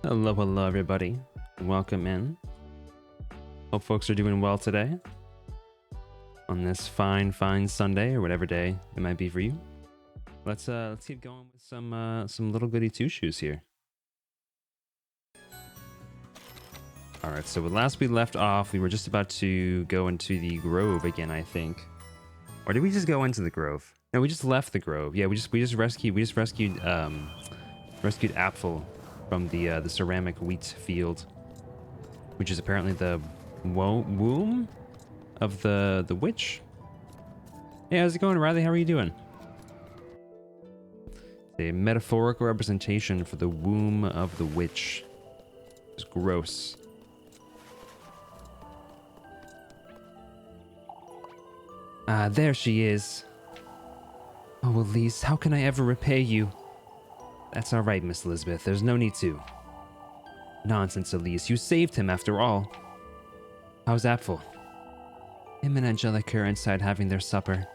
Hello, hello, everybody. Welcome in. Hope folks are doing well today on this fine Sunday or whatever day it might be for you. Let's keep going with some little goody two shoes here. All right, so last we left off, we were just about to go into the grove again, I think. Or did we just go into the grove? No, we just left the grove. Yeah, we just rescued Apfel from the ceramic wheat field, which is apparently the womb of the witch. Hey, how's it going, Riley? How are you doing? A metaphorical representation for the womb of the witch. It's gross. Ah, there she is. Oh, Elise, how can I ever repay you? That's all right, Miss Elizabeth. There's no need to. Nonsense, Elise. You saved him after all. How's Apfel? Him and Angelica are inside having their supper.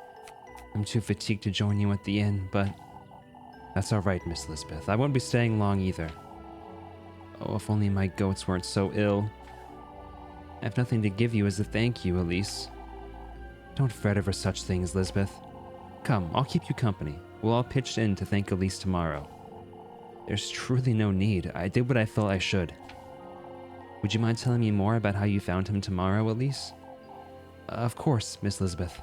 I'm too fatigued to join you at the inn, but that's all right, Miss Elizabeth. I won't be staying long either. Oh, if only my goats weren't so ill. I have nothing to give you as a thank you, Elise. Don't fret over such things, Elizabeth. Come, I'll keep you company. We'll all pitch in to thank Elise tomorrow. There's truly no need. I did what I felt I should. Would you mind telling me more about how you found him tomorrow, Elise? Of course, Miss Elizabeth.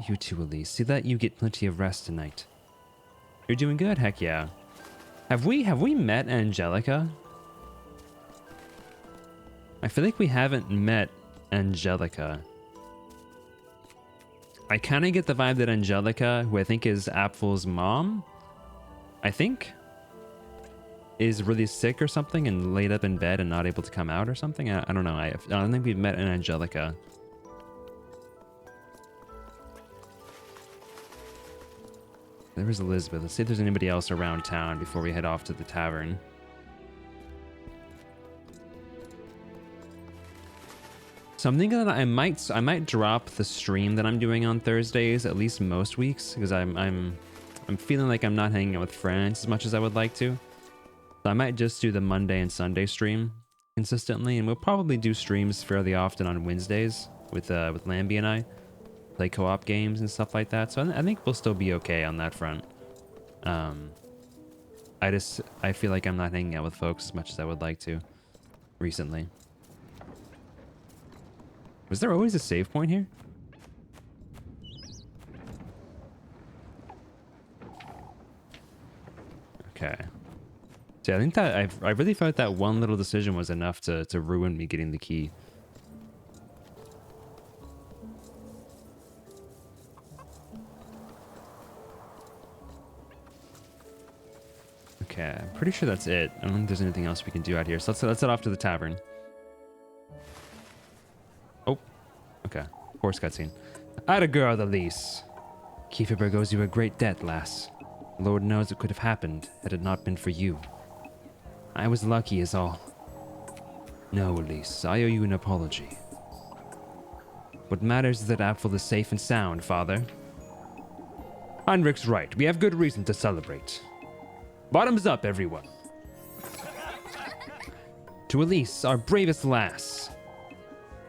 You too, Elise. See that you get plenty of rest tonight. You're doing good, heck yeah. Have we met Angelica? I feel like we haven't met Angelica. I kind of get the vibe that Angelica, who I think is Apfel's mom, is really sick or something and laid up in bed and not able to come out or something. I don't know. I don't think we've met an Angelica. There is Elizabeth. Let's see if there's anybody else around town before we head off to the tavern. So I'm thinking that I might drop the stream that I'm doing on Thursdays at least most weeks, because I'm feeling like I'm not hanging out with friends as much as I would like to. So I might just do the Monday and Sunday stream consistently, and we'll probably do streams fairly often on Wednesdays with Lambie and I play co-op games and stuff like that. So I think we'll still be okay on that front. I feel like I'm not hanging out with folks as much as I would like to recently. Was there always a save point here? Okay. See, I think that I really felt that one little decision was enough to ruin me getting the key. Okay, I'm pretty sure that's it. I don't think there's anything else we can do out here. So let's head off to the tavern. Oh, okay. Horse cutscene. I'd a girl, Elise. Kieferberg owes you a great debt, lass. Lord knows it could have happened had it not been for you. I was lucky is all. No, Elise, I owe you an apology. What matters is that Apfel is safe and sound, father. Heinrich's right. We have good reason to celebrate. Bottoms up, everyone. To Elise, our bravest lass.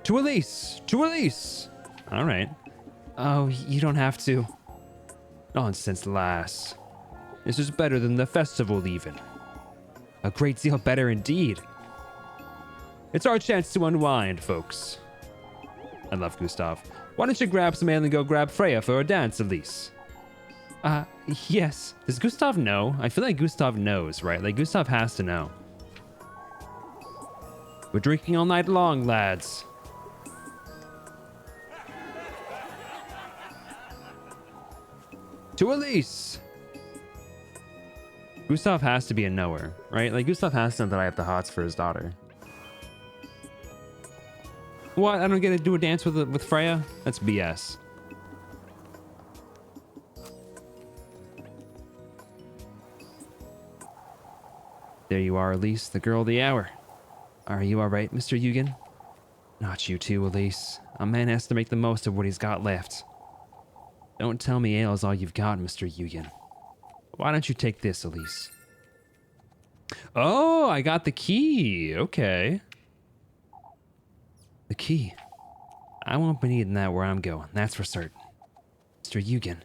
To Elise! To Elise! All right. Oh, you don't have to. Nonsense, lass. This is better than the festival, even. A great deal better indeed. It's our chance to unwind, folks. I love Gustav. Why don't you grab some ale and go grab Freya for a dance, Elise? Yes. Does Gustav know? I feel like Gustav knows, right? Like, Gustav has to know. We're drinking all night long, lads. To Elise! Gustav has to be a knower, right? Like, Gustav has to know that I have the hots for his daughter. What? I don't get to do a dance with Freya? That's BS. There you are, Elise, the girl of the hour. Are you alright, Mr. Eugen? Not you too, Elise. A man has to make the most of what he's got left. Don't tell me ale is all you've got, Mr. Eugen. Why don't you take this, Elise? Oh, I got the key. Okay. The key. I won't be needing that where I'm going, that's for certain. Mr. Eugen,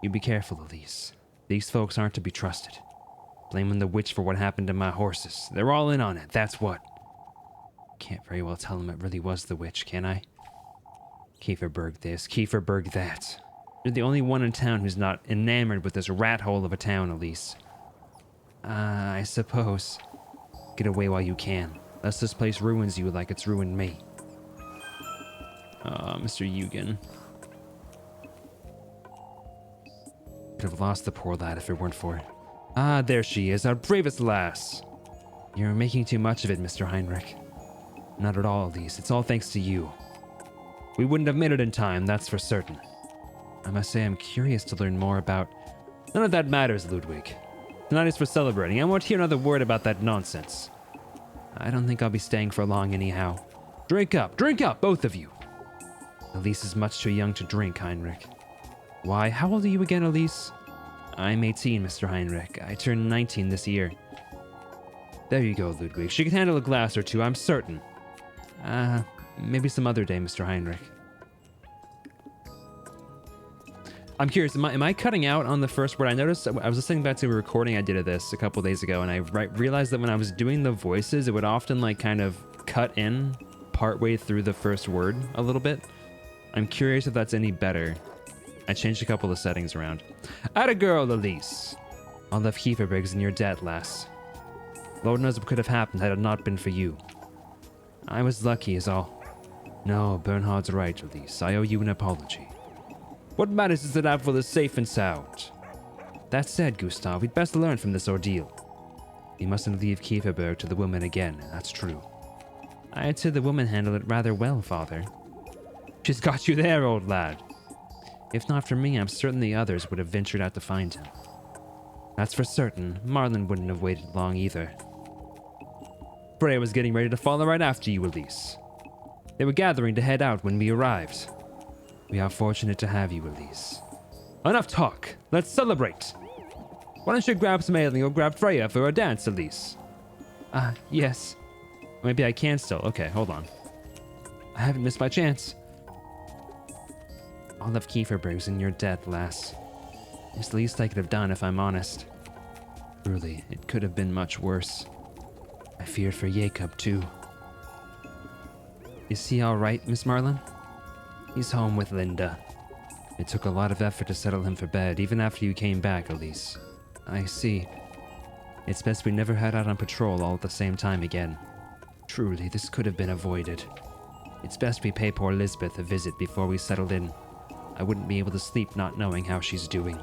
you be careful, Elise. These folks aren't to be trusted. Blaming the witch for what happened to my horses. They're all in on it, that's what. Can't very well tell them it really was the witch, can I? Kieferberg this, Kieferberg that. You're the only one in town who's not enamored with this rat hole of a town, Elise. I suppose. Get away while you can, lest this place ruins you like it's ruined me. Mr. Eugen. Could have lost the poor lad if it weren't for it. Ah, there she is, our bravest lass. You're making too much of it, Mr. Heinrich. Not at all, Elise. It's all thanks to you. We wouldn't have made it in time, that's for certain. I must say I'm curious to learn more about... None of that matters, Ludwig. Tonight is for celebrating. I won't hear another word about that nonsense. I don't think I'll be staying for long anyhow. Drink up, both of you. Elise is much too young to drink, Heinrich. Why, how old are you again, Elise? I'm 18, Mr. Heinrich. I turned 19 this year. There you go, Ludwig. She can handle a glass or two, I'm certain. Maybe some other day, Mr. Heinrich. I'm curious, am I cutting out on the first word? I noticed, I was listening back to a recording I did of this a couple days ago, and I realized that when I was doing the voices, it would often like kind of cut in partway through the first word a little bit. I'm curious if that's any better. I changed a couple of settings around. Atta girl, Elise. All of Kieferberg's in your debt, lass. Lord knows what could have happened had it not been for you. I was lucky is all. No, Bernhard's right, Elise. I owe you an apology. What matters is that Apfel is safe and sound. That said, Gustav, we'd best learn from this ordeal. We mustn't leave Kieferberg to the woman again, that's true. I'd say the woman handled it rather well, Father. She's got you there, old lad. If not for me, I'm certain the others would have ventured out to find him. That's for certain. Marlin wouldn't have waited long either. Freya was getting ready to follow right after you, Elise. They were gathering to head out when we arrived. We are fortunate to have you, Elise. Enough talk. Let's celebrate. Why don't you grab some ale and you'll grab Freya for a dance, Elise? Yes. Maybe I can still. Okay, hold on. I haven't missed my chance. All of Kieferberg's in your debt, lass. It's the least I could have done, if I'm honest. Truly, it could have been much worse. I feared for Jacob, too. Is he all right, Miss Marlin? He's home with Linda. It took a lot of effort to settle him for bed, even after you came back, Elise. I see. It's best we never head out on patrol all at the same time again. Truly, this could have been avoided. It's best we pay poor Lisbeth a visit before we settled in. I wouldn't be able to sleep not knowing how she's doing.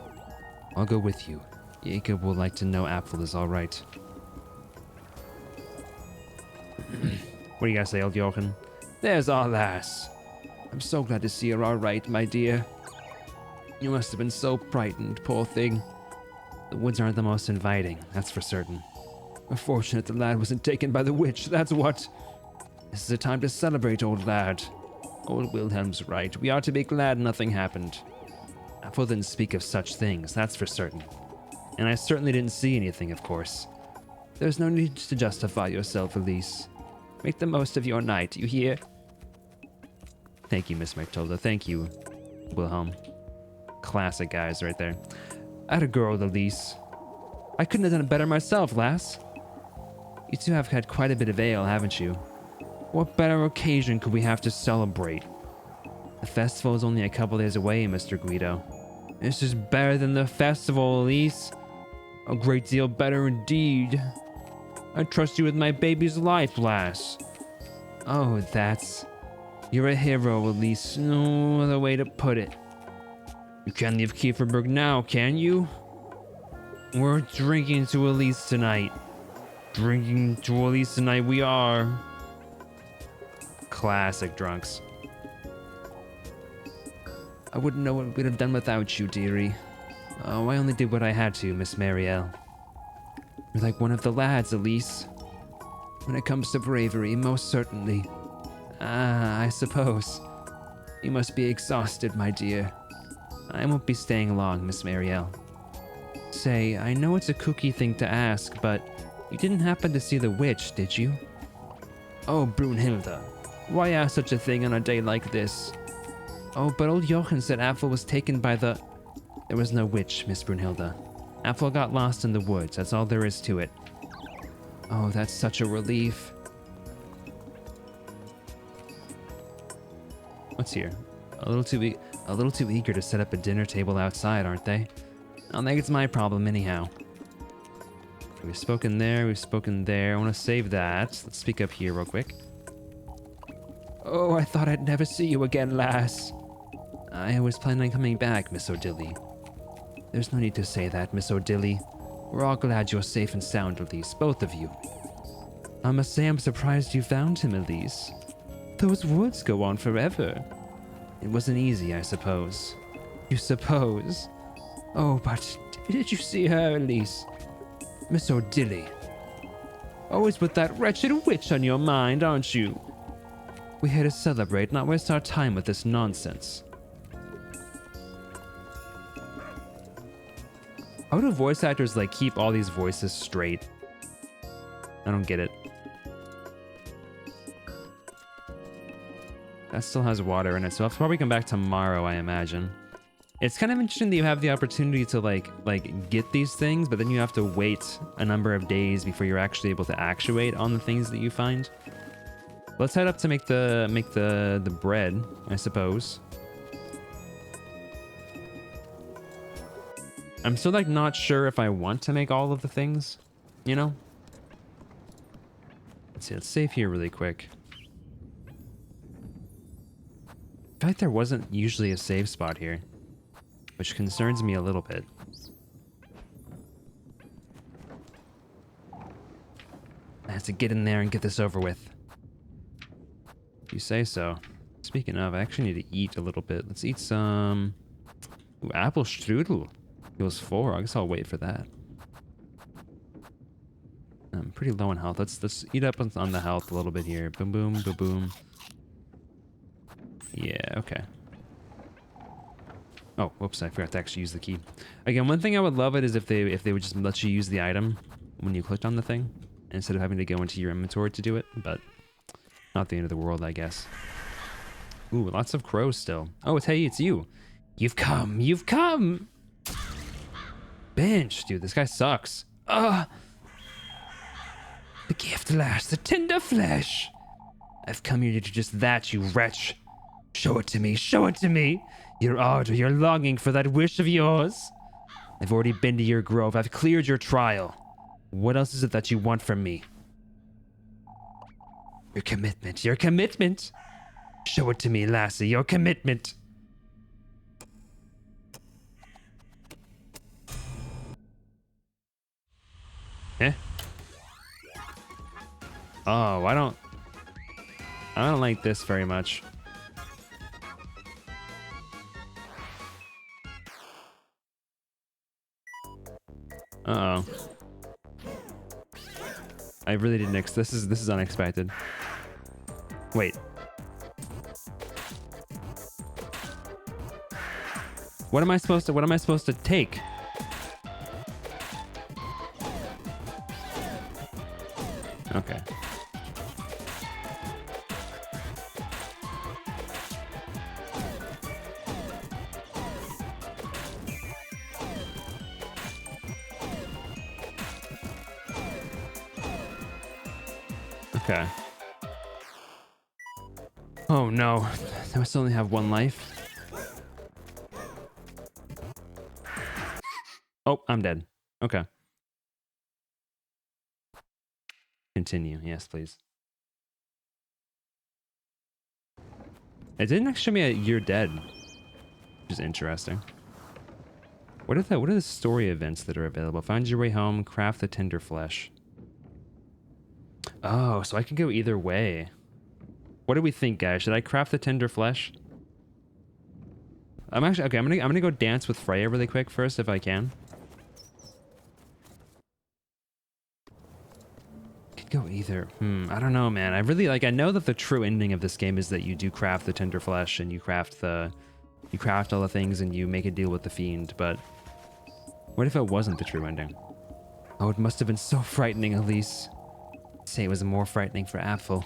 I'll go with you. Jacob will like to know Apfel is all right. What do you guys say, old Jochen? There's our lass. I'm so glad to see her all right, my dear. You must have been so frightened, poor thing. The woods aren't the most inviting, that's for certain. We're fortunate the lad wasn't taken by the witch, that's what. This is a time to celebrate, old lad. Old Wilhelm's right. We ought to be glad nothing happened. Apfel didn't speak of such things, that's for certain. And I certainly didn't see anything, of course. There's no need to justify yourself, Elise. Make the most of your night, you hear? Thank you, Miss Matilda. Thank you, Wilhelm. Classic guys right there. Atta girl, Elise. I couldn't have done it better myself, lass. You two have had quite a bit of ale, haven't you? What better occasion could we have to celebrate? The festival is only a couple days away, Mr. Guido. This is better than the festival, Elise. A great deal better indeed. I trust you with my baby's life, lass. Oh, that's... You're a hero, Elise. No other way to put it. You can't leave Kieferberg now, can you? We're drinking to Elise tonight. Drinking to Elise tonight we are. Classic drunks. I wouldn't know what we'd have done without you, dearie. Oh, I only did what I had to, Miss Marielle. You're like one of the lads, Elise. When it comes to bravery, most certainly. I suppose. You must be exhausted, my dear. I won't be staying long, Miss Marielle. Say, I know it's a kooky thing to ask, but you didn't happen to see the witch, did you? Oh, Brunhilde, why ask such a thing on a day like this? Oh, but old Jochen said Apfel was taken by the... There was no witch, Miss Brunhilde. Apfel got lost in the woods, that's all there is to it. Oh, that's such a relief. What's here? A little too eager to set up a dinner table outside, aren't they? I don't think it's my problem anyhow. We've spoken there, we've spoken there. I want to save that. Let's speak up here real quick. Oh, I thought I'd never see you again, lass. I was planning on coming back, Miss Odili. There's no need to say that, Miss Odili. We're all glad you're safe and sound, Elise, both of you. I must say I'm surprised you found him, Elise. Those woods go on forever. It wasn't easy, I suppose. You suppose? Oh, but did you see her, Elise? Miss Odili. Always with that wretched witch on your mind, aren't you? We're here to celebrate, not waste our time with this nonsense. How do voice actors, like, keep all these voices straight? I don't get it. That still has water in it, so I'll probably come back tomorrow, I imagine. It's kind of interesting that you have the opportunity to like get these things, but then you have to wait a number of days before you're actually able to actuate on the things that you find. Let's head up to make the bread, I suppose. I'm still like not sure if I want to make all of the things, you know? Let's see, let's save here really quick. I feel like there wasn't usually a save spot here, which concerns me a little bit. I have to get in there and get this over with. If you say so. Speaking of, I actually need to eat a little bit. Let's eat some... Ooh, apple strudel. Equals 4. I guess I'll wait for that. I'm pretty low on health. Let's eat up on the health a little bit here. Boom, boom, boom, boom. Yeah, okay. Oh, whoops, I forgot to actually use the key. Again, one thing I would love it is if they would just let you use the item when you clicked on the thing, instead of having to go into your inventory to do it, but not the end of the world, I guess. Ooh, lots of crows still. Oh, hey, it's you. You've come, you've come! Bench, dude, this guy sucks. The gift lash, the tender flesh. I've come here to do just that, you wretch. Show it to me, show it to me. Your ardor, your longing for that wish of yours. I've already been to your grove. I've cleared your trial. What else is it that you want from me? Your commitment, your commitment. Show it to me, lassie, your commitment. Eh? Oh, I don't like this very much. Uh-oh. I really didn't this is unexpected. Wait. What am I supposed to take? Okay. Okay. Oh no, I must only have one life. Oh, I'm dead. Okay. Continue. Yes, please. It didn't actually show me a you're dead, which is interesting. What are the story events that are available? Find your way home, craft the tender flesh. Oh, so I can go either way. What do we think, guys? Should I craft the tender flesh? I'm actually okay. I'm gonna go dance with Freya really quick first, if I can. Could go either. I don't know, man. I really like. I know that the true ending of this game is that you do craft the tender flesh and you craft all the things and you make a deal with the fiend. But What if it wasn't the true ending? Oh, it must have been so frightening, Elise. I'd say it was more frightening for Apfel.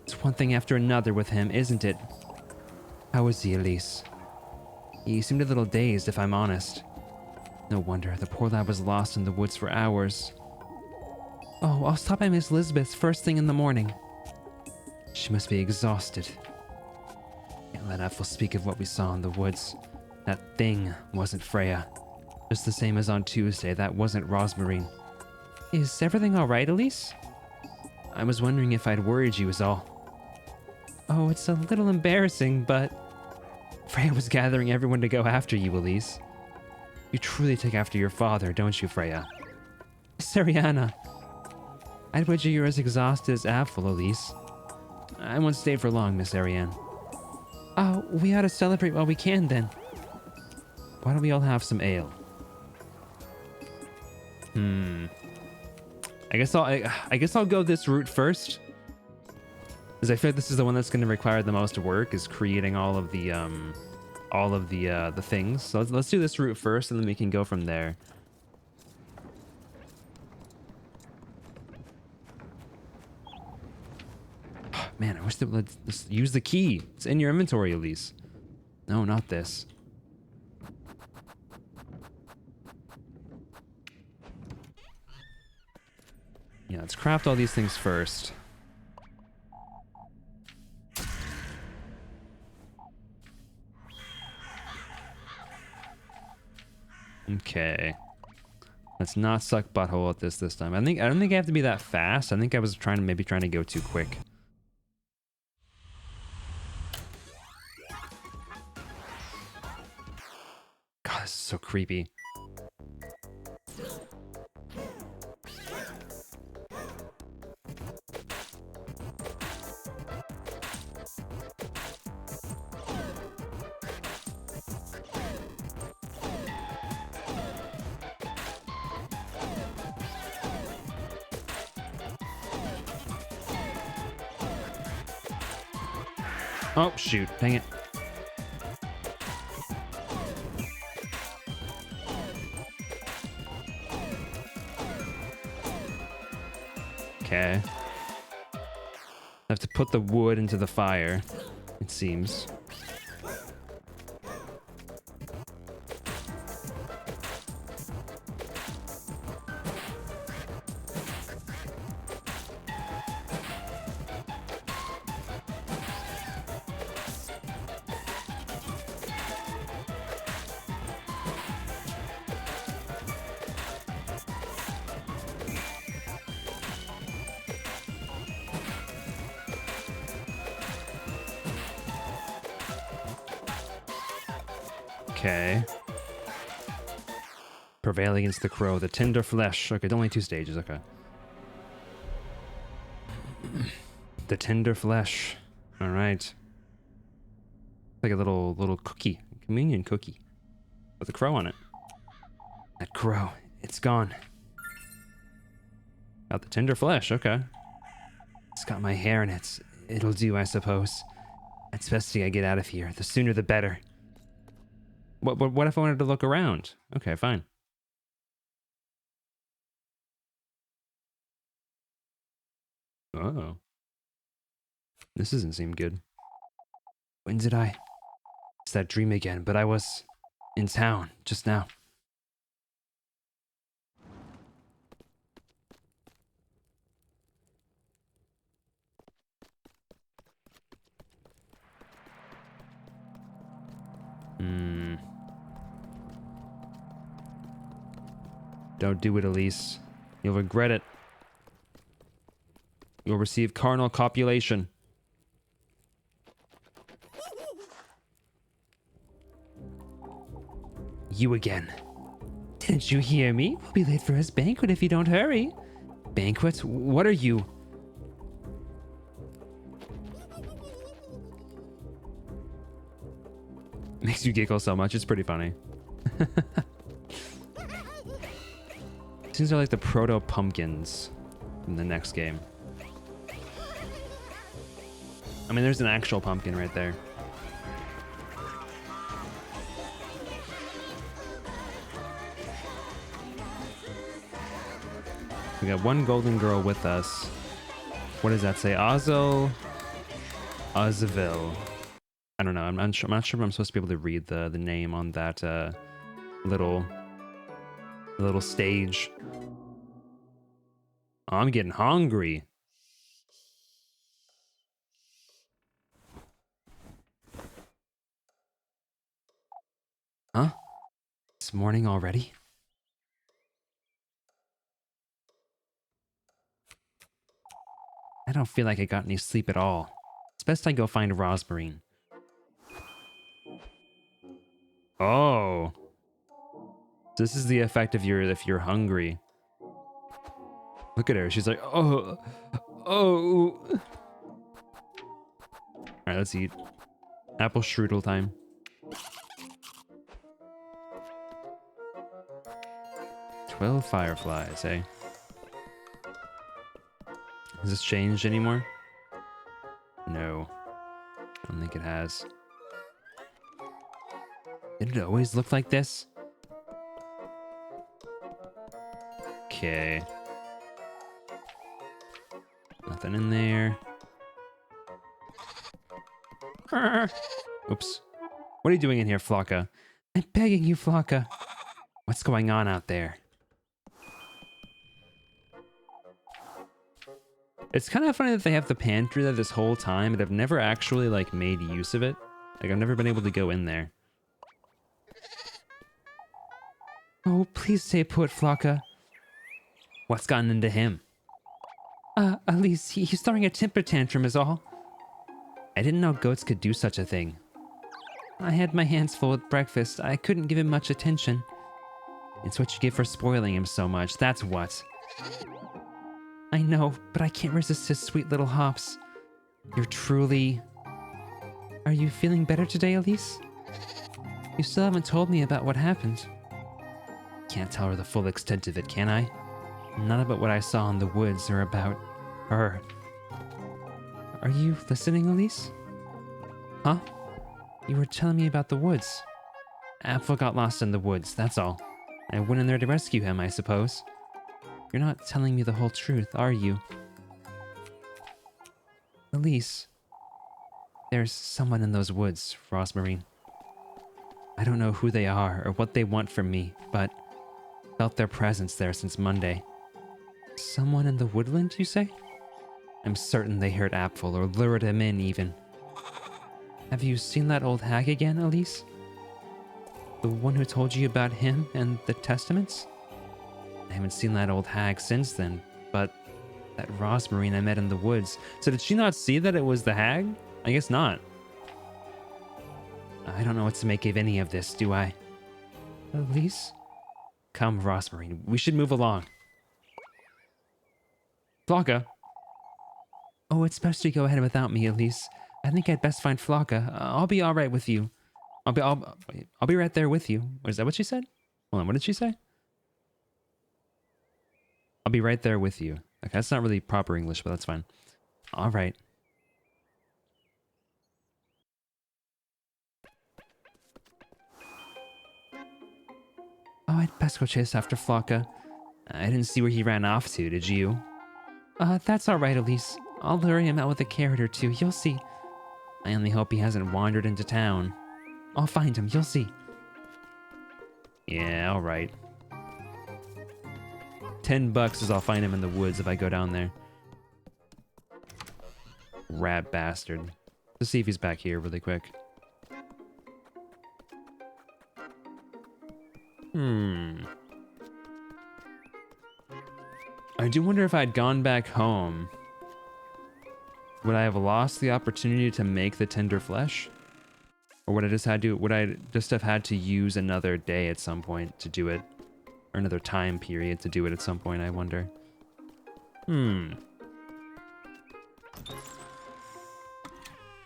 It's one thing after another with him, isn't it? How is he, Elise? He seemed a little dazed, if I'm honest. No wonder, the poor lad was lost in the woods for hours. Oh, I'll stop by Miss Elizabeth's first thing in the morning. She must be exhausted. Can't let Ethel speak of what we saw in the woods. That thing wasn't Freya. Just the same as on Tuesday, that wasn't Rosmarine. Is everything alright, Elise? I was wondering if I'd worried you is all. Oh, it's a little embarrassing, but... Freya was gathering everyone to go after you, Elise. You truly take after your father, don't you, Freya? Seriana. I'd wager you're as exhausted as Apfel, Elise. I won't stay for long, Miss Ariane. Oh, we ought to celebrate while we can, then. Why don't we all have some ale? I guess I'll go this route first, because I feel like this is the one that's going to require the most work, is creating all of the things. So let's do this route first, and then we can go from there. Man, I wish that let's use the key. It's in your inventory, Elise. No, not this. Yeah, let's craft all these things first. Okay. Let's not suck butthole at this time. I don't think I have to be that fast. I think I was maybe trying to go too quick. God, this is so creepy. Oh, shoot. Dang it. Okay. I have to put the wood into the fire, it seems. Okay. Prevail against the crow. The tender flesh. Okay, only 2 stages. Okay. The tender flesh. All right. Like a little cookie. Communion cookie. With a crow on it. That crow. It's gone. Got the tender flesh. Okay. It's got my hair in it. It'll do, I suppose. It's best I get out of here. The sooner the better. What if I wanted to look around? Okay, fine. Oh. This doesn't seem good. When did I... It's that dream again, but I was in town just now. Don't do it, Elise. You'll regret it. You'll receive carnal copulation. You again. Didn't you hear me? We'll be late for his banquet if you don't hurry. Banquet? What are you? Makes you giggle so much. It's pretty funny. These are like the proto-pumpkins from the next game. I mean, there's an actual pumpkin right there. We got one golden girl with us. What does that say? Azaville. I don't know. I'm not sure if I'm supposed to be able to read the name on that little stage. Oh, I'm getting hungry. Huh? It's morning already? I don't feel like I got any sleep at all. It's best I go find Rosmarine. Oh. This is the effect of if you're hungry. Look at her. She's like, oh. All right, let's eat. Apple strudel time. 12 fireflies, eh? Has this changed anymore? No. I don't think it has. Did it always look like this? Okay. Nothing in there. Oops. What are you doing in here, Flocka? I'm begging you, Flocka. What's going on out there? It's kind of funny that they have the pantry there this whole time, but I've never actually, like, made use of it. Like, I've never been able to go in there. Oh, please stay put, Flocka. What's gotten into him? Elise, he's throwing a temper tantrum is all. I didn't know goats could do such a thing. I had my hands full with breakfast. I couldn't give him much attention. It's what you get for spoiling him so much, that's what. I know, but I can't resist his sweet little hops. You're truly... Are you feeling better today, Elise? You still haven't told me about what happened. Can't tell her the full extent of it, can I? Not about what I saw in the woods or about her. Are you listening, Elise? Huh? You were telling me about the woods. Apfel got lost in the woods, that's all. I went in there to rescue him, I suppose. You're not telling me the whole truth, are you? Elise, there's someone in those woods, Rosmarine. I don't know who they are or what they want from me, but felt their presence there since Monday. Someone in the woodland, you say? I'm certain they heard Apfel or lured him in, even. Have you seen that old hag again, Elise? The one who told you about him and the testaments? I haven't seen that old hag since then, but that Rosmarine I met in the woods. So did she not see that it was the hag? I guess not. I don't know what to make of any of this, do I? Elise? Come, Rosmarine, we should move along. Flocka. Oh, it's best you go ahead without me, Elise. I think I'd best find Flocka. I'll be all right with you. I'll be right there with you. Is that what she said? Hold on, what did she say? I'll be right there with you. Okay, that's not really proper English, but that's fine. All right. Oh, I'd best go chase after Flocka. I didn't see where he ran off to, did you? That's all right, Elise. I'll lure him out with a carrot or two, you'll see. I only hope he hasn't wandered into town. I'll find him, you'll see. Yeah, all right. $10 is I'll find him in the woods if I go down there. Rat bastard. Let's see if he's back here really quick. I do wonder if I'd gone back home, would I have lost the opportunity to make the tender flesh? Or would I just have had to use another day at some point to do it? Or another time period to do it at some point, I wonder.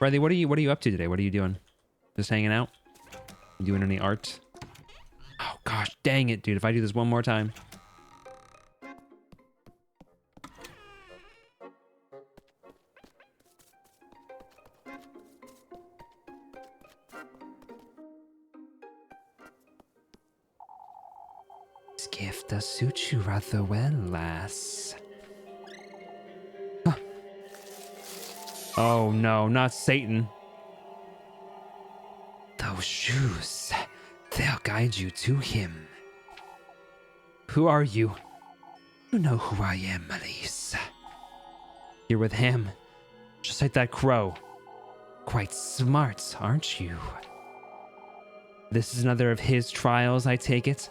Riley, what are you up to today? What are you doing? Just hanging out? You doing any art? Oh gosh, dang it, dude. If I do this one more time. This gift does suit you rather well, lass. Huh. Oh no, not Satan. Those shoes, they'll guide you to him. Who are you? You know who I am, Elise. You're with him, just like that crow. Quite smart, aren't you? This is another of his trials, I take it?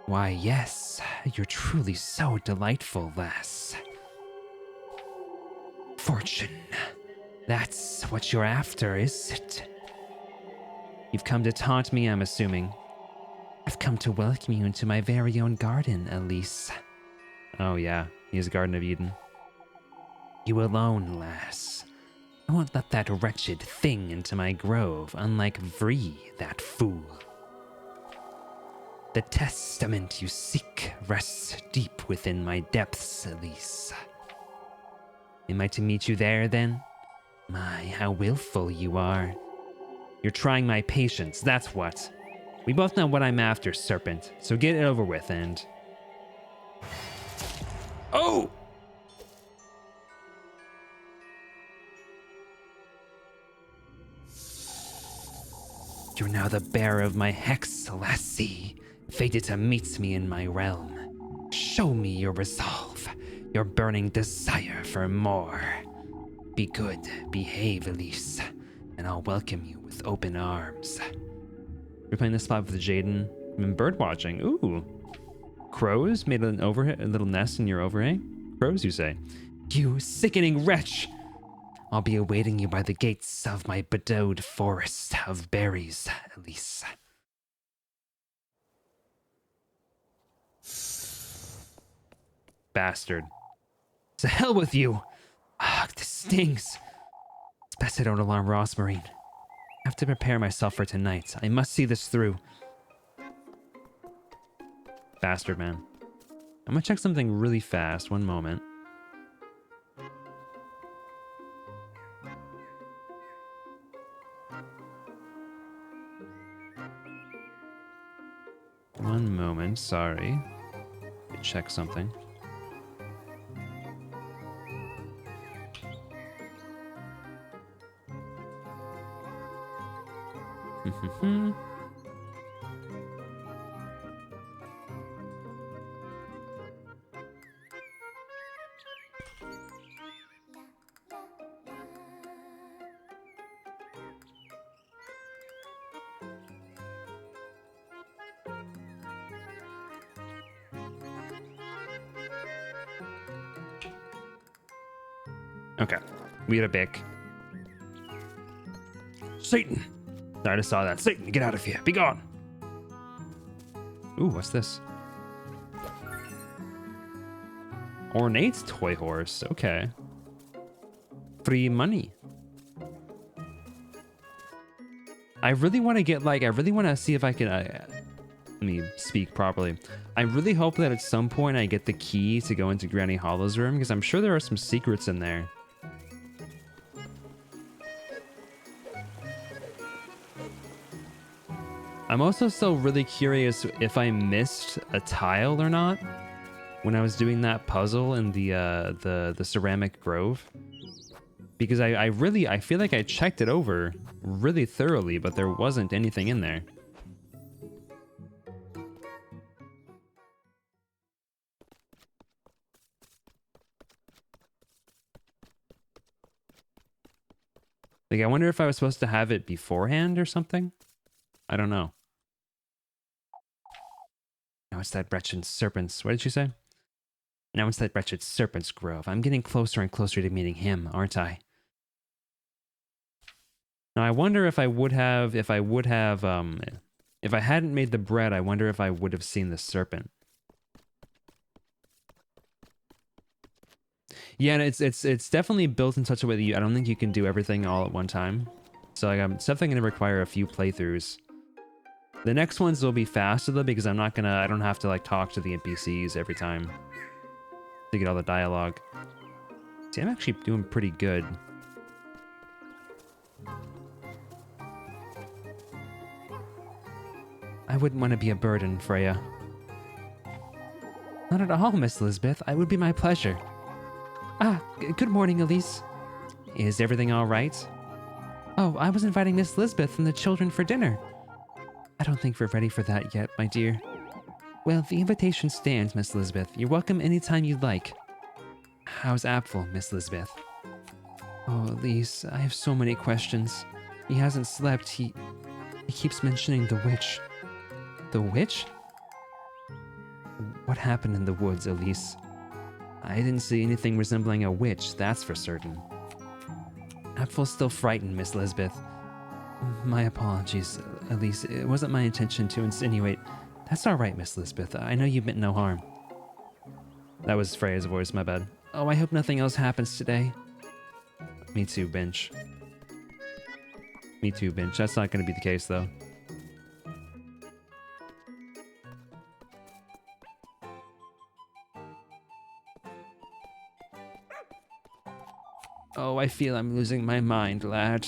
Why, yes, you're truly so delightful, lass. Fortune, that's what you're after, is it? You've come to taunt me, I'm assuming. I've come to welcome you into my very own garden, Elise. Oh yeah, he's Garden of Eden. You alone, lass. I won't let that wretched thing into my grove, unlike Vree, that fool. The testament you seek rests deep within my depths, Elise. Am I to meet you there, then? My, how willful you are. You're trying my patience, that's what. We both know what I'm after, Serpent, so get it over with and... Oh! You're now the bearer of my hex, lassie, fated to meet me in my realm. Show me your resolve, your burning desire for more. Be good, behave, Elise, and I'll welcome you with open arms. You're playing this spot with Jaden. I'm in bird watching. Ooh. Crows made a little nest in your overhang? Crows, you say? You sickening wretch! I'll be awaiting you by the gates of my bedewed forest of berries, Elise. Bastard. To hell with you! Ah, this stings. It's best I don't alarm Rosmarine. I have to prepare myself for tonight. I must see this through. Bastard, man. I'm gonna check something really fast. One moment. One moment, sorry. Check something. Okay, we got a bic. Satan! I just saw that. Satan, get out of here. Be gone! Ooh, what's this? Ornate toy horse. Okay. Free money. I really want to get, like, I really want to see if I can... let me speak properly. I really hope that at some point I get the key to go into Granny Hollow's room, because I'm sure there are some secrets in there. I'm also still really curious if I missed a tile or not when I was doing that puzzle in the ceramic grove, because I feel like I checked it over really thoroughly, but there wasn't anything in there. Like, I wonder if I was supposed to have it beforehand or something. I don't know. Now it's that wretched serpent's... What did you say? Now it's that wretched serpent's grove. I'm getting closer and closer to meeting him, aren't I? Now I wonder if I hadn't made the bread, I wonder if I would have seen the serpent. Yeah, and it's definitely built in such a way that I don't think you can do everything all at one time. So like, I'm definitely going to require a few playthroughs. The next ones will be faster though, because I don't have to like talk to the NPCs every time to get all the dialogue. See, I'm actually doing pretty good. I wouldn't want to be a burden, Freya. Not at all, Miss Elizabeth. It would be my pleasure. Good morning, Elise. Is everything all right? Oh, I was inviting Miss Elizabeth and the children for dinner. I don't think we're ready for that yet, my dear. Well, the invitation stands, Miss Elizabeth. You're welcome anytime you'd like. How's Apfel, Miss Elizabeth? Oh, Elise, I have so many questions. He hasn't slept. He keeps mentioning the witch. The witch? What happened in the woods, Elise? I didn't see anything resembling a witch, that's for certain. Apfel's still frightened, Miss Elizabeth. My apologies, Elise. It wasn't my intention to insinuate. That's all right, Miss Elizabeth. I know you meant no harm. That was Freya's voice, my bad. Oh, I hope nothing else happens today. Me too, Bench. Me too, Bench. That's not going to be the case, though. Oh, I feel I'm losing my mind, lad.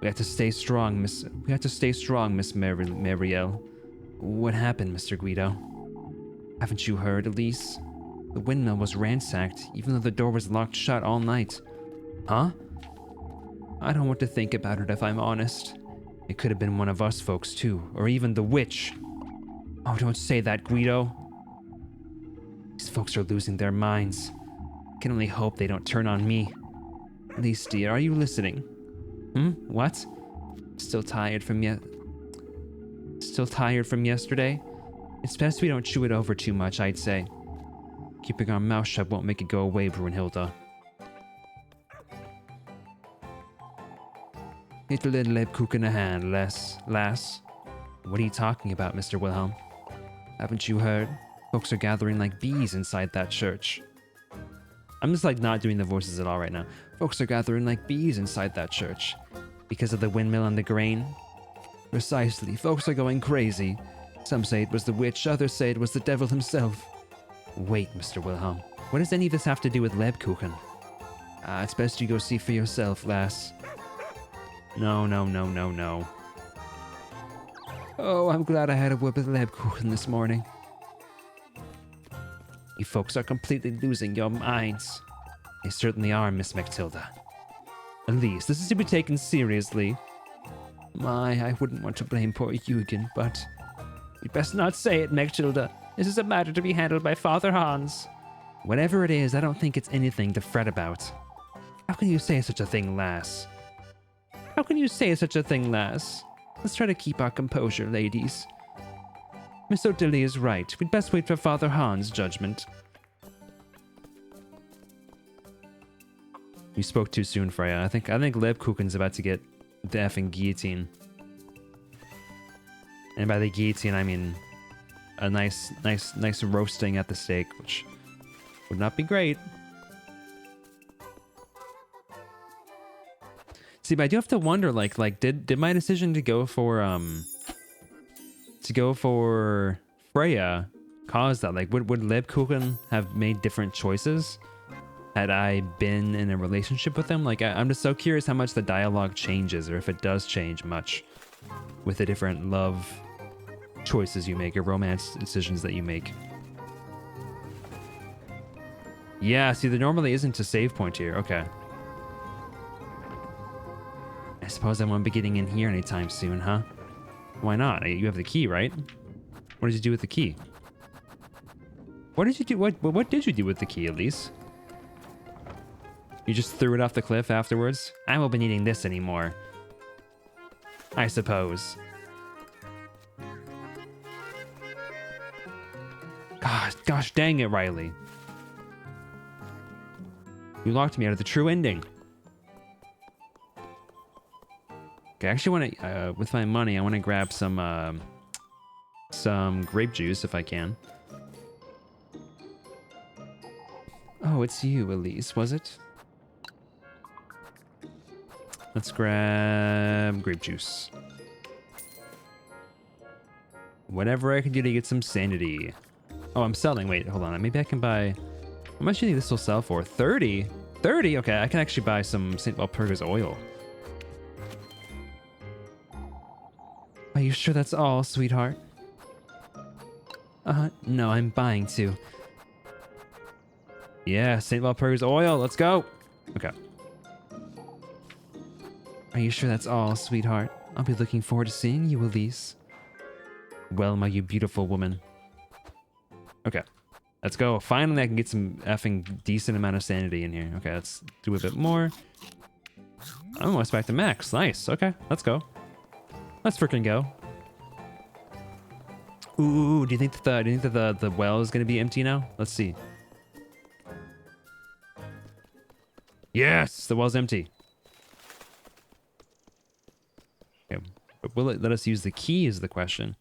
We have to stay strong, Miss Marielle. What happened, Mr. Guido? Haven't you heard, Elise? The windmill was ransacked, even though the door was locked shut all night. Huh? I don't want to think about it if I'm honest. It could have been one of us folks too, or even the witch. Oh, don't say that, Guido. These folks are losing their minds. I can only hope they don't turn on me. Elise, dear, are you listening? What? Still tired from yesterday? It's best we don't chew it over too much, I'd say. Keeping our mouth shut won't make it go away, Brunhilde. Little Lebkuchen a hand, lass. What are you talking about, Mr. Wilhelm? Haven't you heard? Folks are gathering like bees inside that church. I'm just like not doing the voices at all right now. Folks are gathering like bees inside that church. Because of the windmill and the grain? Precisely. Folks are going crazy. Some say it was the witch, others say it was the devil himself. Wait, Mr. Wilhelm. What does any of this have to do with Lebkuchen? It's best you go see for yourself, lass. No. Oh, I'm glad I had a word with Lebkuchen this morning. You folks are completely losing your minds. They certainly are, Miss Matilda. Elise, this is to be taken seriously. I wouldn't want to blame poor Eugen, but... You'd best not say it, Matilda. This is a matter to be handled by Father Hans. Whatever it is, I don't think it's anything to fret about. How can you say such a thing, lass? Let's try to keep our composure, ladies. Miss Odelia is right. We'd best wait for Father Hans' judgment. You spoke too soon, Freya. I think Lebkuchen's about to get the effing guillotine. And by the guillotine, I mean a nice roasting at the stake, which would not be great. See, but I do have to wonder, like, did my decision to go for Freya cause that? Like, would Lebkuchen have made different choices had I been in a relationship with him? Like, I'm just so curious how much the dialogue changes, or if it does change much with the different love choices you make or romance decisions that you make. Yeah, see, there normally isn't a save point here. Okay. I suppose I won't be getting in here anytime soon, huh? Why not? You have the key, right? What did you do with the key? What did you do? What did you do with the key, Elise? You just threw it off the cliff afterwards? I won't be needing this anymore. I suppose. Gosh dang it, Riley. You locked me out of the true ending. Okay, I actually want to, with my money, I want to grab some grape juice if I can. Oh, it's you, Elise, was it? Let's grab grape juice. Whatever I can do to get some sanity. Oh, I'm selling. Wait, hold on. Maybe I can buy... How much do you think this will sell for? 30? 30? Okay, I can actually buy some St. Walpurga's oil. Are you sure that's all, sweetheart? No, I'm buying to. Yeah, St. Walpurga's oil. Let's go. Okay. Are you sure that's all, sweetheart? I'll be looking forward to seeing you, Elise. Well, my you beautiful woman. Okay. Let's go. Finally, I can get some effing decent amount of sanity in here. Okay, let's do a bit more. I'm almost back to max. Nice. Okay, let's go. Let's freaking go. Ooh, do you think that the well is gonna be empty now? Let's see. Yes, the well's empty. Okay, but will it let us use the key is the question.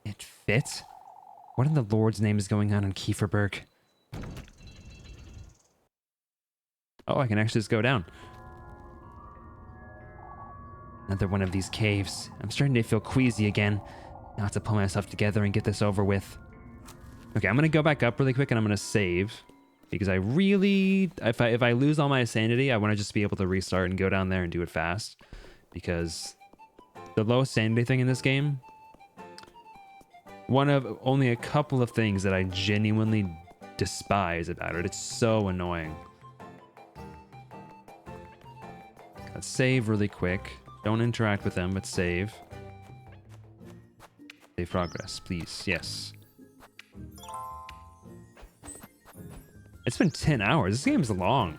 It fits? What in the Lord's name is going on in Kieferberg? Oh, I can actually just go down. Another one of these caves. I'm starting to feel queasy again. Now I have to pull myself together and get this over with. Okay, I'm gonna go back up really quick and I'm gonna save. Because I really, if I lose all my sanity, I want to just be able to restart and go down there and do it fast. Because the low sanity thing in this game, one of only a couple of things that I genuinely despise about it. It's so annoying. Let's save really quick. Don't interact with them, but save. Save progress, please. Yes. It's been 10 hours. This game's long.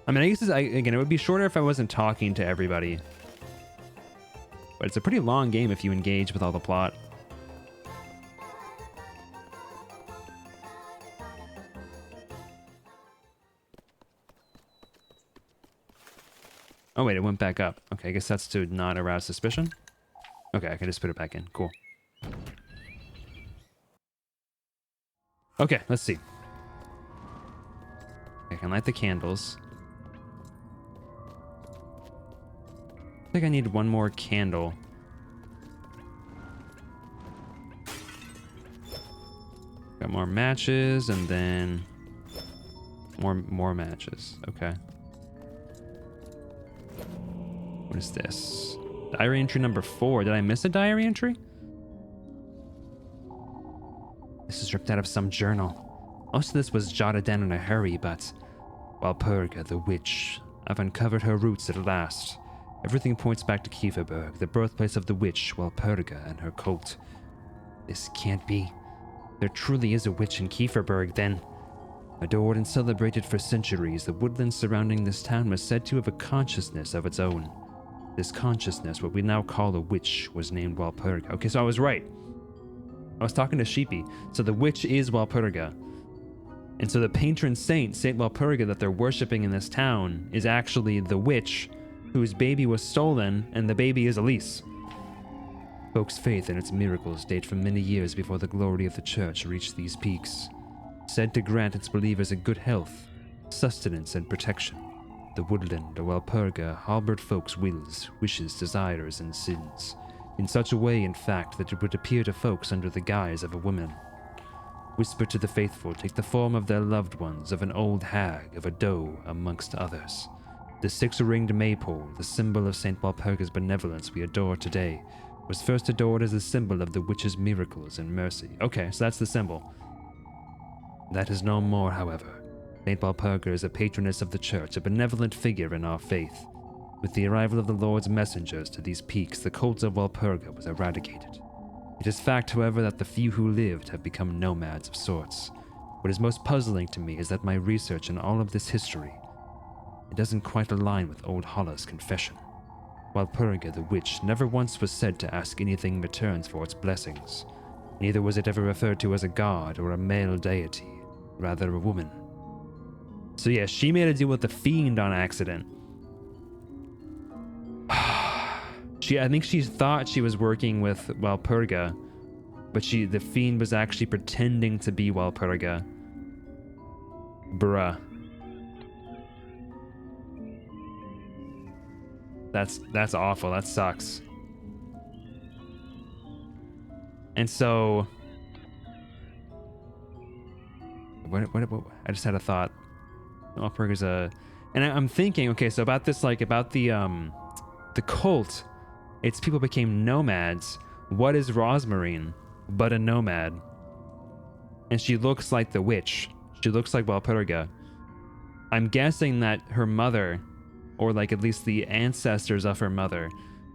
I mean, I guess again, it would be shorter if I wasn't talking to everybody. But it's a pretty long game if you engage with all the plot. Oh wait, it went back up. Okay, I guess that's to not arouse suspicion. Okay, I can just put it back in. Cool. Okay, let's see. I can light the candles. I think I need one more candle. Got more matches and then more matches. Okay. What is this? Diary entry number 4. Did I miss a diary entry? This is ripped out of some journal. Most of this was jotted down in a hurry, but Walpurga, the witch, I've uncovered her roots at last. Everything points back to Kieferberg, the birthplace of the witch, Walpurga, and her cult. This can't be. There truly is a witch in Kieferberg, then. Adored and celebrated for centuries, the woodlands surrounding this town was said to have a consciousness of its own. This consciousness, what we now call a witch, was named Walpurga. Okay, so I was right. I was talking to Sheepy. So the witch is Walpurga. And so the patron saint, Saint Walpurga, that they're worshipping in this town is actually the witch whose baby was stolen, and the baby is Elise. Folks' faith in its miracles date from many years before the glory of the church reached these peaks. Said to grant its believers a good health, sustenance, and protection. The woodland, or Walpurga, harbored folks' wills, wishes, desires, and sins. In such a way, in fact, that it would appear to folks under the guise of a woman. Whisper to the faithful take the form of their loved ones, of an old hag, of a doe, amongst others. The six-ringed maypole, the symbol of St. Walpurga's benevolence we adore today, was first adored as a symbol of the witch's miracles and mercy. Okay, so that's the symbol. That is no more, however. St. Walpurga is a patroness of the church, a benevolent figure in our faith. With the arrival of the Lord's messengers to these peaks, the cult of Walpurga was eradicated. It is fact, however, that the few who lived have become nomads of sorts. What is most puzzling to me is that my research in all of this history, it doesn't quite align with old Holla's confession. Walpurga, the witch, never once was said to ask anything in return for its blessings. Neither was it ever referred to as a god or a male deity, rather a woman. So yeah, she made a deal with the fiend on accident. I think she thought she was working with Walpurga, but the fiend was actually pretending to be Walpurga. Bruh. That's awful. That sucks. And so, what I just had a thought. Walpurga's And I'm thinking, okay, so about this, like, about the cult, its people became nomads. What is Rosmarine but a nomad? And she looks like the witch. She looks like Walpurga. I'm guessing that her mother, or like at least the ancestors of her mother,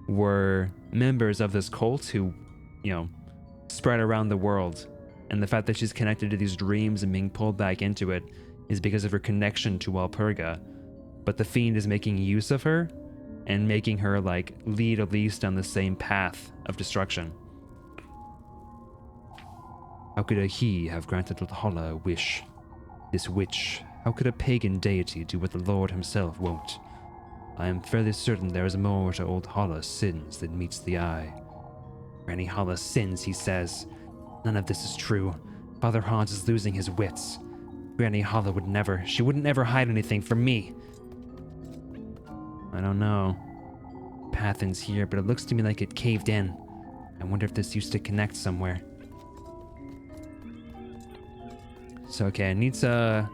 were members of this cult who, you know, spread around the world. And the fact that she's connected to these dreams and being pulled back into it is because of her connection to Walpurga. But the fiend is making use of her and making her, like, lead Elise down the same path of destruction. How could a he have granted Holla a wish? This witch, how could a pagan deity do what the Lord himself won't? I am fairly certain there is more to old Holla's sins than meets the eye. Granny Holla's sins, he says. None of this is true. Father Hans is losing his wits. Granny Holla would never, she wouldn't ever hide anything from me. I don't know. Pathin's here, but it looks to me like it caved in. I wonder if this used to connect somewhere. So, okay, I need to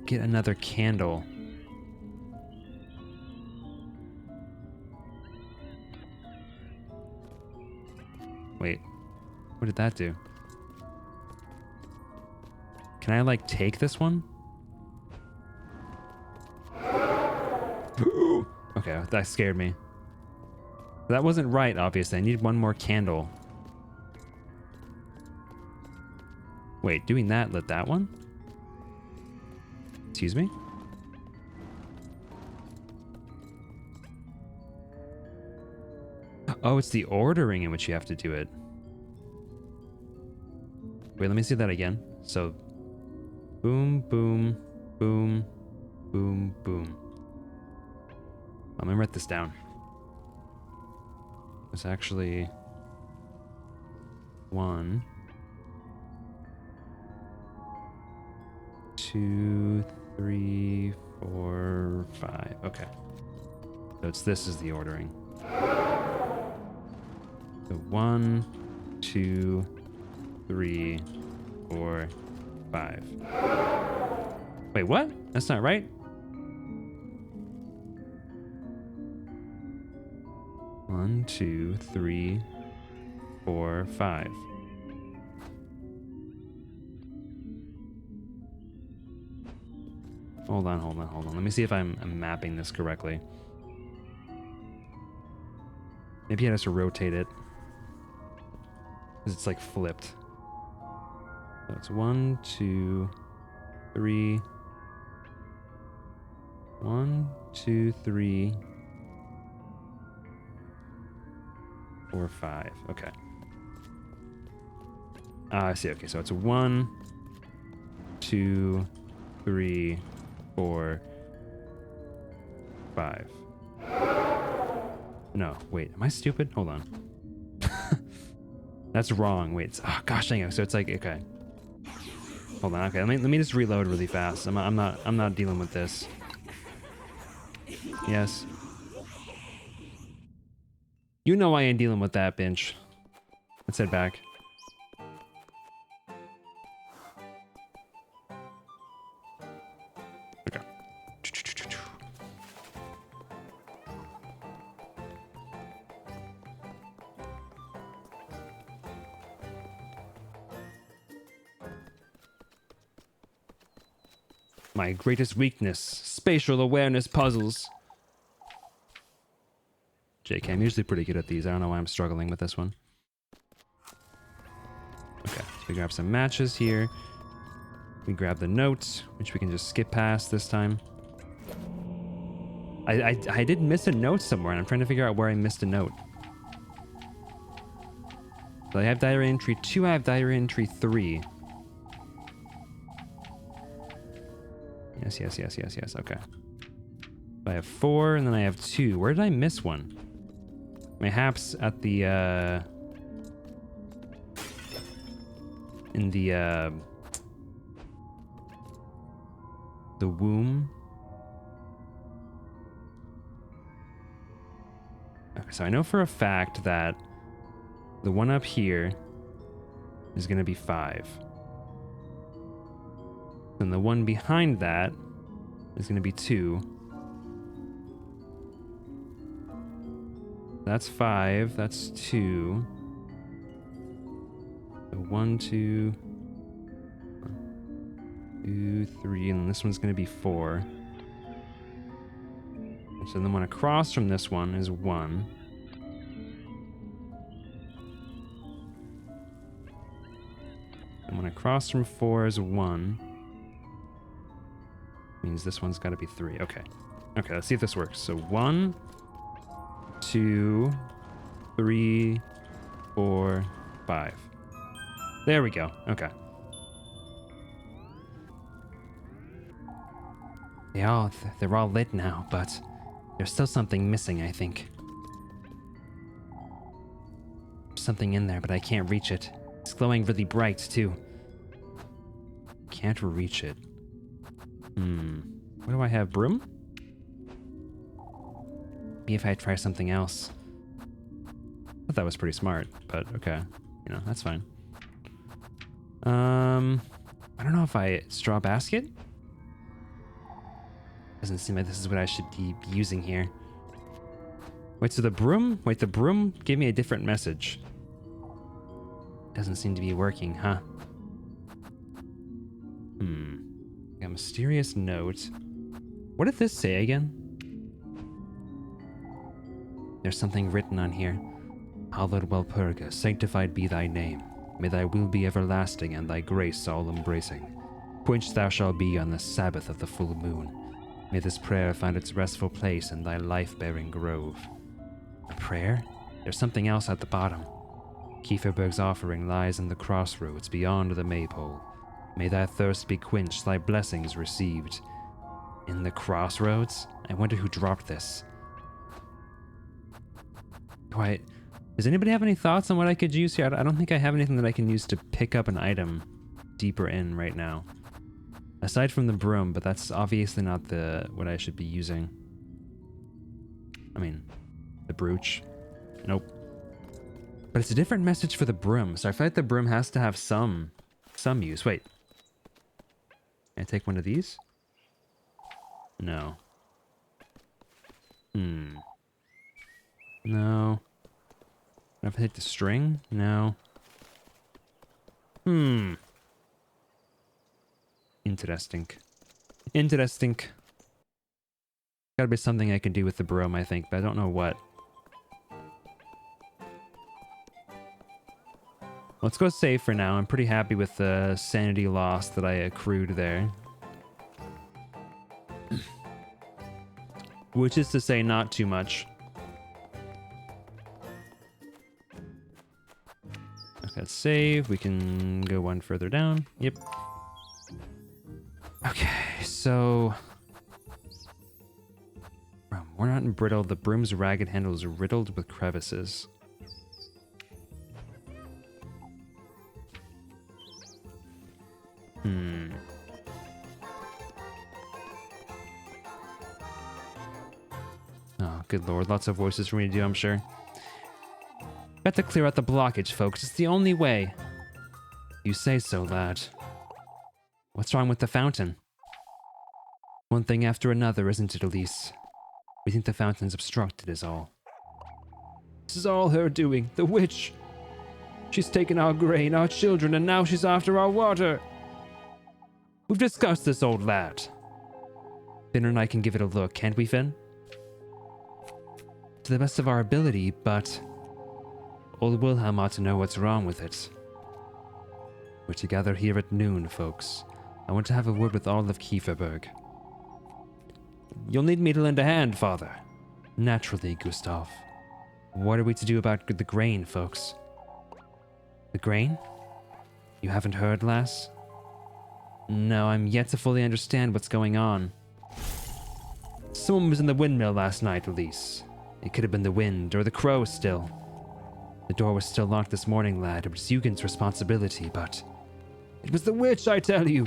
get another candle. Wait, what did that do? Can I, like, take this one? Okay, that scared me. That wasn't right, obviously. I need one more candle. Wait, doing that lit that one? Excuse me? Oh, it's the ordering in which you have to do it. Wait, let me see that again. So, boom, boom, boom, boom, boom. I'm gonna write this down. It's actually 1, 2, 3, 4, 5. Okay. So this is the ordering. So 1, 2, 3, 4, 5. Wait, what? That's not right. 1, 2, 3, 4, 5. Hold on. Let me see if I'm mapping this correctly. Maybe I have to rotate it. Because it's like flipped. So it's 1, 2, 3. 1, 2, 3. 4, 5. Okay. I see. Okay, so it's 1, 2, 3, 4, 5. No, wait. Am I stupid? Hold on. That's wrong. Wait. Oh gosh dang it. So it's like, okay. Hold on. Okay. Let me just reload really fast. I'm not dealing with this. Yes. You know I ain't dealing with that, bench. Let's head back. Okay. My greatest weakness, spatial awareness puzzles. JK, I'm usually pretty good at these. I don't know why I'm struggling with this one. Okay, so we grab some matches here. We grab the notes, which we can just skip past this time. I did miss a note somewhere, and I'm trying to figure out where I missed a note. So I have diary entry 2, I have diary entry 3. Yes, okay. I have 4, and then I have 2. Where did I miss one? Mayhaps at the, in the womb. Okay, so I know for a fact that the one up here is going to be 5. And the one behind that is going to be 2. That's 5. That's 2. So 1, 2, 2, 3, and this one's going to be 4. So the one across from this one is 1. And one across from 4 is 1. Means this one's got to be 3. Okay. Okay, let's see if this works. So 1, 2, 3, 4, 5. There we go. Okay. They're all lit now, but there's still something missing, I think. Something in there, but I can't reach it. It's glowing really bright, too. Can't reach it. What do I have? Broom? Maybe if I try something else. I thought that was pretty smart, but okay. You know, that's fine. I don't know if straw basket? Doesn't seem like this is what I should be using here. Wait, so the broom? Wait, the broom gave me a different message. Doesn't seem to be working, huh? A mysterious note. What did this say again? There's something written on here. Hallowed Walpurga, sanctified be thy name. May thy will be everlasting and thy grace all embracing. Quenched thou shalt be on the Sabbath of the full moon. May this prayer find its restful place in thy life-bearing grove. A prayer? There's something else at the bottom. Kieferberg's offering lies in the crossroads beyond the maypole. May thy thirst be quenched, thy blessings received. In the crossroads? I wonder who dropped this. Does anybody have any thoughts on what I could use here? I don't think I have anything that I can use to pick up an item deeper in right now. Aside from the broom, but that's obviously not what I should be using. I mean, the brooch. Nope. But it's a different message for the broom, so I feel like the broom has to have some use. Wait. Can I take one of these? No. No. If I take the string? No. Interesting. Interesting. Gotta be something I can do with the broom, I think, but I don't know what. Let's go save for now. I'm pretty happy with the sanity loss that I accrued there. Which is to say, not too much. Okay, let's save. We can go one further down. Yep. Okay, so... We're not embrittled. The broom's ragged handle is riddled with crevices. Oh, good lord. Lots of voices for me to do, I'm sure. Got to clear out the blockage, folks. It's the only way. You say so, lad. What's wrong with the fountain? One thing after another, isn't it, Elise? We think the fountain's obstructed is all. This is all her doing. The witch. She's taken our grain, our children, and now she's after our water. We've discussed this, old lad. Finn and I can give it a look, can't we, Finn? To the best of our ability, but... Old Wilhelm ought to know what's wrong with it. We're together here at noon, folks. I want to have a word with all of Kieferberg. You'll need me to lend a hand, Father. Naturally, Gustav. What are we to do about the grain, folks? The grain? You haven't heard, lass? No, I'm yet to fully understand what's going on. Someone was in the windmill last night, Elise. It could have been the wind, or the crows still. The door was still locked this morning, lad. It was Eugen's responsibility, but... It was the witch, I tell you!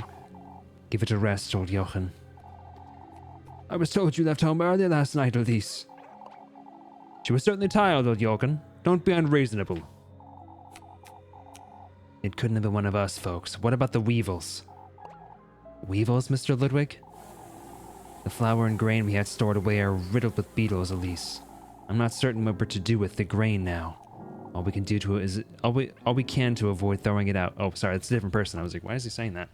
Give it a rest, old Jochen. I was told you left home early last night, Elise. She was certainly tired, old Jochen. Don't be unreasonable. It couldn't have been one of us, folks. What about the weevils? Weevils, Mr. Ludwig? The flour and grain we had stored away are riddled with beetles, Elise. I'm not certain what we're to do with the grain now. All we can do to is all we can to avoid throwing it out. Oh, sorry, it's a different person. I was like, why is he saying that?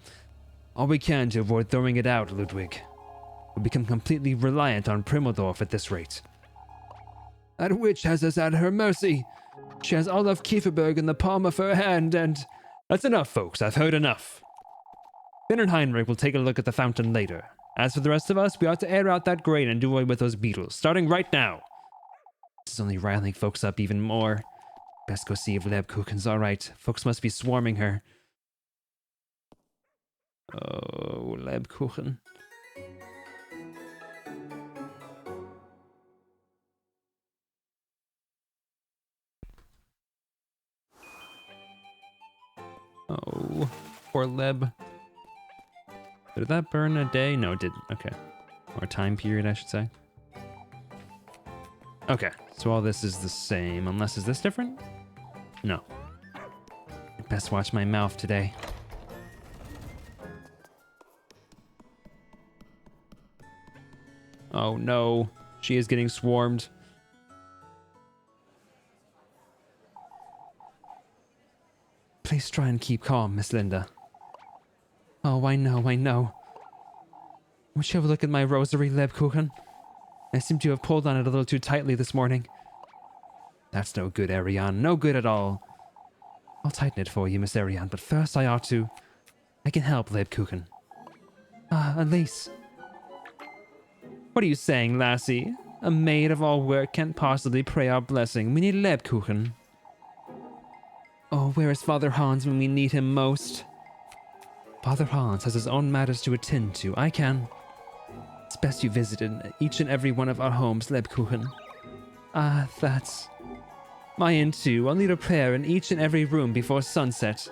All we can to avoid throwing it out, Ludwig. We become completely reliant on Primmeldorf at this rate. That witch has us at her mercy. She has all of Kieferberg in the palm of her hand, and... That's enough, folks. I've heard enough. Finn and Heinrich will take a look at the fountain later. As for the rest of us, we ought to air out that grain and do away with those beetles, starting right now. This is only riling folks up even more. Best go see if Lebkuchen's alright. Folks must be swarming her. Oh, Lebkuchen. Oh, poor Leb. Did that burn a day? No, it didn't. Okay. Or a time period, I should say. Okay, so all this is the same, unless is this different? No. I'd best watch my mouth today. Oh no, she is getting swarmed. Please try and keep calm, Miss Linda. Oh, I know, I know. Would you have a look at my rosary, Lebkuchen? I seem to have pulled on it a little too tightly this morning. That's no good, Ariane. No good at all. I'll tighten it for you, Miss Ariane, but first I ought to... I can help, Lebkuchen. Ah, Elise. What are you saying, lassie? A maid of all work can't possibly pray our blessing. We need Lebkuchen. Oh, where is Father Hans when we need him most? Father Hans has his own matters to attend to. I can. It's best you visited each and every one of our homes, Lebkuchen. Ah, that's... My end too. I'll need a prayer in each and every room before sunset.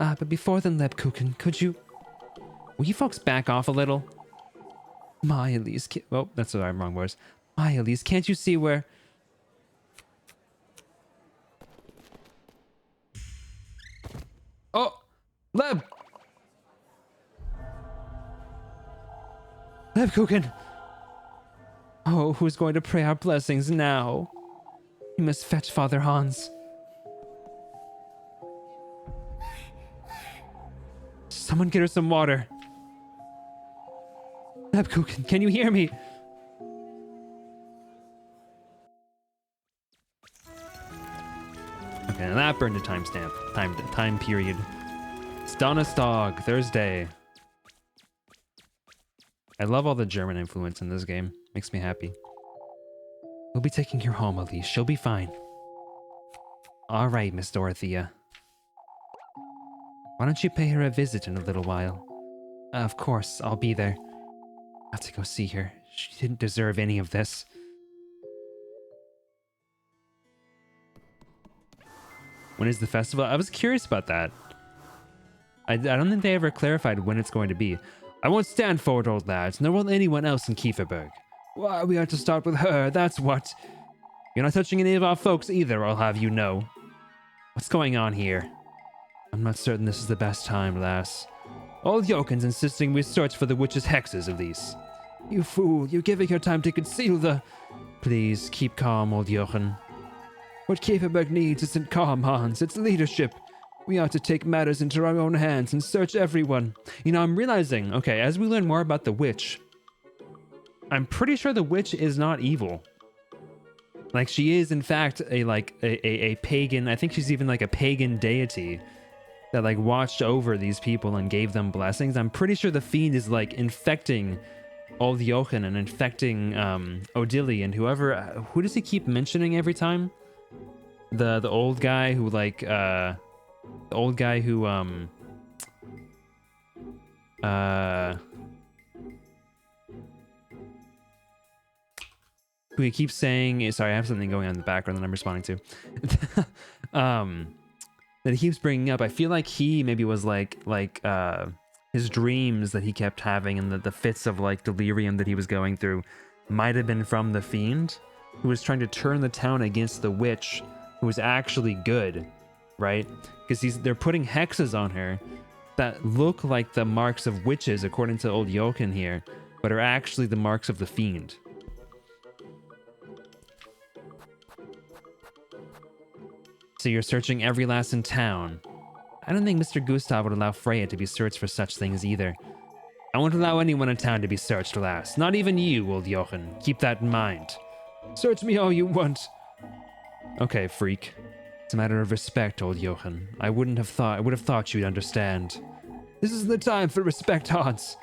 Ah, but before then, Lebkuchen, could you... Will you folks back off a little? My Elise... Oh, that's the wrong words. My Elise, can't you see where... Oh! Leb! Lebkuchen! Oh, who's going to pray our blessings now? We must fetch Father Hans. Someone get her some water. Lebkuchen, can you hear me? Okay, now that burned a timestamp. Time period. It's Donnerstag, Thursday. I love all the German influence in this game. Makes me happy. We'll be taking her home, Elise. She'll be fine. All right, Miss Dorothea. Why don't you pay her a visit in a little while? Of course, I'll be there. I have to go see her. She didn't deserve any of this. When is the festival? I was curious about that. I don't think they ever clarified when it's going to be. I won't stand for it, old lads, nor will anyone else in Kieferberg. Why, we are to start with her, that's what. You're not touching any of our folks either, I'll have you know. What's going on here? I'm not certain this is the best time, lass. Old Joken's insisting we search for the witch's hexes, at least. You fool, you're giving her time to conceal the... Please, keep calm, old Jochen. What Kieferberg needs isn't calm, Hans, it's leadership. We ought to take matters into our own hands and search everyone. You know, I'm realizing, okay, as we learn more about the witch, I'm pretty sure the witch is not evil. Like, she is, in fact, a pagan, I think she's even like a pagan deity that, like, watched over these people and gave them blessings. I'm pretty sure the fiend is, like, infecting Old Jochen and infecting Odili and whoever, who does he keep mentioning every time? The old guy who, like, the old guy who, who he keeps saying, sorry, I have something going on in the background that I'm responding to. That he keeps bringing up. I feel like he maybe was like his dreams that he kept having and the fits of like delirium that he was going through might have been from the fiend who was trying to turn the town against the witch who was actually good, right? Because they're putting hexes on her that look like the marks of witches according to old Jochen here. but are actually the marks of the fiend. So you're searching every lass in town. I don't think Mr. Gustav would allow Freya to be searched for such things either. I won't allow anyone in town to be searched, lass. Not even you, old Jochen. Keep that in mind. Search me all you want. Okay, freak. It's a matter of respect, old Jochen. I would have thought you'd understand. This isn't the time for respect, Hans.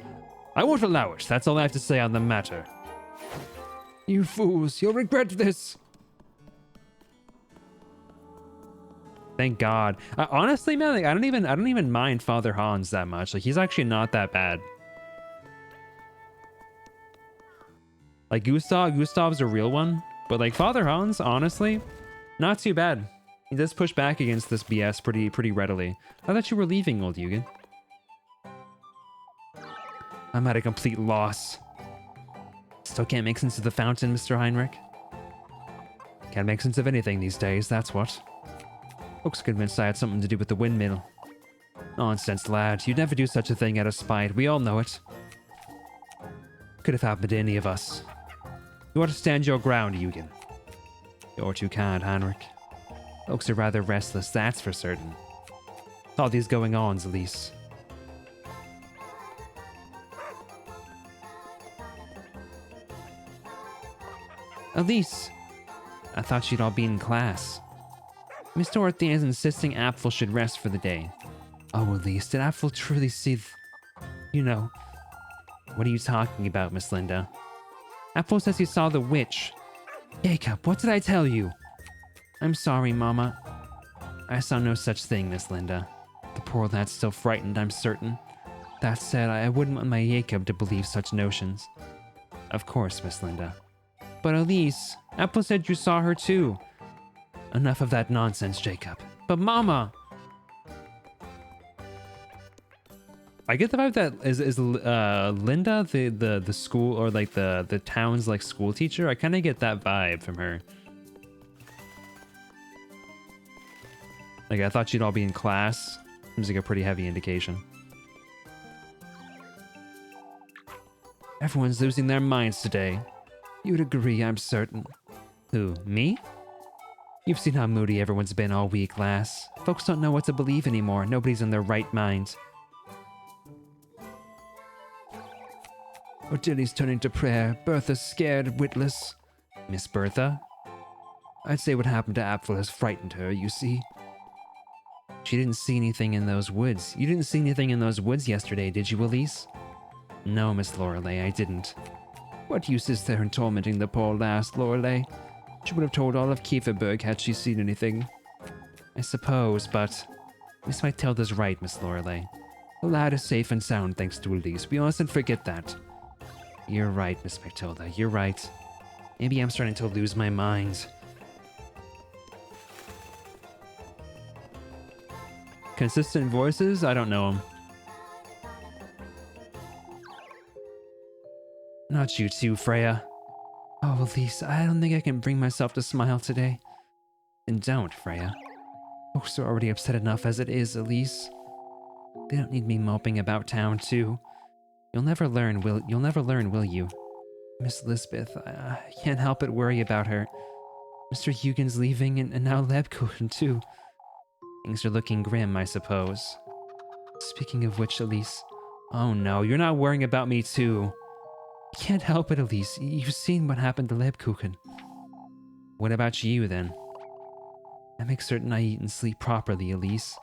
I won't allow it. That's all I have to say on the matter. You fools, you'll regret this. Thank God. Honestly, man, like, I don't even mind Father Hans that much. Like, he's actually not that bad. Like, Gustav's a real one, but like Father Hans, honestly, not too bad. He does push back against this BS pretty readily. I thought you were leaving, old Eugen. I'm at a complete loss. Still can't make sense of the fountain, Mr. Heinrich. Can't make sense of anything these days, that's what. Folks convinced I had something to do with the windmill. Nonsense, lad. You'd never do such a thing out of spite. We all know it. Could have happened to any of us. You ought to stand your ground, Eugen. You're too kind, Heinrich. Folks are rather restless, that's for certain. All these going-ons, Elise. Elise! I thought you'd all be in class. Miss Dorothea is insisting Apfel should rest for the day. Oh, Elise, did Apfel truly see you know... What are you talking about, Miss Linda? Apfel says he saw the witch. Jacob, what did I tell you? I'm sorry, Mama. I saw no such thing, Miss Linda. The poor lad's still frightened, I'm certain. That said, I wouldn't want my Jacob to believe such notions. Of course, Miss Linda. But Elise, Apfel said you saw her too. Enough of that nonsense, Jacob. But Mama! I get the vibe that is Linda the school or like the town's like school teacher. I kind of get that vibe from her. Like I thought she'd all be in class. Seems like a pretty heavy indication. Everyone's losing their minds today. You'd agree, I'm certain. Who, me? You've seen how moody everyone's been all week, lass. Folks don't know what to believe anymore. Nobody's in their right mind. Odilly's turning to prayer. Bertha's scared, witless. Miss Bertha? I'd say what happened to Apfel has frightened her, you see. She didn't see anything in those woods. You didn't see anything in those woods yesterday, did you, Elise? No, Miss Lorelei, I didn't. What use is there in tormenting the poor lass, Lorelei? She would have told all of Kieferberg had she seen anything. I suppose, but... Miss Matilda's right, Miss Lorelei. The lad is safe and sound thanks to Elise. We mustn't forget that. You're right, Miss Matilda. You're right. Maybe I'm starting to lose my mind. Consistent voices? I don't know them. Not you too, Freya. Oh, Elise, I don't think I can bring myself to smile today. And don't, Freya. Folks are already upset enough as it is, Elise. They don't need me moping about town, too. You'll never learn, will you? Miss Lisbeth, I can't help but worry about her. Mr. Eugen's leaving, and now Lebkuchen, too. Things are looking grim, I suppose. Speaking of which, Elise... Oh no, you're not worrying about me, too. You can't help it, Elise. You've seen what happened to Lebkuchen. What about you, then? I make certain I eat and sleep properly, Elise.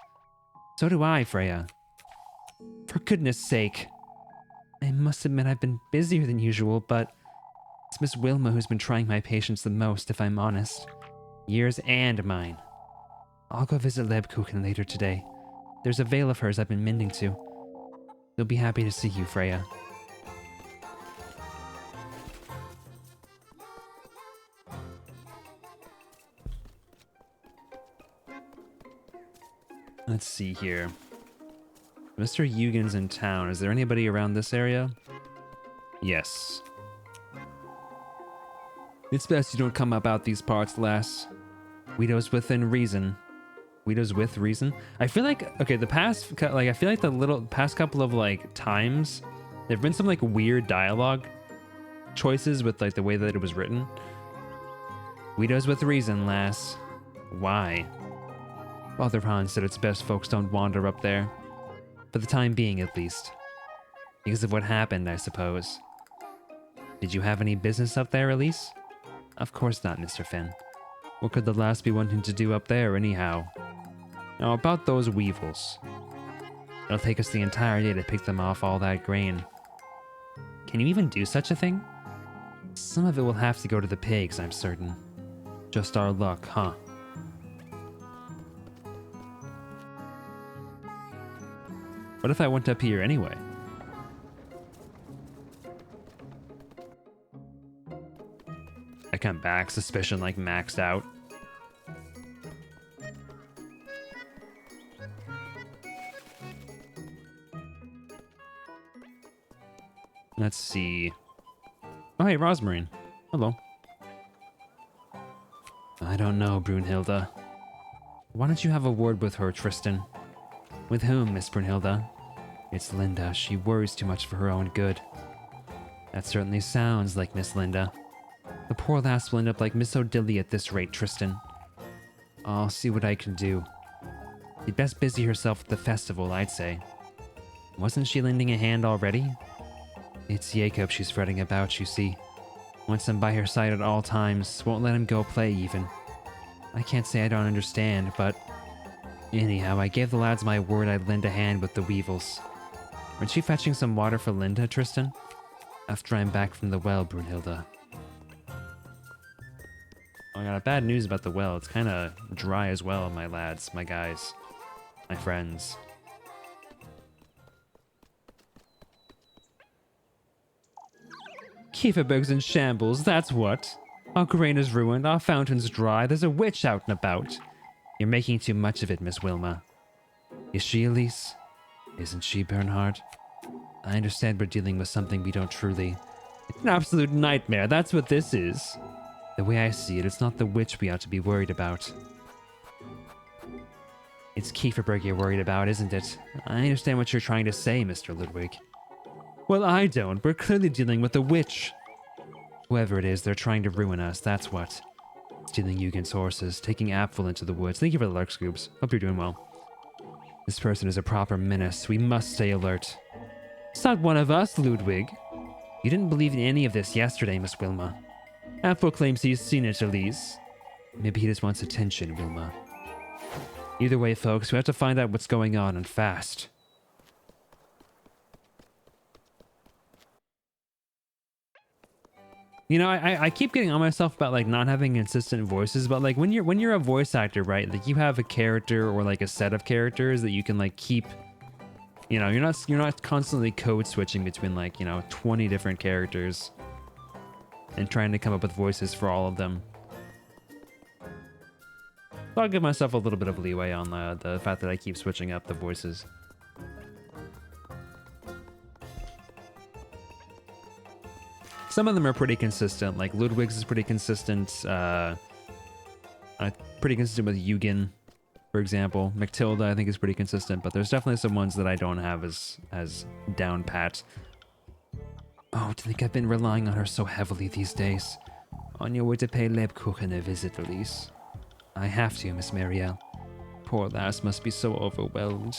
So do I, Freya. For goodness sake. I must admit I've been busier than usual, but it's Miss Wilma who's been trying my patience the most, if I'm honest. Yours and mine. I'll go visit Lebkuchen later today. There's a veil of hers I've been mending to. They'll be happy to see you, Freya. Let's see here. Mr. Eugen's in town. Is there anybody around this area? Yes. It's best you don't come about these parts, lass. Widows within reason. Widows with reason? I feel like, okay, I feel like the past couple of, like, times There've been some like weird dialogue choices with like the way that it was written. Guido's with reason, lass. Why? Father Han said it's best folks don't wander up there. For the time being, at least. Because of what happened, I suppose. Did you have any business up there, Elise? Of course not, Mr. Finn. What could the lass be wanting to do up there, anyhow? Now, about those weevils. It'll take us the entire day to pick them off all that grain. Can you even do such a thing? Some of it will have to go to the pigs, I'm certain. Just our luck, huh? What if I went up here anyway? I come back, suspicion like maxed out. Let's see. Oh, hey, Rosmarine. Hello. I don't know, Brunhilde. Why don't you have a word with her, Tristan? With whom, Miss Brunhilde? It's Linda. She worries too much for her own good. That certainly sounds like Miss Linda. The poor lass will end up like Miss Odilia at this rate, Tristan. I'll see what I can do. You'd best busy herself at the festival, I'd say. Wasn't she lending a hand already? It's Jacob she's fretting about, you see. Wants him by her side at all times, won't let him go play even. I can't say I don't understand, but... Anyhow, I gave the lads my word I'd lend a hand with the weevils. Aren't you fetching some water for Linda, Tristan? After I'm back from the well, Brunhilde. I got bad news about the well. It's kind of dry as well, my lads, my guys, my friends. Kieferberg's in shambles, that's what. Our grain is ruined, our fountain's dry, there's a witch out and about. You're making too much of it, Miss Wilma. Is she, Elise? Isn't she, Bernhard? I understand we're dealing with something we don't truly... It's an absolute nightmare, that's what this is. The way I see it, it's not the witch we ought to be worried about. It's Kieferberg you're worried about, isn't it? I understand what you're trying to say, Mr. Ludwig. Well, I don't. We're clearly dealing with a witch. Whoever it is, they're trying to ruin us, that's what. Stealing Yugen's horses, taking Apfel into the woods. Thank you for the lurk scoops. Hope you're doing well. This person is a proper menace. We must stay alert. It's not one of us, Ludwig. You didn't believe in any of this yesterday, Miss Wilma. Apfel claims he's seen it, Elise. Maybe he just wants attention, Wilma. Either way, folks, we have to find out what's going on and fast. You know, I keep getting on myself about like not having consistent voices, but like when you're a voice actor, right? Like you have a character or like a set of characters that you can like keep. You know, you're not constantly code switching between like, you know, 20 different characters and trying to come up with voices for all of them. So I'll give myself a little bit of leeway on the fact that I keep switching up the voices. Some of them are pretty consistent, like Ludwig's is pretty consistent, pretty consistent with Eugen, for example. Matilda, I think, is pretty consistent, but there's definitely some ones that I don't have as down pat. Oh, to think I've been relying on her so heavily these days. On your way to pay Lebkuchen a visit, Elise. I have to, Miss Marielle. Poor lass must be so overwhelmed.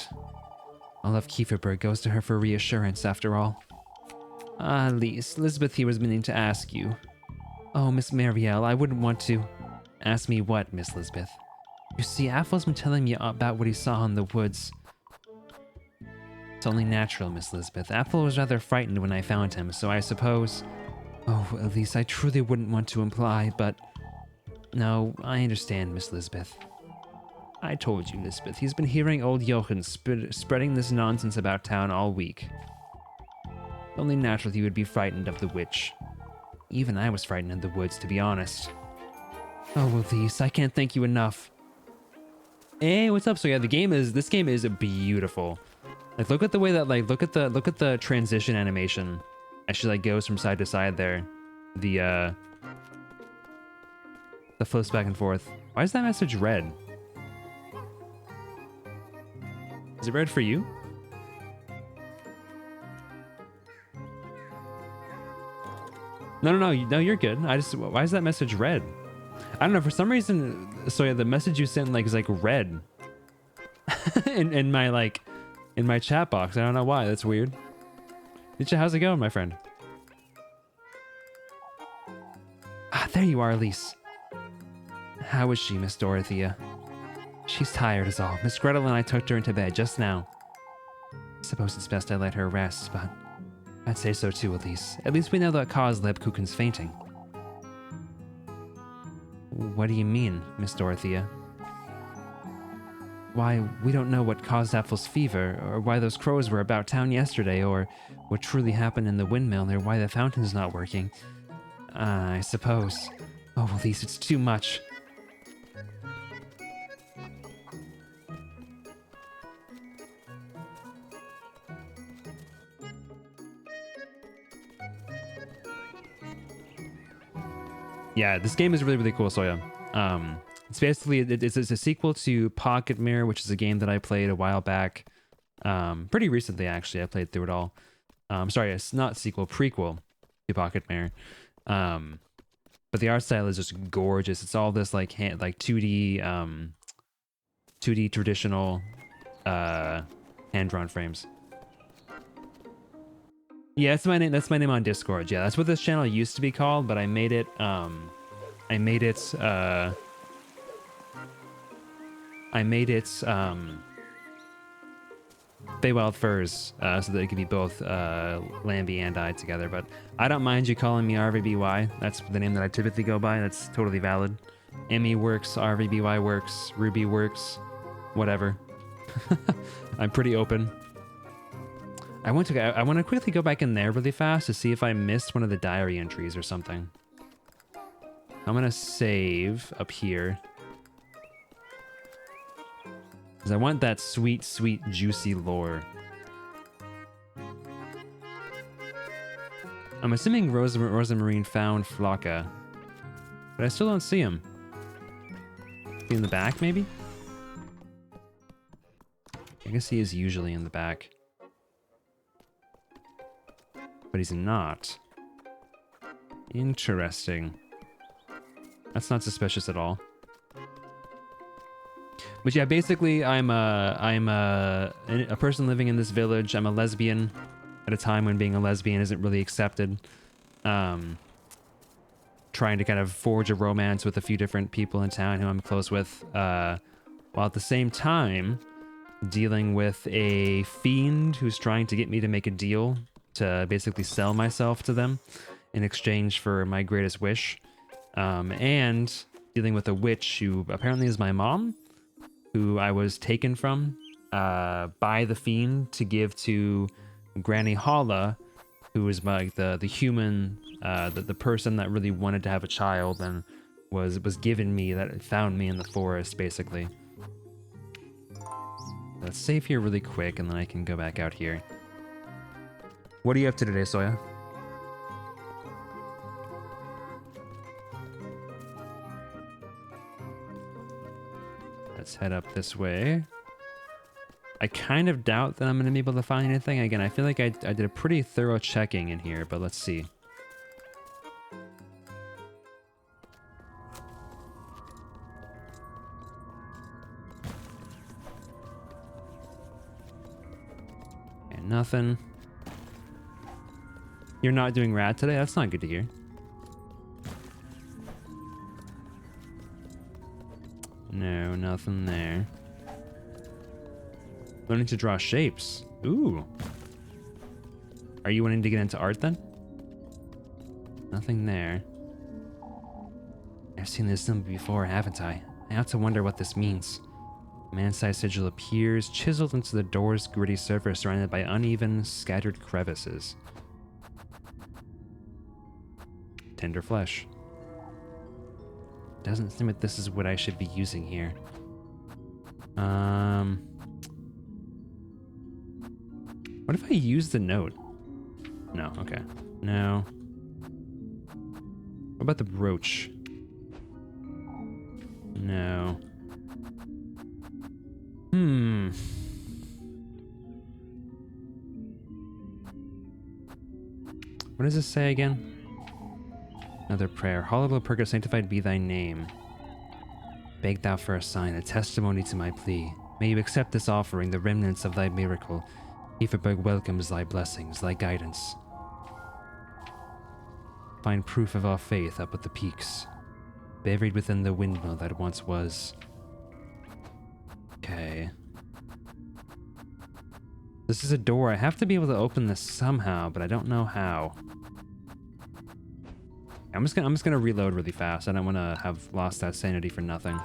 All of Kieferberg goes to her for reassurance, after all. Ah, Elise, Elizabeth here was meaning to ask you. Oh, Miss Marielle, I wouldn't want to... Ask me what, Miss Lisbeth? You see, Apfel's been telling me about what he saw in the woods. It's only natural, Miss Lisbeth. Apfel was rather frightened when I found him, so I suppose... Oh, Elise, I truly wouldn't want to imply, but... No, I understand, Miss Lisbeth. I told you, Lisbeth, he's been hearing old Jochen spreading this nonsense about town all week. Only natural he would be frightened of the witch. Even I was frightened in the woods, to be honest. Oh, Elise, I can't thank you enough. Hey, what's up? So yeah, this game is beautiful. Like, look at the way that, like, look at the transition animation as she like goes from side to side there. The flips back and forth. Why is that message red? Is it red for you? No, you're good. Why is that message red? I don't know, for some reason, so yeah, the message you sent like is like red in my like in my chat box. I don't know why. That's weird. Nietzsche, how's it going, my friend? Ah, there you are, Elise. How is she, Miss Dorothea? She's tired is all. Miss Gretel and I tucked her into bed just now. I suppose it's best I let her rest, but I'd say so too, Elise. At least we know what caused Lebkuchen's fainting. What do you mean, Miss Dorothea? Why, we don't know what caused Apfel's fever, or why those crows were about town yesterday, or what truly happened in the windmill, or why the fountain's not working. I suppose. Oh, Elise, it's too much. Yeah, this game is really, really cool, Soya. It's basically, it's a sequel to Pocket Mirror, which is a game that I played a while back. Pretty recently, actually. I played through it all. Sorry, it's not sequel, prequel to Pocket Mirror. But the art style is just gorgeous. It's all this like 2D, 2D traditional hand-drawn frames. Yeah, that's my name. That's my name on Discord. Yeah, that's what this channel used to be called, but I made it. Feywild Furs, so that it could be both Lambie and I together. But I don't mind you calling me RVBY. That's the name that I typically go by. That's totally valid. Emmy works, RVBY works, Ruby works, whatever. I'm pretty open. I want to quickly go back in there really fast to see if I missed one of the diary entries or something. I'm gonna save up here. Because I want that sweet, sweet, juicy lore. I'm assuming Rosamarine found Flocka. But I still don't see him. Is he in the back, maybe? I guess he is usually in the back. But he's not. Interesting. That's not suspicious at all. But yeah, basically, I'm a person living in this village. I'm a lesbian at a time when being a lesbian isn't really accepted. Trying to kind of forge a romance with a few different people in town who I'm close with, while at the same time dealing with a fiend who's trying to get me to make a deal to basically sell myself to them in exchange for my greatest wish, and dealing with a witch who apparently is my mom, who I was taken from by the fiend to give to Granny Holla, who was like the human, the person that really wanted to have a child and was given me, that found me in the forest, basically. Let's save here really quick, and then I can go back out here. What are you up to today, Soya? Let's head up this way. I kind of doubt that I'm going to be able to find anything. Again, I feel like I did a pretty thorough checking in here, but let's see. Okay, nothing. You're not doing rad today? That's not good to hear. No, nothing there. Learning to draw shapes. Ooh. Are you wanting to get into art then? Nothing there. I've seen this symbol before, haven't I? I have to wonder what this means. A man-sized sigil appears, chiseled into the door's gritty surface, surrounded by uneven, scattered crevices. Tender flesh. Doesn't seem like this is what I should be using here. What if I use the note? No, okay. No. What about the brooch? No. What does this say again? Another prayer. Hallowed Purga, sanctified be thy name. Beg thou for a sign, a testimony to my plea. May you accept this offering, the remnants of thy miracle. Heaverberg welcomes thy blessings, thy guidance. Find proof of our faith up at the peaks, buried within the windmill that once was. Okay. This is a door. I have to be able to open this somehow, but I don't know how. I'm just gonna reload really fast. I don't want to have lost that sanity for nothing.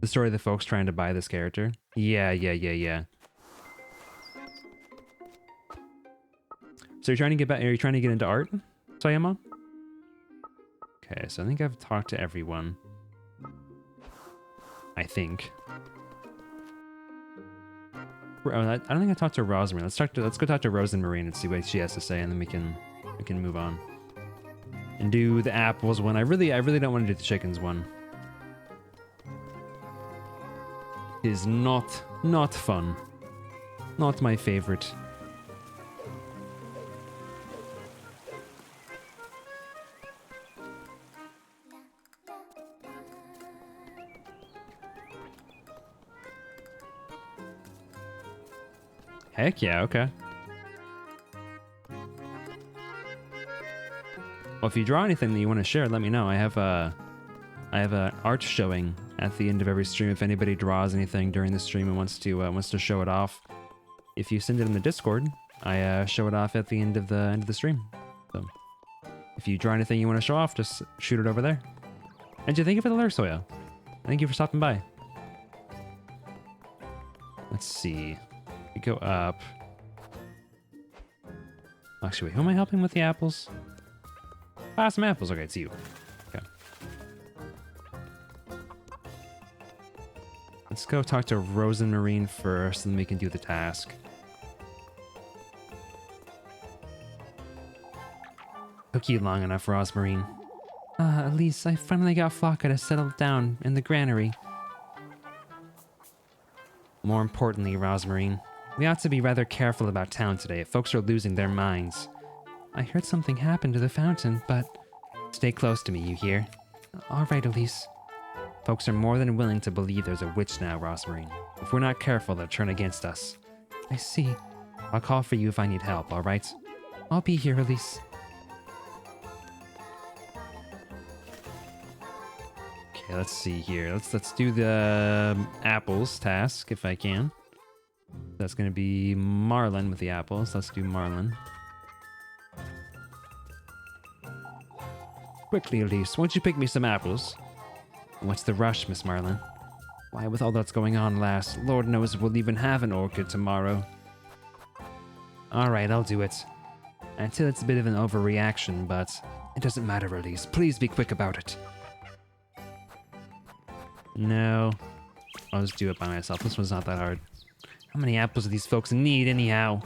The story of the folks trying to buy this character. Yeah. So you're trying to get back? Are you trying to get into art, Sayama? Okay, so I think I've talked to everyone. I think. I don't think I talked to Rosemary. Let's go talk to Rosemary and see what she has to say, and then we can move on and do the apples one. I really don't want to do the chickens one. It is not fun. Not my favorite. Heck yeah, okay. Well, if you draw anything that you want to share, let me know. I have an art showing at the end of every stream. If anybody draws anything during the stream and wants to show it off, if you send it in the Discord, I show it off at the end of the stream. So if you draw anything you want to show off, just shoot it over there. And thank you for the lyrics, Soya. Thank you for stopping by. Let's see. We go up. Actually, wait, who am I helping with the apples? Ah, some apples. Okay, it's you. Okay. Let's go talk to Rosemarine first, and then we can do the task. Took you long enough, Rosemarine. Elise, I finally got Flocka to settle down in the granary. More importantly, Rosemarine, we ought to be rather careful about town today. Folks are losing their minds. I heard something happened to the fountain, but... Stay close to me, you hear? All right, Elise. Folks are more than willing to believe there's a witch now, Rosemarine. If we're not careful, they'll turn against us. I see. I'll call for you if I need help, all right? I'll be here, Elise. Okay, let's see here. Let's do the apples task, if I can. That's going to be Marlin with the apples. Let's do Marlin. Quickly, Elise, won't you pick me some apples? What's the rush, Miss Marlin? Why, with all that's going on, lass, Lord knows we'll even have an orchid tomorrow. Alright, I'll do it. Until it's a bit of an overreaction, but it doesn't matter, Elise. Please be quick about it. No. I'll just do it by myself. This one's not that hard. How many apples do these folks need, anyhow?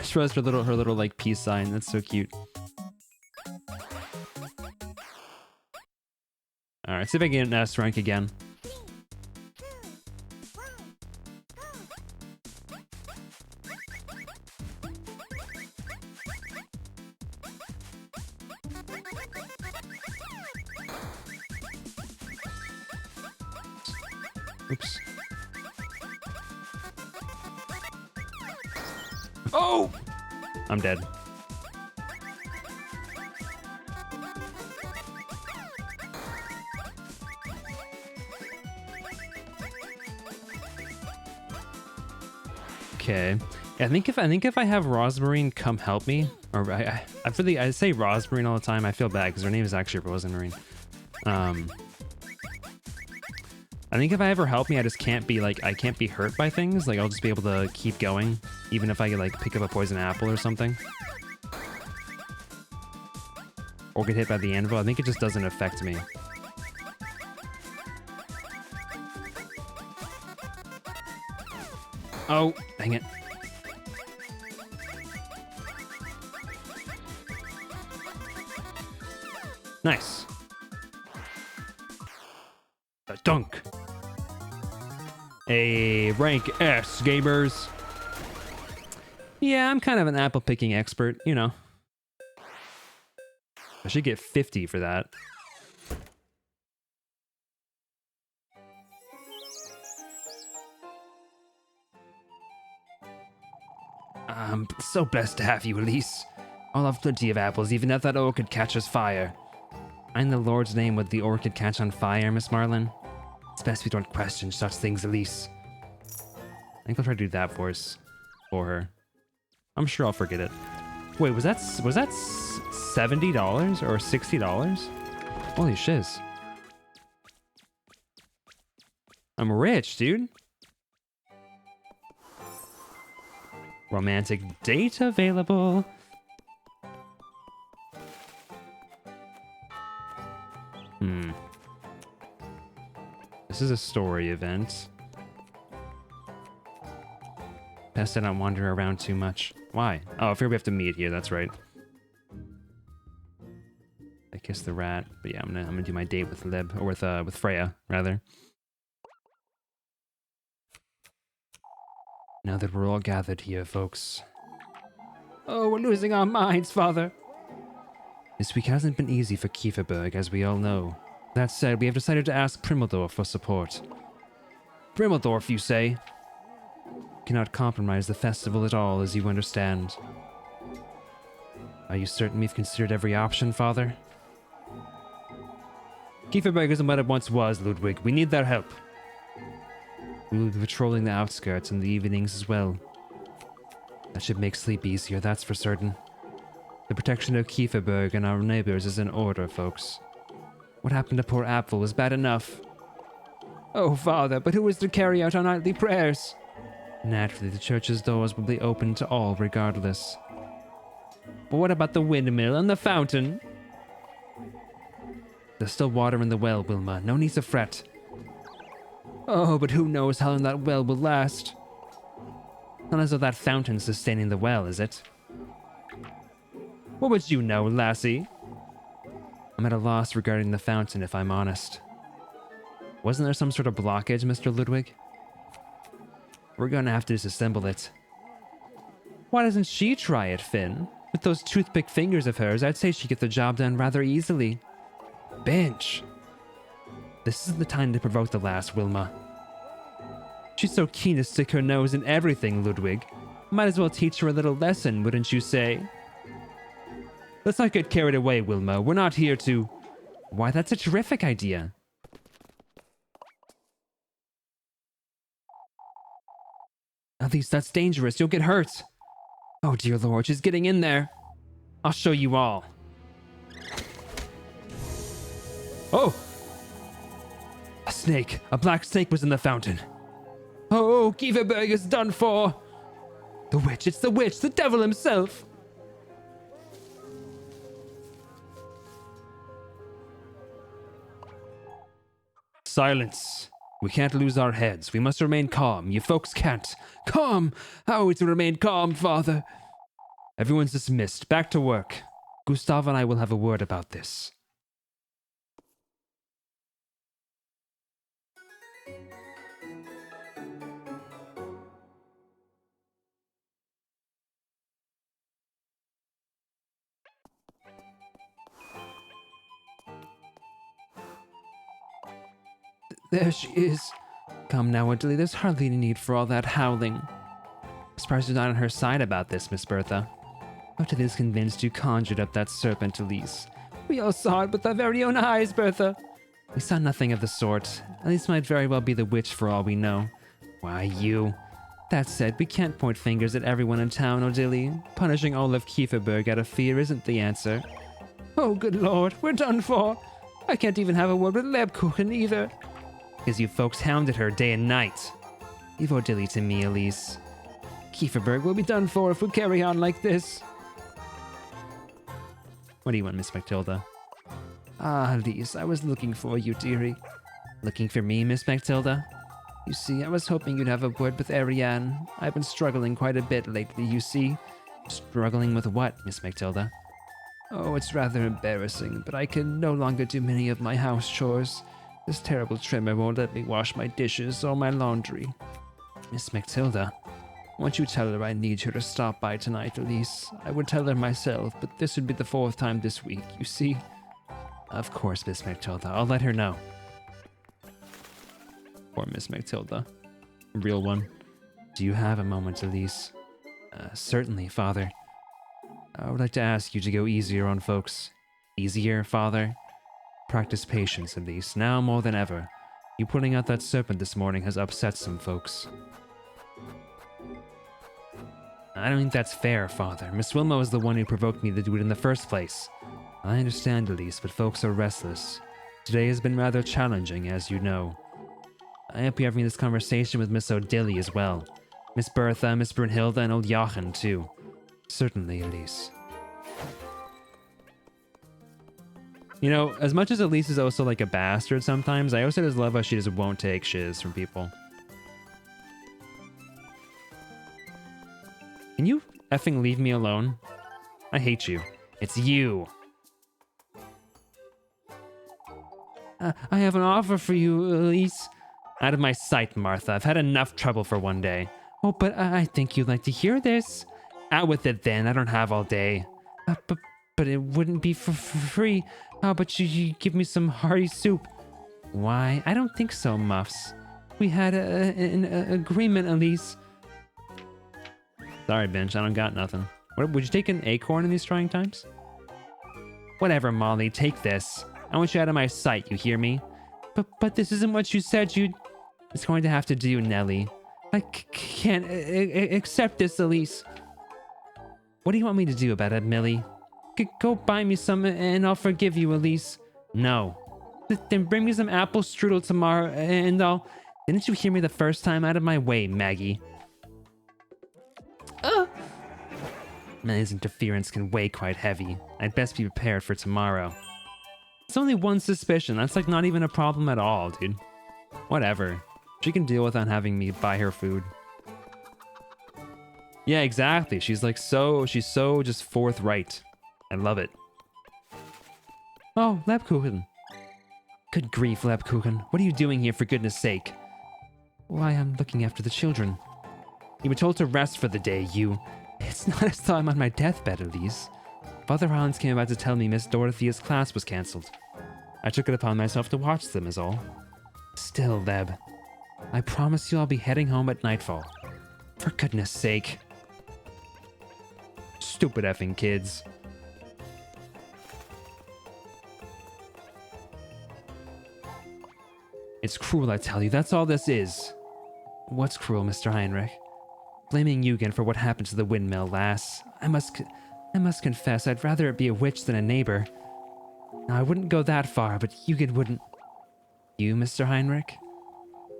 She realized her little like peace sign. That's so cute. All right, see if I can get an S rank again. Oops. Oh! I'm dead. Okay. I think if I have Rosemarine come help me, or I say Rosemarine all the time. I feel bad because her name is actually Rosemarine. I think if I ever help me, I just can't be like, I can't be hurt by things. Like, I'll just be able to keep going, even if I could like pick up a poison apple or something. Or get hit by the anvil. I think it just doesn't affect me. Oh, dang it. Nice. A dunk. A rank S, gamers. Yeah, I'm kind of an apple picking expert, you know. I should get 50 for that. So blessed to have you, Elise. I'll have plenty of apples, even if that orchid catches fire. In the Lord's name would the orchid catch on fire, Miss Marlin? It's best we don't question such things, Elise. I think I'll try to do that for her. I'm sure I'll forget it. Wait, was that $70 or $60? Holy shiz. I'm rich, dude. Romantic date available. This is a story event. Best I don't wander around too much. Why? Oh, I figure we have to meet here, that's right. I kissed the rat, but yeah, I'm gonna do my date with Lib, or with Freya, rather. Now that we're all gathered here, folks. Oh, we're losing our minds, Father. This week hasn't been easy for Kieferberg, as we all know. That said, we have decided to ask Primmeldorf for support. Primmeldorf, you say? Cannot compromise the festival at all, as you understand. Are you certain we've considered every option, Father? Kieferberg isn't what it once was, Ludwig. We need their help. We will be patrolling the outskirts in the evenings as well. That should make sleep easier, that's for certain. The protection of Kieferberg and our neighbors is in order, folks. What happened to poor Apfel was bad enough. Oh, Father, but who is to carry out our nightly prayers? Naturally, the church's doors will be open to all regardless. But what about the windmill and the fountain? There's still water in the well, Wilma. No need to fret. Oh, but who knows how long that well will last? Not as though that fountain's sustaining the well, is it? What would you know, lassie? I'm at a loss regarding the fountain, if I'm honest. Wasn't there some sort of blockage, Mr. Ludwig? We're gonna have to disassemble it. Why doesn't she try it, Finn? With those toothpick fingers of hers, I'd say she'd get the job done rather easily. Bench! This isn't the time to provoke the lass, Wilma. She's so keen to stick her nose in everything, Ludwig. Might as well teach her a little lesson, wouldn't you say? Let's not get carried away, Wilma. We're not here to... Why, that's a terrific idea. At least that's dangerous. You'll get hurt. Oh, dear Lord, she's getting in there. I'll show you all. Oh! A snake. A black snake was in the fountain. Oh, Kieferberg is done for. The witch. It's the witch. The devil himself. Silence. We can't lose our heads. We must remain calm. You folks can't. Calm! How are we to remain calm, Father? Everyone's dismissed. Back to work. Gustav and I will have a word about this. There she is. Come now, Italy, there's hardly any need for all that howling. I'm surprised you're not on her side about this, Miss Bertha. Italy is convinced you conjured up that serpent, Elise. We all saw it with our very own eyes, Bertha. We saw nothing of the sort. Elise might very well be the witch for all we know. Why, you. That said, we can't point fingers at everyone in town, Odile. Punishing all of Kieferberg out of fear isn't the answer. Oh, good Lord, we're done for. I can't even have a word with Lebkuchen either. Because you folks hounded her day and night. Leave Odile to me, Elise. Kieferberg will be done for if we carry on like this. What do you want, Miss Matilda? Ah, Elise, I was looking for you, dearie. Looking for me, Miss Matilda? You see, I was hoping you'd have a word with Ariane. I've been struggling quite a bit lately, you see. Struggling with what, Miss Matilda? Oh, it's rather embarrassing, but I can no longer do many of my house chores. This terrible trimmer won't let me wash my dishes or my laundry. Miss Matilda, won't you tell her I need her to stop by tonight, Elise? I would tell her myself, but this would be the 4th time this week, you see? Of course, Miss Matilda. I'll let her know. Poor Miss Matilda. Real one. Do you have a moment, Elise? Certainly, Father. I would like to ask you to go easier on folks. Easier, Father? Practice patience, Elise, now more than ever. You putting out that serpent this morning has upset some folks. I don't think that's fair, Father. Miss Wilma was the one who provoked me to do it in the first place. I understand, Elise, but folks are restless. Today has been rather challenging, as you know. I hope you're having this conversation with Miss O'Dilly as well. Miss Bertha, Miss Brunhilde, and old Jochen, too. Certainly, Elise. You know, as much as Elise is also like a bastard sometimes, I also just love how she just won't take shiz from people. Can you effing leave me alone? I hate you. It's you. I have an offer for you, Elise. Out of my sight, Martha. I've had enough trouble for one day. Oh, but I think you'd like to hear this. Out with it then. I don't have all day. But it wouldn't be for free. How about you give me some hearty soup? Why? I don't think so, Muffs. We had an agreement, Elise. Sorry, Bench. I don't got nothing. Would you take an acorn in these trying times? Whatever, Molly. Take this. I want you out of my sight, you hear me? But this isn't what you said you'd... It's going to have to do, Nellie. I can't accept this, Elise. What do you want me to do about it, Millie? Go buy me some and I'll forgive you, Elise. No. Then bring me some apple strudel tomorrow and I'll... Didn't you hear me the first time? Out of my way, Maggie. Millie's interference can weigh quite heavy. I'd best be prepared for tomorrow. It's only one suspicion. That's like not even a problem at all, dude. Whatever. She can deal without having me buy her food. Yeah, exactly. She's so just forthright. I love it. Oh, Lebkuchen. Good grief, Lebkuchen. What are you doing here, for goodness sake? Why, I'm looking after the children. You were told to rest for the day, you... It's not as though I'm on my deathbed, Elise. Father Hans came about to tell me Miss Dorothea's class was cancelled. I took it upon myself to watch them, is all. Still, Leb, I promise you I'll be heading home at nightfall. For goodness sake. Stupid effing kids. It's cruel, I tell you. That's all this is. What's cruel, Mr. Heinrich? Blaming you again for what happened to the windmill, lass. I must confess, I'd rather it be a witch than a neighbor. Now, I wouldn't go that far, but Eugen wouldn't... You, Mr. Heinrich?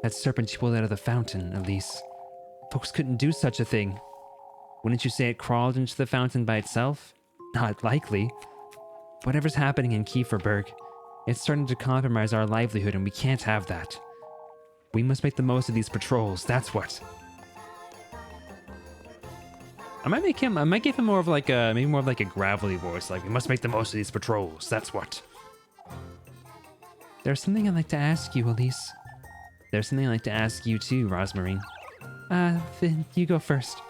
That serpent you pulled out of the fountain, Elise. Folks couldn't do such a thing. Wouldn't you say it crawled into the fountain by itself? Not likely. Whatever's happening in Kieferberg, it's starting to compromise our livelihood, and we can't have that. We must make the most of these patrols, that's what. I might give him more of like a, maybe more of like a gravelly voice, like, we must make the most of these patrols, that's what. There's something I'd like to ask you, Elise. There's something I'd like to ask you too, Rosmarine. Then you go first.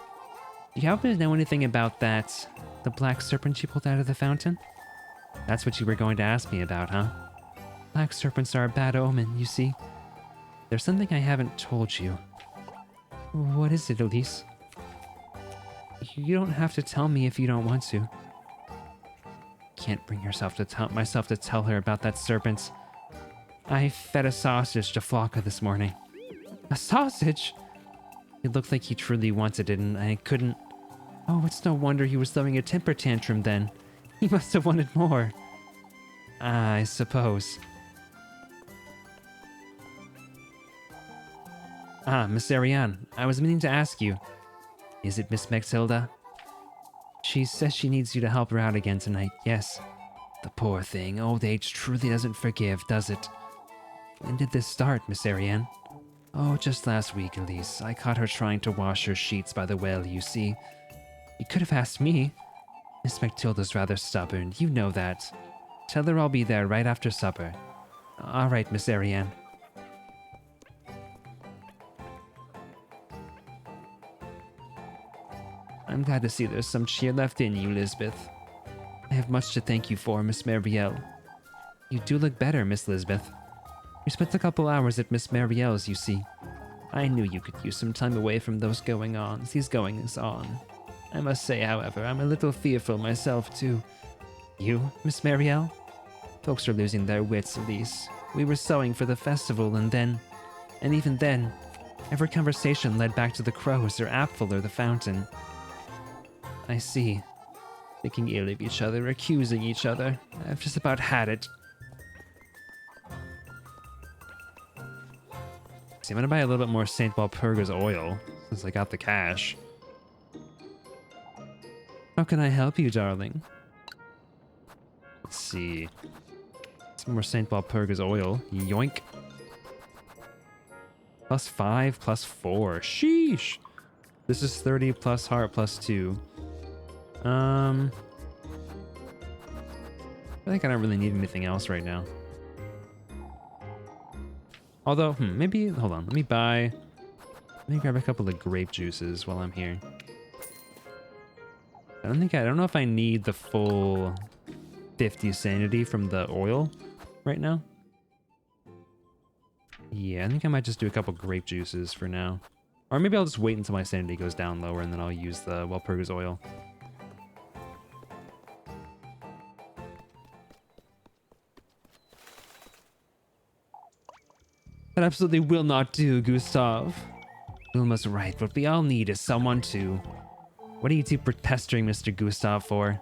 Do you happen to know anything about that, the black serpent you pulled out of the fountain? That's what you were going to ask me about, huh? Black serpents are a bad omen, you see. There's something I haven't told you. What is it, Elise? You don't have to tell me if you don't want to. Can't bring myself to tell her about that serpent. I fed a sausage to Flocka this morning. A sausage? It looked like he truly wanted it and I couldn't... Oh, it's no wonder he was throwing a temper tantrum then. He must have wanted more. I suppose. Miss Ariane, I was meaning to ask you. Is it Miss Matilda? She says she needs you to help her out again tonight, yes. The poor thing, old age truly doesn't forgive, does it? When did this start, Miss Ariane? Oh, just last week, Elise. I caught her trying to wash her sheets by the well, you see. You could have asked me. Miss Matilda's rather stubborn, you know that. Tell her I'll be there right after supper. All right, Miss Ariane. I'm glad to see there's some cheer left in you, Lisbeth. I have much to thank you for, Miss Marielle. You do look better, Miss Lisbeth. We spent a couple hours at Miss Marielle's, you see. I knew you could use some time away from these goings-on. I must say, however, I'm a little fearful myself, too. You, Miss Marielle? Folks are losing their wits, Elise. We were sewing for the festival, and even then, every conversation led back to the crows or Apfel or the fountain. I see. Thinking ill of each other, accusing each other. I've just about had it. See, I'm gonna buy a little bit more St. Walpurga's oil, since I got the cash. How can I help you, darling? Let's see. Some more St. Walpurga's oil. Yoink. +5, +4. Sheesh! This is 30 plus heart +2. I think I don't really need anything else right now. Although, maybe, hold on, let me grab a couple of grape juices while I'm here. I don't know if I need the full 50 sanity from the oil right now. Yeah, I think I might just do a couple grape juices for now. Or maybe I'll just wait until my sanity goes down lower and then I'll use the Walpurga's oil. That absolutely will not do, Gustav. Wilma's right. What we all need is someone to... What are you two pestering Mr. Gustav for?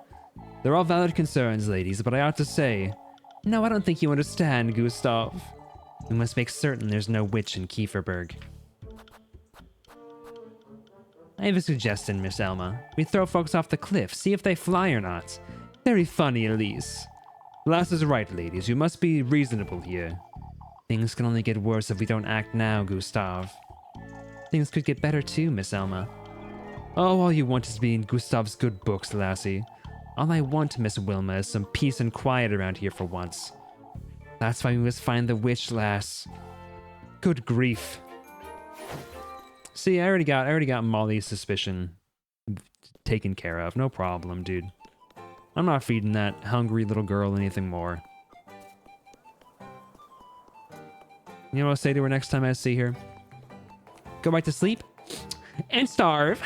They're all valid concerns, ladies, but I ought to say... No, I don't think you understand, Gustav. We must make certain there's no witch in Kieferberg. I have a suggestion, Miss Elma. We throw folks off the cliff, see if they fly or not. Very funny, Elise. Lass is right, ladies. You must be reasonable here. Things can only get worse if we don't act now, Gustav. Things could get better too, Miss Elma. Oh, all you want is to be in Gustav's good books, lassie. All I want, Miss Wilma, is some peace and quiet around here for once. That's why we must find the witch, lass. Good grief. See, I already got Molly's suspicion taken care of. No problem, dude. I'm not feeding that hungry little girl anything more. You know what I'll say to her next time I see her? Go back to sleep and starve.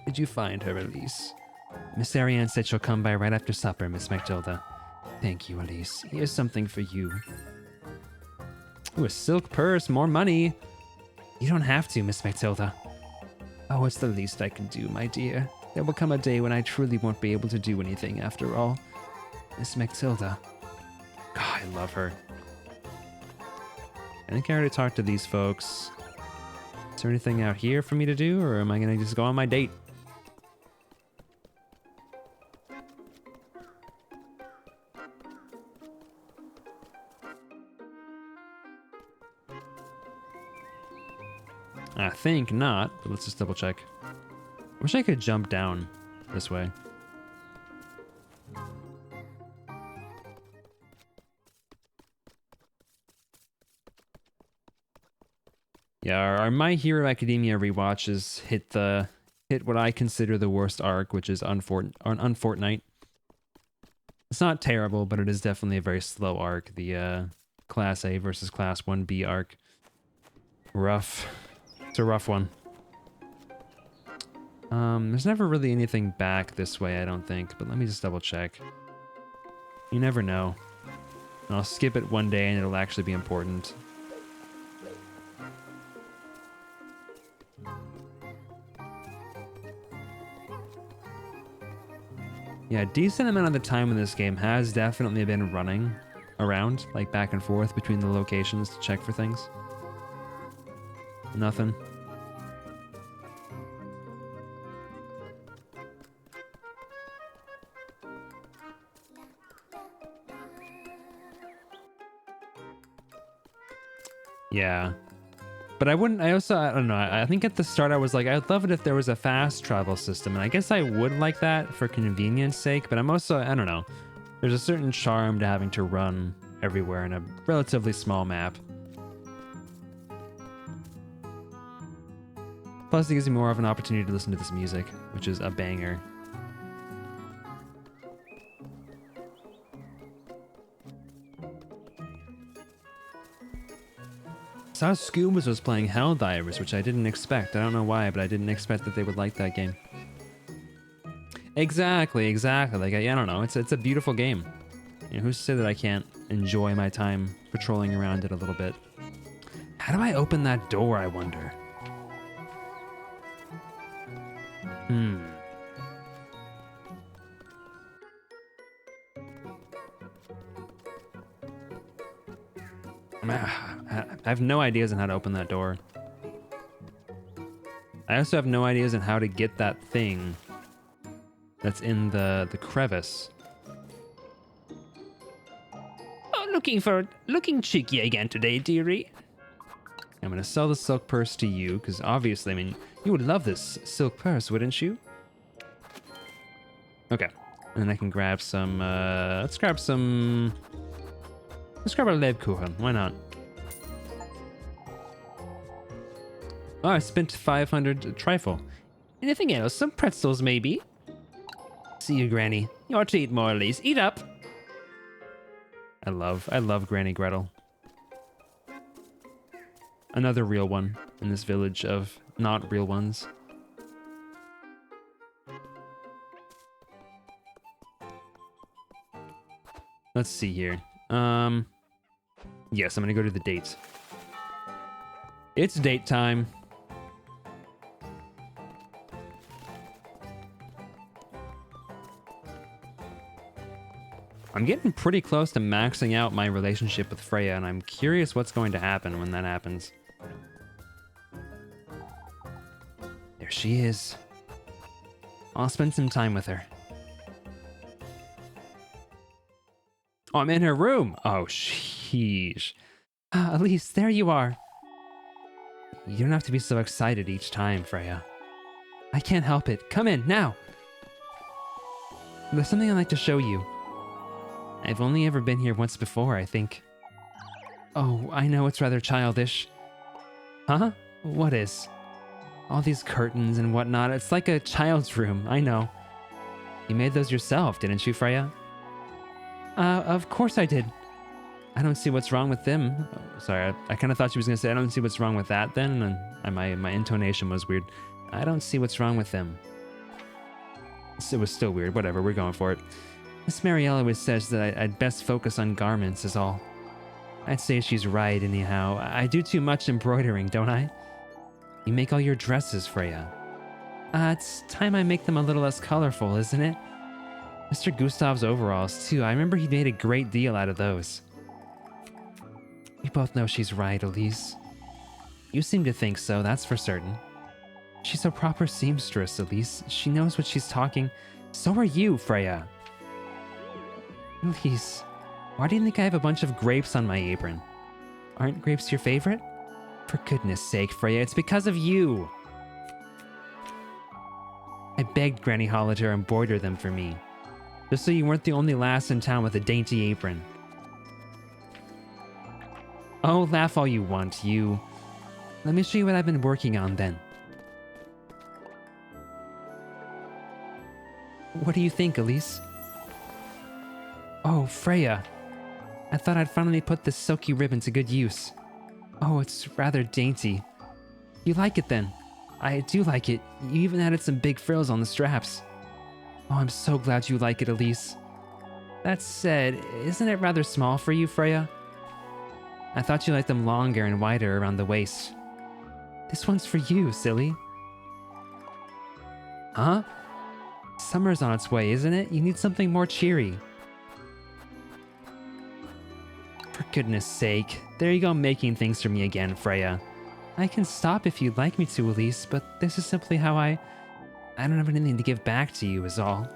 Did you find her, Elise? Miss Ariane said she'll come by right after supper, Miss Matilda. Thank you, Elise. Here's something for you. Ooh, a silk purse, more money. You don't have to, Miss Matilda. Oh, it's the least I can do, my dear. There will come a day when I truly won't be able to do anything after all. Miss Matilda. God, I love her. I think I already talked to these folks. Is there anything out here for me to do, or am I gonna just go on my date? I think not, but let's just double check. I wish I could jump down this way. Yeah, our My Hero Academia rewatches hit what I consider the worst arc, which is Unfortnite. It's not terrible, but it is definitely a very slow arc. The Class A versus Class 1B arc. Rough. It's a rough one. There's never really anything back this way, I don't think, but let me just double check. You never know. I'll skip it one day and it'll actually be important. Yeah, a decent amount of the time in this game has definitely been running around, like back and forth between the locations to check for things. Nothing. Yeah. But I wouldn't, I don't know, I think at the start I was like, I'd love it if there was a fast travel system, and I guess I would like that for convenience sake, but I'm also, I don't know, there's a certain charm to having to run everywhere in a relatively small map. Plus it gives me more of an opportunity to listen to this music, which is a banger. Saw Scoobas was playing Helldivers, which I didn't expect. I don't know why, but I didn't expect that they would like that game. Exactly. Like, I don't know. It's a beautiful game. You know, who's to say that I can't enjoy my time patrolling around it a little bit? How do I open that door, I wonder? I have no ideas on how to open that door. I also have no ideas on how to get that thing that's in the crevice. Oh, looking cheeky again today, dearie. I'm gonna sell the silk purse to you, because obviously, I mean, you would love this silk purse, wouldn't you? Okay, and then I can grab some, let's grab a Lebkuchen, why not? Oh, I spent 500 trifle. Anything else? Some pretzels, maybe? See you, Granny. You ought to eat more, at least. Eat up! I love Granny Gretel. Another real one in this village of not real ones. Let's see here. Yes, I'm gonna go to the dates. It's date time. I'm getting pretty close to maxing out my relationship with Freya, and I'm curious what's going to happen when that happens. There she is. I'll spend some time with her. Oh, I'm in her room. Oh, sheesh. Elise, there you are. You don't have to be so excited each time, Freya. I can't help it. Come in, now. There's something I'd like to show you. I've only ever been here once before, I think. Oh, I know it's rather childish. Huh? What is? All these curtains and whatnot, it's like a child's room, I know. You made those yourself, didn't you, Freya? Of course I did. I don't see what's wrong with them. Oh, sorry, I kind of thought she was going to say, I don't see what's wrong with that then, and my intonation was weird. I don't see what's wrong with them. It was still weird, whatever, we're going for it. Miss Mariella always says that I'd best focus on garments is all. I'd say she's right anyhow. I do too much embroidering, don't I? You make all your dresses, Freya. It's time I make them a little less colorful, isn't it? Mr. Gustav's overalls, too. I remember he made a great deal out of those. We both know she's right, Elise. You seem to think so, that's for certain. She's a proper seamstress, Elise. She knows what she's talking. So are you, Freya. Elise, why do you think I have a bunch of grapes on my apron? Aren't grapes your favorite? For goodness sake, Freya, it's because of you. I begged Granny Holla to embroider them for me, just so you weren't the only lass in town with a dainty apron. Oh, laugh all you want, you. Let me show you what I've been working on then. What do you think, Elise? Oh, Freya. I thought I'd finally put this silky ribbon to good use. Oh, it's rather dainty. You like it then? I do like it. You even added some big frills on the straps. Oh, I'm so glad you like it, Elise. That said, isn't it rather small for you, Freya? I thought you liked them longer and wider around the waist. This one's for you, silly. Huh? Summer's on its way, isn't it? You need something more cheery. For goodness sake, there you go making things for me again, Freya. I can stop if you'd like me to, Elise, but this is simply how I don't have anything to give back to you is all.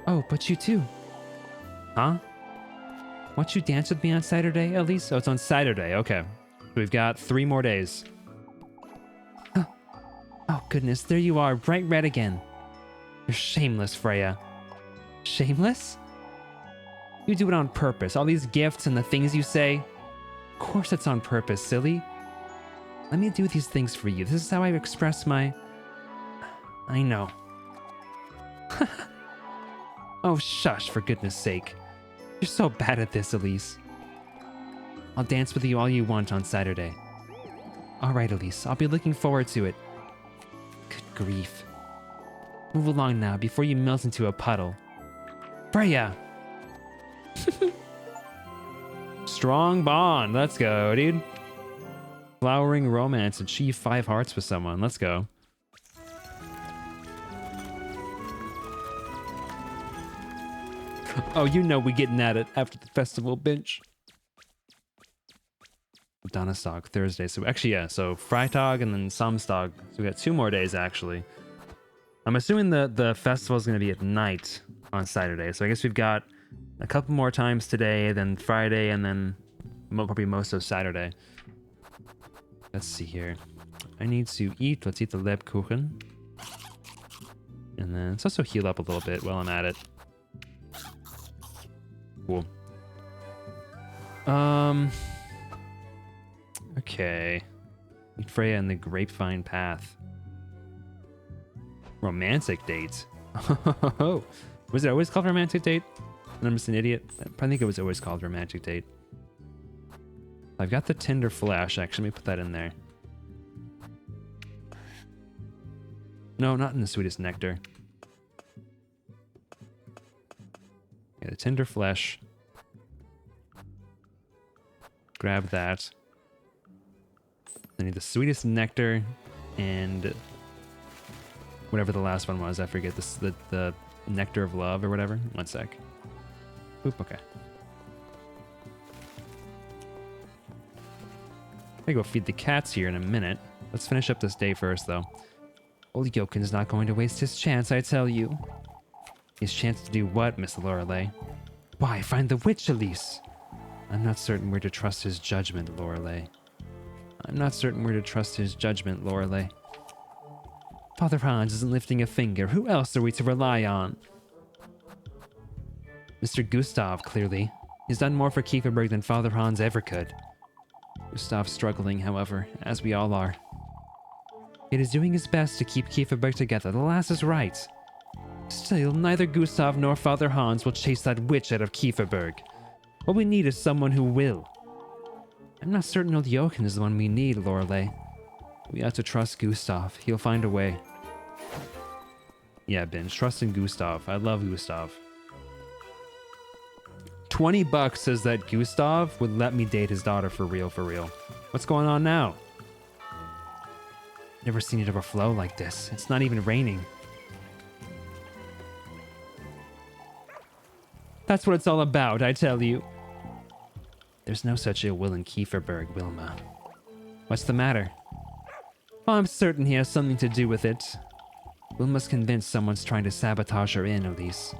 Oh, but you too. Huh? Won't you dance with me on Saturday, Elise? Oh, it's on Saturday, okay. we've got 3 more days. Oh, goodness, there you are, bright red again. You're shameless, Freya. Shameless? You do it on purpose. All these gifts and the things you say. Of course it's on purpose, silly. Let me do these things for you. This is how I express my... I know. Oh, shush, for goodness sake. You're so bad at this, Elise. I'll dance with you all you want on Saturday. All right, Elise, I'll be looking forward to it. Good grief. Move along now before you melt into a puddle. Freya! Strong bond. Let's go, dude. Flowering romance. Achieve 5 hearts with someone. Let's go. Oh, you know we getting at it after the festival bench. Donnerstag, Thursday. So actually, yeah. So Freitag and then Samstag. So we got 2 more days, actually. I'm assuming the festival is going to be at night on Saturday. So I guess we've got a couple more times today, then Friday, and then probably most of Saturday. Let's see here. I need to eat. Let's eat the Lebkuchen. And then let's also heal up a little bit while I'm at it. Cool. Okay. Meet Freya in the Grapevine Path. Romantic date. Oh, was it always called romantic date? I'm just an idiot. I think it was always called romantic date. I've got the Tender Flesh. Actually, let me put that in there. No, not in the Sweetest Nectar. Yeah, the Tender Flesh. Grab that. I need the Sweetest Nectar and whatever the last one was. I forget the Nectar of Love or whatever. One sec. Oop, okay. I go feed the cats here in a minute. Let's finish up this day first, though. Old Jokin's not going to waste his chance, I tell you. His chance to do what, Miss Lorelei? Why, find the witch, Elise. I'm not certain where to trust his judgment, Lorelei. Father Hans isn't lifting a finger. Who else are we to rely on? Mr. Gustav, clearly. He's done more for Kieferberg than Father Hans ever could. Gustav's struggling, however, as we all are. Yet he's doing his best to keep Kieferberg together. The lass is right. Still, neither Gustav nor Father Hans will chase that witch out of Kieferberg. What we need is someone who will. I'm not certain old Jochen is the one we need, Lorelei. We have to trust Gustav. He'll find a way. Yeah, Binge. Trust in Gustav. I love Gustav. $20 says that Gustav would let me date his daughter for real, for real. What's going on now? Never seen it overflow like this. It's not even raining. That's what it's all about, I tell you. There's no such ill will in Kieferberg, Wilma. What's the matter? Oh, I'm certain he has something to do with it. Wilma's convinced someone's trying to sabotage her in, Elise.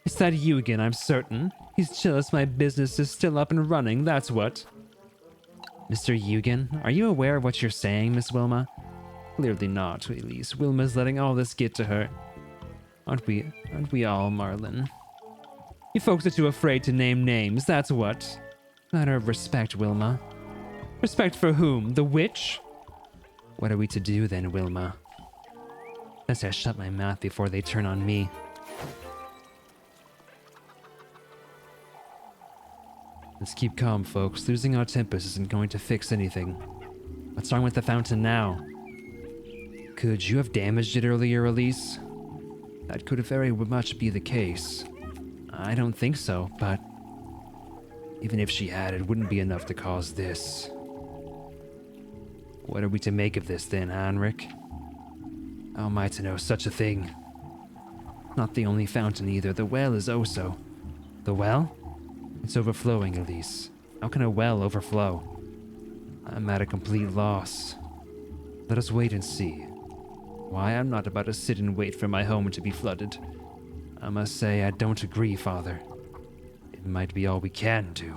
It's that Eugen, I'm certain. He's jealous my business is still up and running, that's what. Mr. Eugen, are you aware of what you're saying, Miss Wilma? Clearly not, Elise. Wilma's letting all this get to her. Aren't we all, Marlin? You folks are too afraid to name names, that's what. Matter of respect, Wilma. Respect for whom? The witch? What are we to do then, Wilma? Unless I shut my mouth before they turn on me. Let's keep calm, folks. Losing our tempers isn't going to fix anything. What's wrong with the fountain now? Could you have damaged it earlier, Elise? That could very much be the case. I don't think so, but... even if she had, it wouldn't be enough to cause this. What are we to make of this then, Heinrich? How am I to know such a thing? Not the only fountain either. The well is also. The well? It's overflowing, Elise. How can a well overflow? I'm at a complete loss. Let us wait and see. Why, I'm not about to sit and wait for my home to be flooded. I must say I don't agree, Father. It might be all we can do.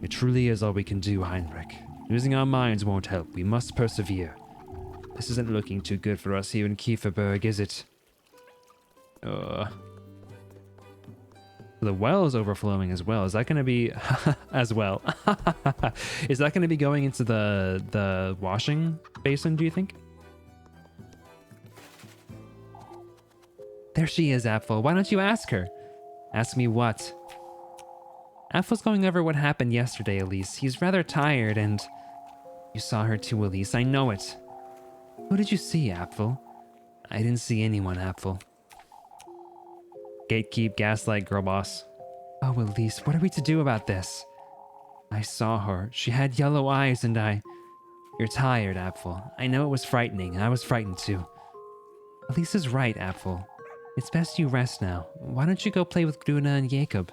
It truly is all we can do, Heinrich. Losing our minds won't help. We must persevere. This isn't looking too good for us here in Kieferberg, is it? The well is overflowing as well. Is that going to be... as well. Is that going to be going into the washing basin, do you think? There she is, Apfel. Why don't you ask her? Ask me what? Apfel's going over what happened yesterday, Elise. He's rather tired and... You saw her too, Elise. I know it. Who did you see, Apfel? I didn't see anyone, Apfel. Gatekeep, gaslight, girl boss. Oh, Elise, what are we to do about this? I saw her. She had yellow eyes and I... You're tired, Apfel. I know it was frightening. I was frightened too. Elise is right, Apfel. It's best you rest now. Why don't you go play with Gruna and Jacob?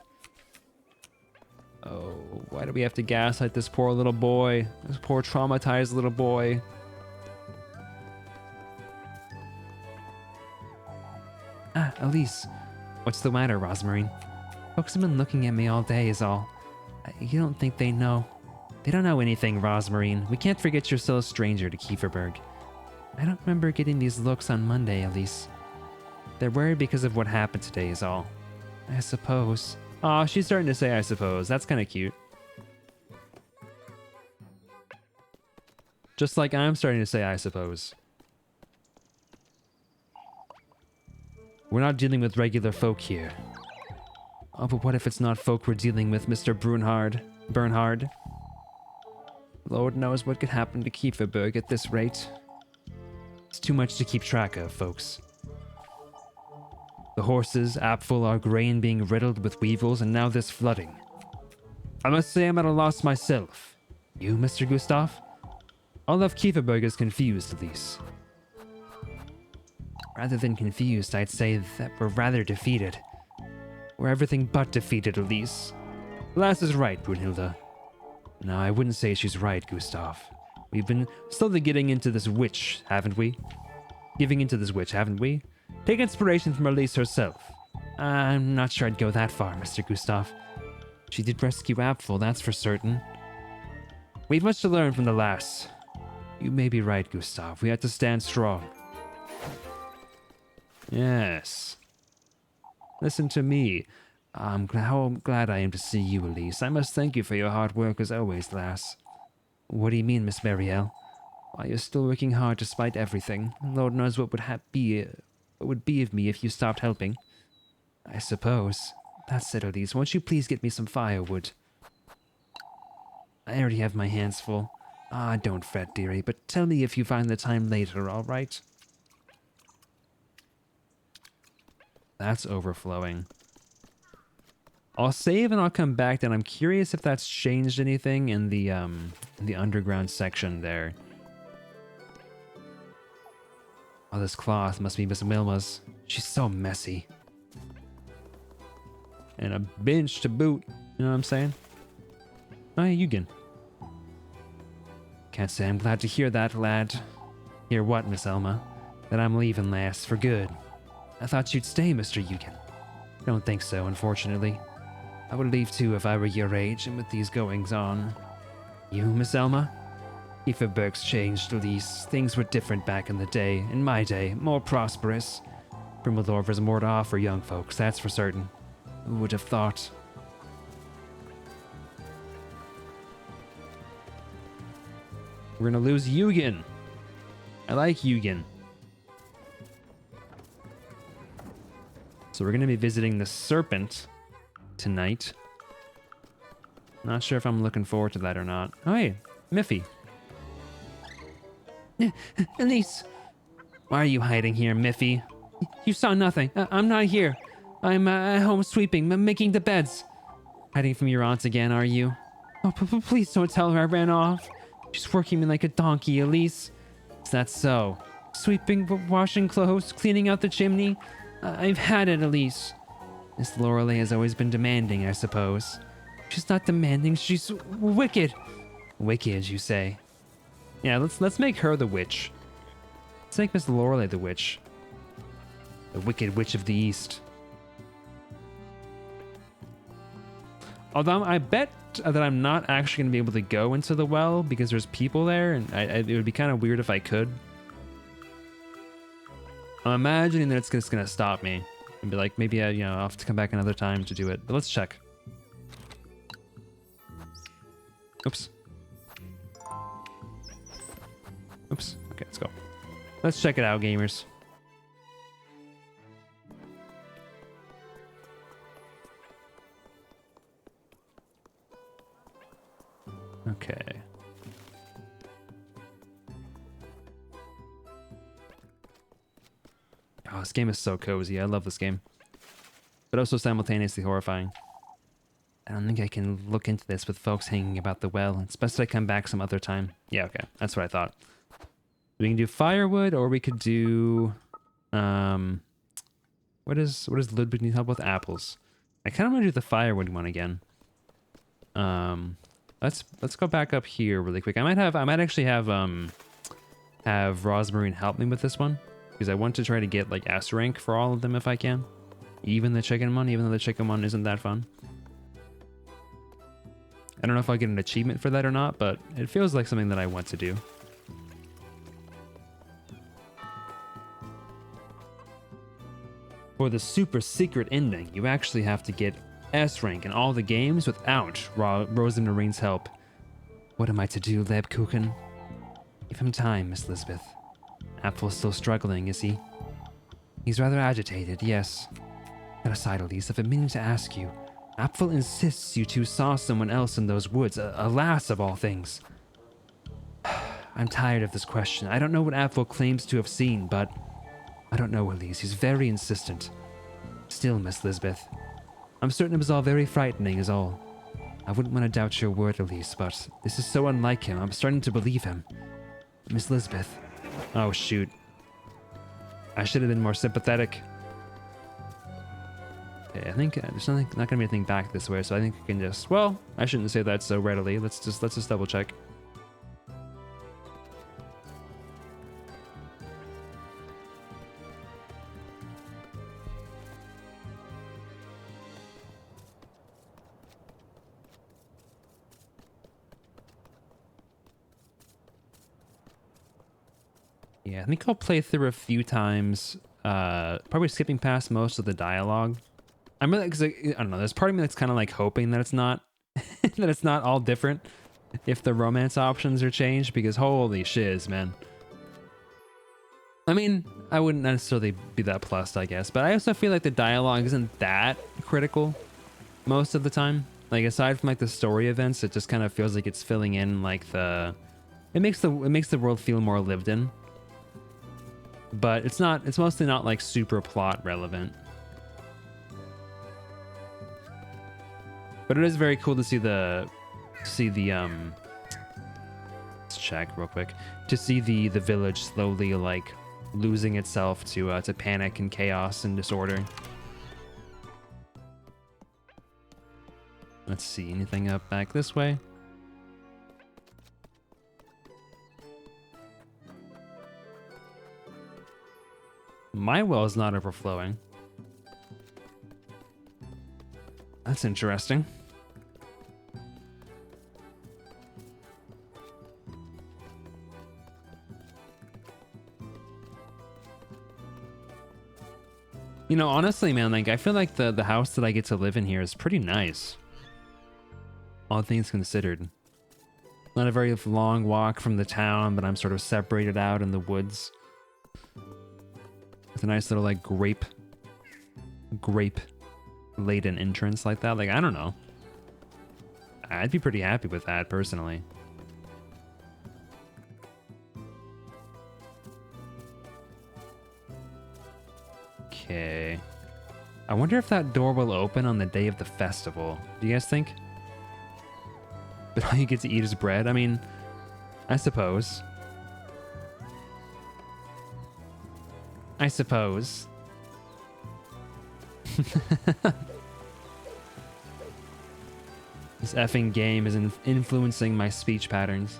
Oh, why do we have to gaslight this poor little boy? This poor traumatized little boy. Ah, Elise. What's the matter, Rosmarine? Folks have been looking at me all day is all. You don't think they know? They don't know anything, Rosmarine. We can't forget you're still a stranger to Kieferberg. I don't remember getting these looks on Monday, Elise. They're worried because of what happened today is all. I suppose. Aw, she's starting to say I suppose. That's kind of cute. Just like I'm starting to say I suppose. We're not dealing with regular folk here. Oh, but what if it's not folk we're dealing with, Mr. Bernhard? Lord knows what could happen to Kieferberg at this rate. It's too much to keep track of, folks. The horses, Apfel, our grain being riddled with weevils, and now this flooding. I must say I'm at a loss myself. You, Mr. Gustav? All of Kieferberg is confused, Elise. Rather than confused, I'd say that we're rather defeated. We're everything but defeated, Elise. Lass is right, Brunhilde. No, I wouldn't say she's right, Gustav. We've been slowly getting into this witch, haven't we? Giving into this witch, haven't we? Take inspiration from Elise herself. I'm not sure I'd go that far, Mr. Gustav. She did rescue Apfel, that's for certain. We've much to learn from the lass. You may be right, Gustav. We had to stand strong. Yes. Listen to me. How glad I am to see you, Elise. I must thank you for your hard work as always, lass. What do you mean, Miss Marielle? Why, you're still working hard despite everything. Lord knows what would be of me if you stopped helping. I suppose. That's it, Elise. Won't you please get me some firewood? I already have my hands full. Ah, don't fret, dearie, but tell me if you find the time later, all right? That's overflowing. I'll save and I'll come back, and I'm curious if that's changed anything in the underground section there. Oh, this cloth must be Miss Wilma's. She's so messy. And a bench to boot. You know what I'm saying? Oh, yeah, Eugen. Can't say I'm glad to hear that, lad. Hear what, Miss Elma? That I'm leaving, lass, for good. I thought you'd stay, Mr. Eugen. Don't think so, unfortunately. I would leave too if I were your age and with these goings on. You, Miss Elma? Kieferberg's changed, Elise. Things were different back in the day. In my day, more prosperous. Primaldorf has more to offer young folks, that's for certain. Who would have thought? We're gonna lose Eugen. I like Eugen. So we're gonna be visiting the serpent tonight. Not sure if I'm looking forward to that or not. Oh, hey, Miffy. Elise. Why are you hiding here, Miffy? You saw nothing. I'm not here. I'm at home sweeping, making the beds. Hiding from your aunt again, are you? Oh, please don't tell her I ran off. She's working me like a donkey, Elise. Is that so? Sweeping, washing clothes, cleaning out the chimney. I've had it, Elise. Miss Lorelei has always been demanding, I suppose. She's not demanding, she's wicked. Wicked, you say? Yeah, let's make her the witch. Let's make Miss Lorelei the witch. The Wicked Witch of the East. Although I bet that I'm not actually going to be able to go into the well because there's people there, and it would be kind of weird if I could. I'm imagining that it's just going to stop me and be like, maybe I'll have to come back another time to do it. But let's check. Oops. Oops. Okay, let's go. Let's check it out, gamers. Okay. Oh, this game is so cozy. I love this game. But also simultaneously horrifying. I don't think I can look into this with folks hanging about the well. It's best I come back some other time. Yeah, okay. That's what I thought. We can do firewood, or we could do... What does Ludwig need help with? Apples. I kind of want to do the firewood one again. Let's go back up here really quick. I might actually have Rosmarine help me with this one, because I want to try to get like S rank for all of them if I can. Even the chicken one, even though the chicken one isn't that fun. I don't know if I'll get an achievement for that or not, but it feels like something that I want to do. For the super secret ending, you actually have to get S rank in all the games without Rosemarine's help. What am I to do, Lebkuchen? Give him time, Miss Lisbeth. Apfel's still struggling, is he? He's rather agitated, yes. That aside, Elise, I've been meaning to ask you. Apfel insists you two saw someone else in those woods, a lass of all things. I'm tired of this question. I don't know what Apfel claims to have seen, but... I don't know, Elise. He's very insistent. Still, Miss Lisbeth, I'm certain it was all very frightening is all. I wouldn't want to doubt your word, Elise, but this is so unlike him. I'm starting to believe him. Miss Lisbeth. Oh, shoot. I should have been more sympathetic. Okay, I think there's not gonna be anything back this way, so I think we can just... Well, I shouldn't say that so readily. Let's just double check. Yeah, I think I'll play through a few times, probably skipping past most of the dialogue. I'm really, cause I don't know, there's part of me that's kind of like hoping that it's not, that it's not all different if the romance options are changed, because holy shiz, man. I mean, I wouldn't necessarily be that plussed, I guess, but I also feel like the dialogue isn't that critical most of the time. Like, aside from like the story events, it just kind of feels like it's filling in like it makes the world feel more lived in. But it's mostly not like super plot relevant. But it is very cool to see the let's check real quick, to see the village slowly like losing itself to panic and chaos and disorder. Let's see, anything up back this way? My well is not overflowing. That's interesting. You know, honestly, man, like I feel like the house that I get to live in here is pretty nice. All things considered. Not a very long walk from the town, but I'm sort of separated out in the woods. With a nice little like grape laden entrance like that. Like, I don't know. I'd be pretty happy with that personally. Okay. I wonder if that door will open on the day of the festival. Do you guys think? But all you get to eat is bread? I mean, I suppose. I suppose. This effing game is influencing my speech patterns.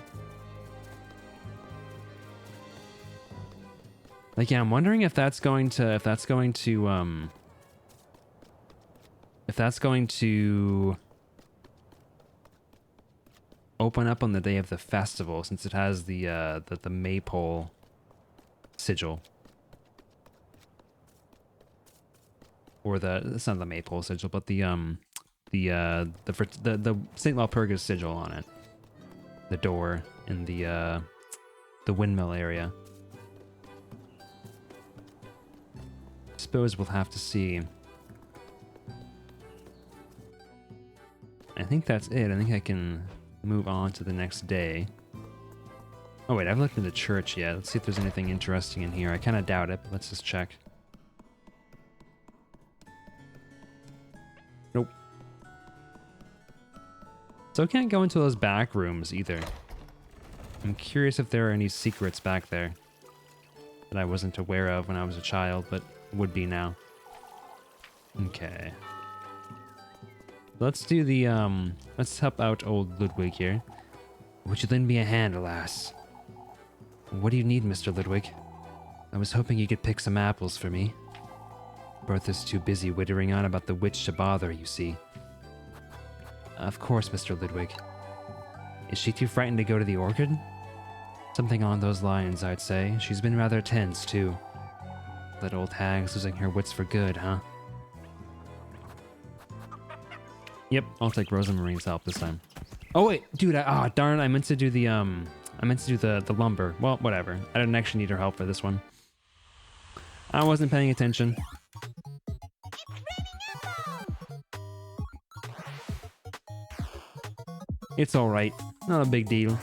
Like, yeah, I'm wondering if that's going to open up on the day of the festival since it has the maypole sigil. Or it's not the maypole sigil, but the St. Walpurgis sigil on it. The door in the windmill area. Suppose we'll have to see. I think that's it. I think I can move on to the next day. Oh wait, I haven't looked in the church yet. Let's see if there's anything interesting in here. I kind of doubt it, but let's just check. Nope. So I can't go into those back rooms either. I'm curious if there are any secrets back there that I wasn't aware of when I was a child, but would be now. Okay. Let's do the, let's help out old Ludwig here. Would you lend me a hand, alas? What do you need, Mr. Ludwig? I was hoping you could pick some apples for me. Bertha's too busy wittering on about the witch to bother, you see. Of course, Mr. Ludwig. Is she too frightened to go to the orchard? Something along those lines, I'd say. She's been rather tense, too. That old hag's losing her wits for good, huh? Yep, I'll take Rosamarine's help this time. Oh wait, dude, darn, I meant to do the the lumber. Well, whatever. I didn't actually need her help for this one. I wasn't paying attention. It's alright. Not a big deal.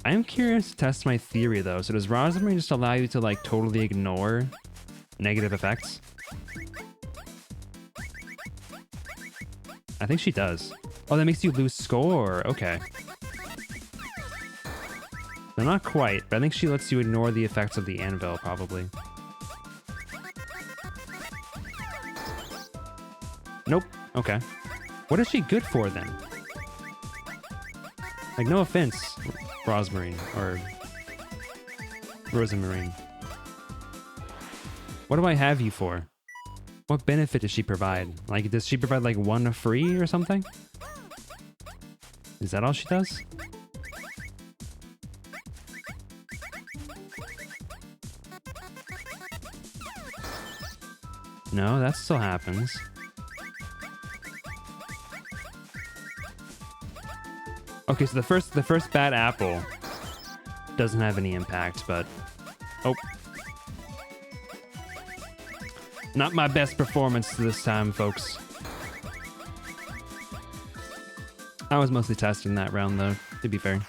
I am curious to test my theory though. So does Rosamarine just allow you to like totally ignore negative effects? I think she does. Oh, that makes you lose score. Okay. No, not quite, but I think she lets you ignore the effects of the anvil, probably. Nope. Okay. What is she good for, then? Like, no offense, Rosamarine, or Rosamarine. What do I have you for? What benefit does she provide? Like, does she provide, like, one free or something? Is that all she does? No, that still happens. Okay, so the first bad apple doesn't have any impact, but... Oh. Not my best performance this time, folks. I was mostly testing that round, though, to be fair.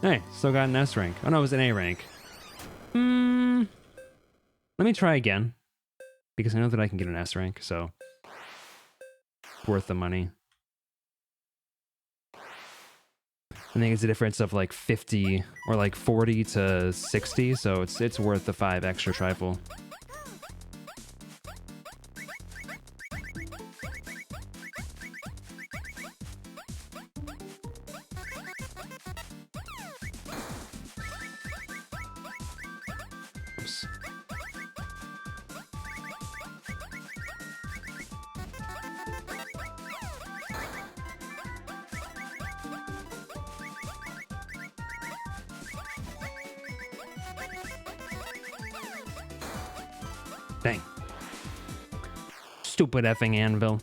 Hey, still got an S rank. Oh no, it was an A rank. Let me try again. Because I know that I can get an S rank, so... worth the money. I think it's a difference of like 50 or like 40 to 60, so it's worth the 5 extra trifle. Oops. Dang. Stupid effing anvil.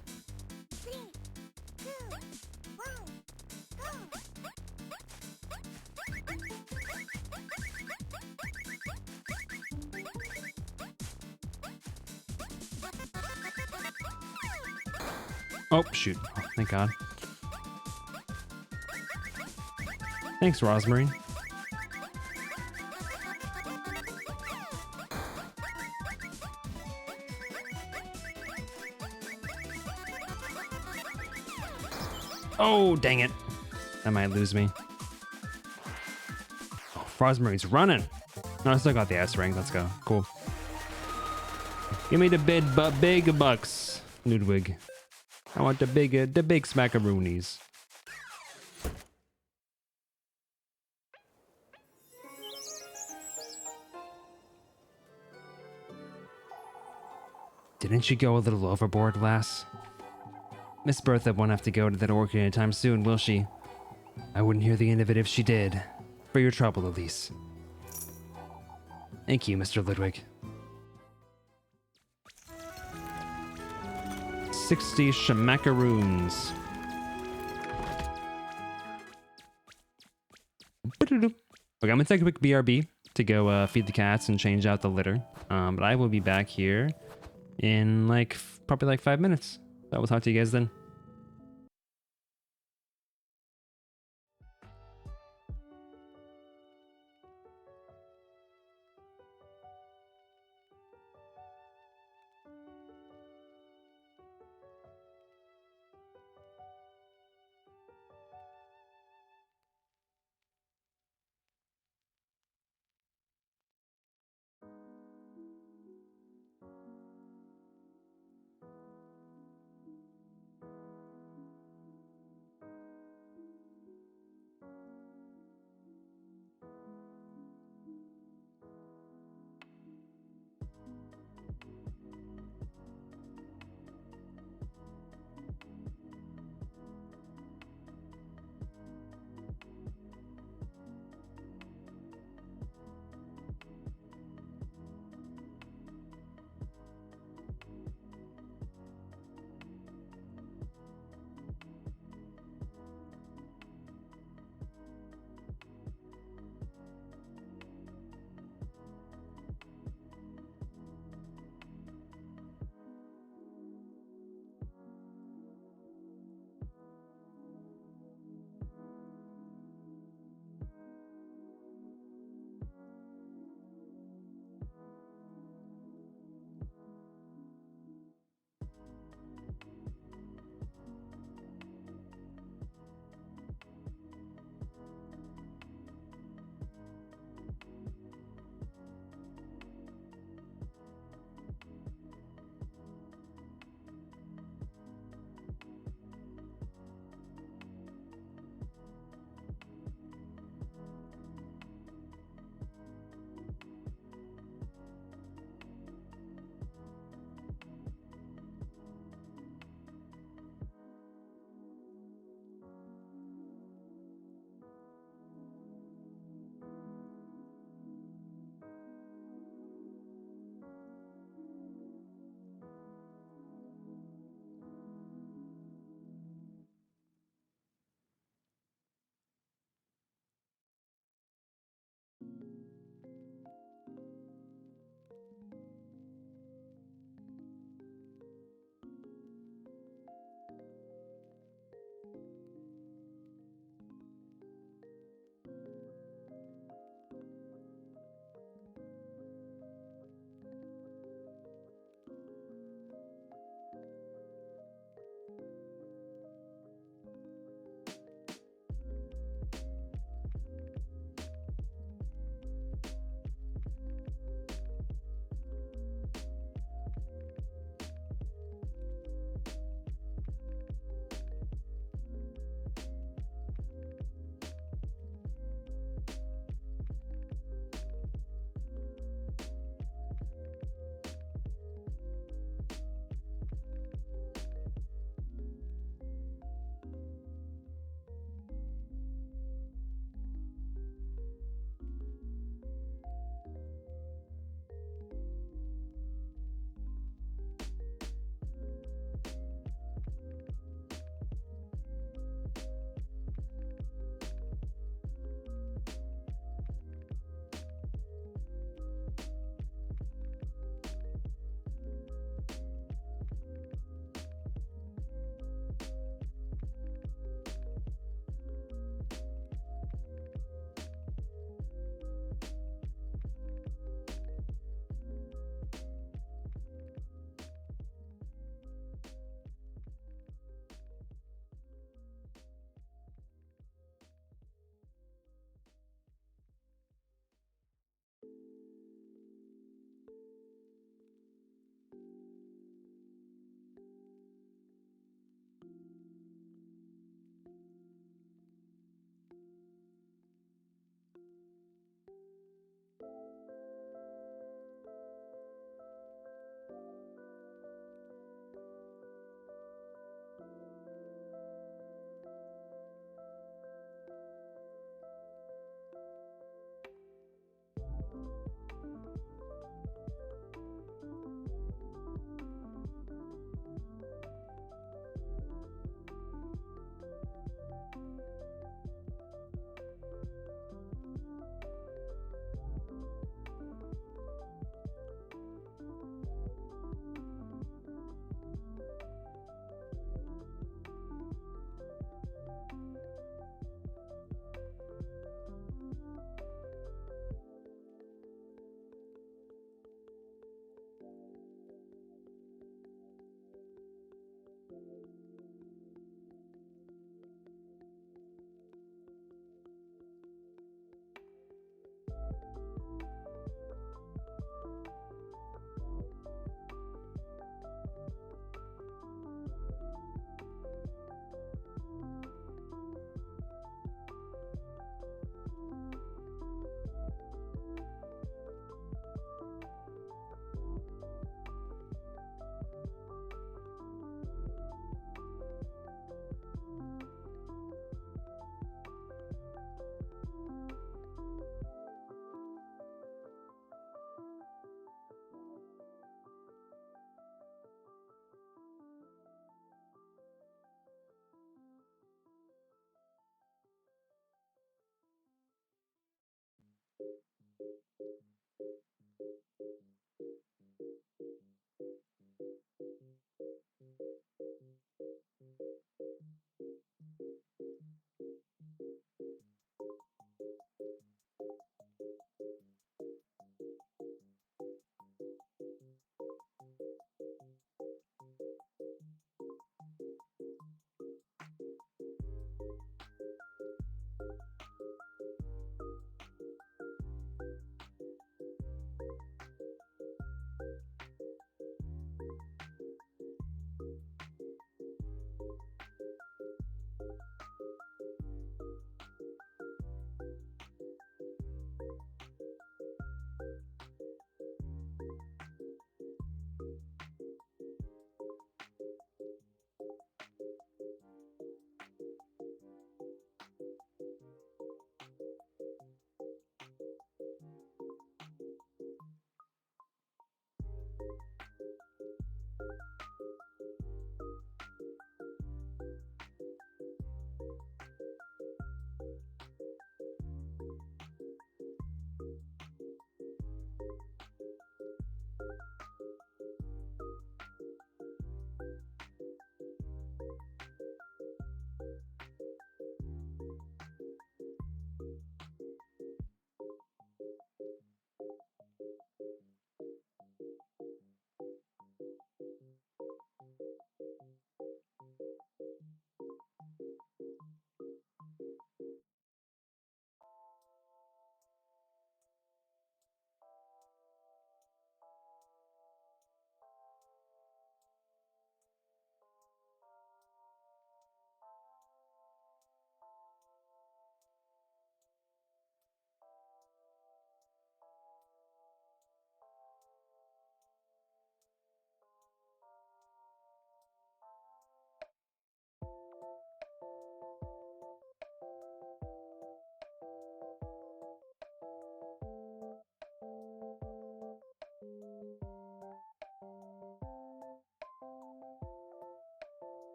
Oh, shoot. Oh, thank God. Thanks, Rosamarine. Oh, dang it. That might lose me. Oh, Rosamarine's running. No, I still got the S rank. Let's go. Cool. Give me the big bucks, Ludwig. I want the big smackaroonies. Didn't you go a little overboard, lass? Miss Bertha won't have to go to that orchard anytime soon, will she? I wouldn't hear the end of it if she did. For your trouble, Elise. Thank you, Mr. Ludwig. 60 shemackaroons. Okay, I'm gonna take a quick BRB to go feed the cats and change out the litter. But I will be back here in probably like 5 minutes. So I will talk to you guys then.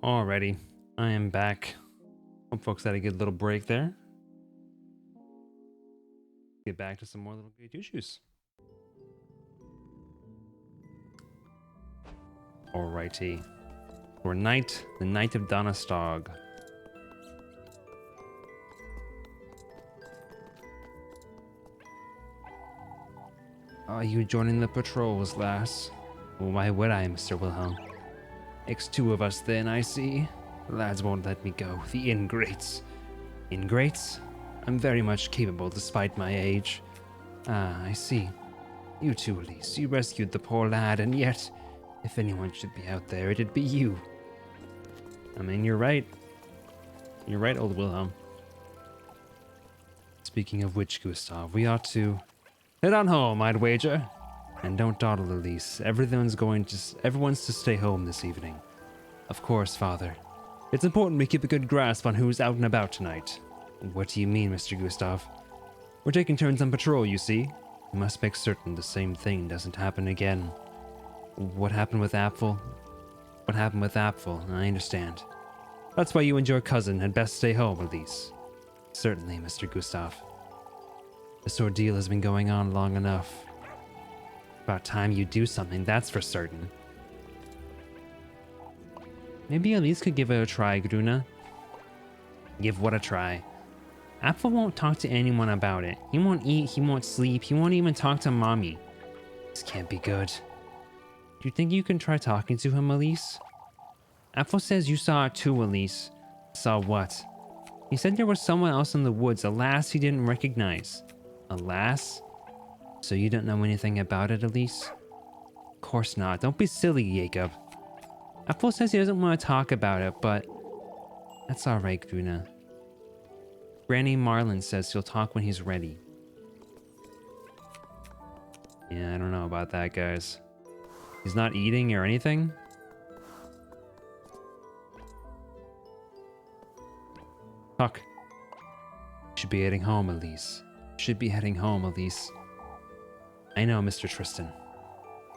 Alrighty, I am back. Hope folks had a good little break there. Get back to some more little good juice. Alrighty. For night, the night of Donnerstag. Are you joining the patrols, lass? Well, why would I, Mr. Wilhelm? Makes two of us then, I see. The lads won't let me go. The ingrates. Ingrates? I'm very much capable despite my age. Ah, I see. You too, Elise. You rescued the poor lad, and yet, if anyone should be out there, it'd be you. I mean, you're right. You're right, old Wilhelm. Speaking of which, Gustav, we ought to head on home, I'd wager. And don't dawdle, Elise. Everyone's to stay home this evening. Of course, Father. It's important we keep a good grasp on who's out and about tonight. What do you mean, Mr. Gustav? We're taking turns on patrol, you see. We must make certain the same thing doesn't happen again. What happened with Apfel? What happened with Apfel? I understand. That's why you and your cousin had best stay home, Elise. Certainly, Mr. Gustav. This ordeal has been going on long enough. About time you do something, that's for certain. Maybe Elise could give it a try, Gruna. Give what a try? Apfel won't talk to anyone about it. He won't eat, he won't sleep, he won't even talk to Mommy. This can't be good. Do you think you can try talking to him, Elise? Apfel says you saw it too, Elise. Saw what? He said there was someone else in the woods, a lass he didn't recognize. A lass? So you don't know anything about it, Elise? Of course not. Don't be silly, Jacob. Apfel says he doesn't want to talk about it, but that's alright, Gruna. Granny Marlin says he'll talk when he's ready. Yeah, I don't know about that, guys. He's not eating or anything? Huck. Should be heading home, Elise. Should be heading home, Elise. I know, Mr. Tristan.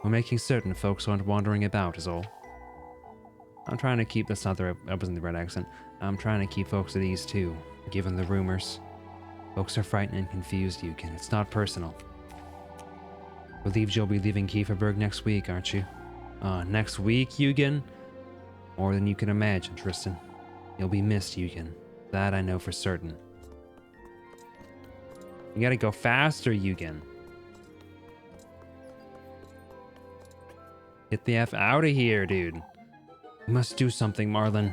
We're making certain folks aren't wandering about is all. I'm trying to keep this other, that wasn't the right accent. I'm trying to keep folks at ease too, given the rumors. Folks are frightened and confused, Eugen. It's not personal. Believe you'll be leaving Kieferberg next week, aren't you? Next week, Eugen? More than you can imagine, Tristan. You'll be missed, Eugen. That I know for certain. You gotta go faster, Eugen. Get the F out of here, dude. You must do something, Marlin.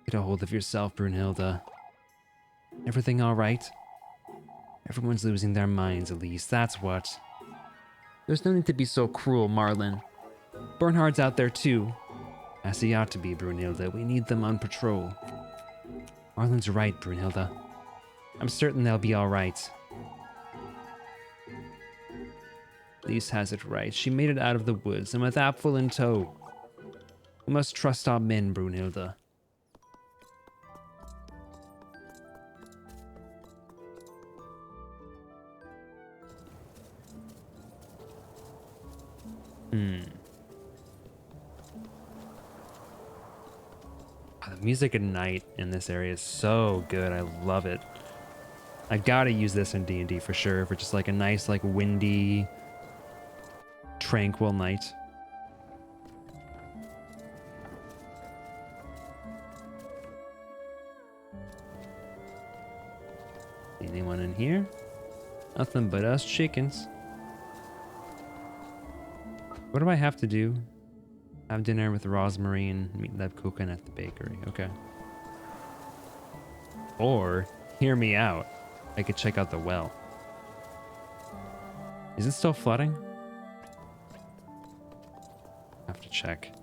Get a hold of yourself, Brunhilde. Everything all right? Everyone's losing their minds, Elise, that's what. There's no need to be so cruel, Marlin. Bernhard's out there too. As he ought to be, Brunhilde. We need them on patrol. Marlin's right, Brunhilde. I'm certain they'll be all right. Elise has it right. She made it out of the woods, and with Apfel in tow. We must trust our men, Brunhilde. The music at night in this area is so good. I love it. I gotta use this in D&D for sure, for just like a nice, like windy, tranquil night. Anyone in here? Nothing but us chickens. What do I have to do? Have dinner with Rosemary and meet Lebkuchen at the bakery. Okay. Or, hear me out. I could check out the well. Is it still flooding? Have to check.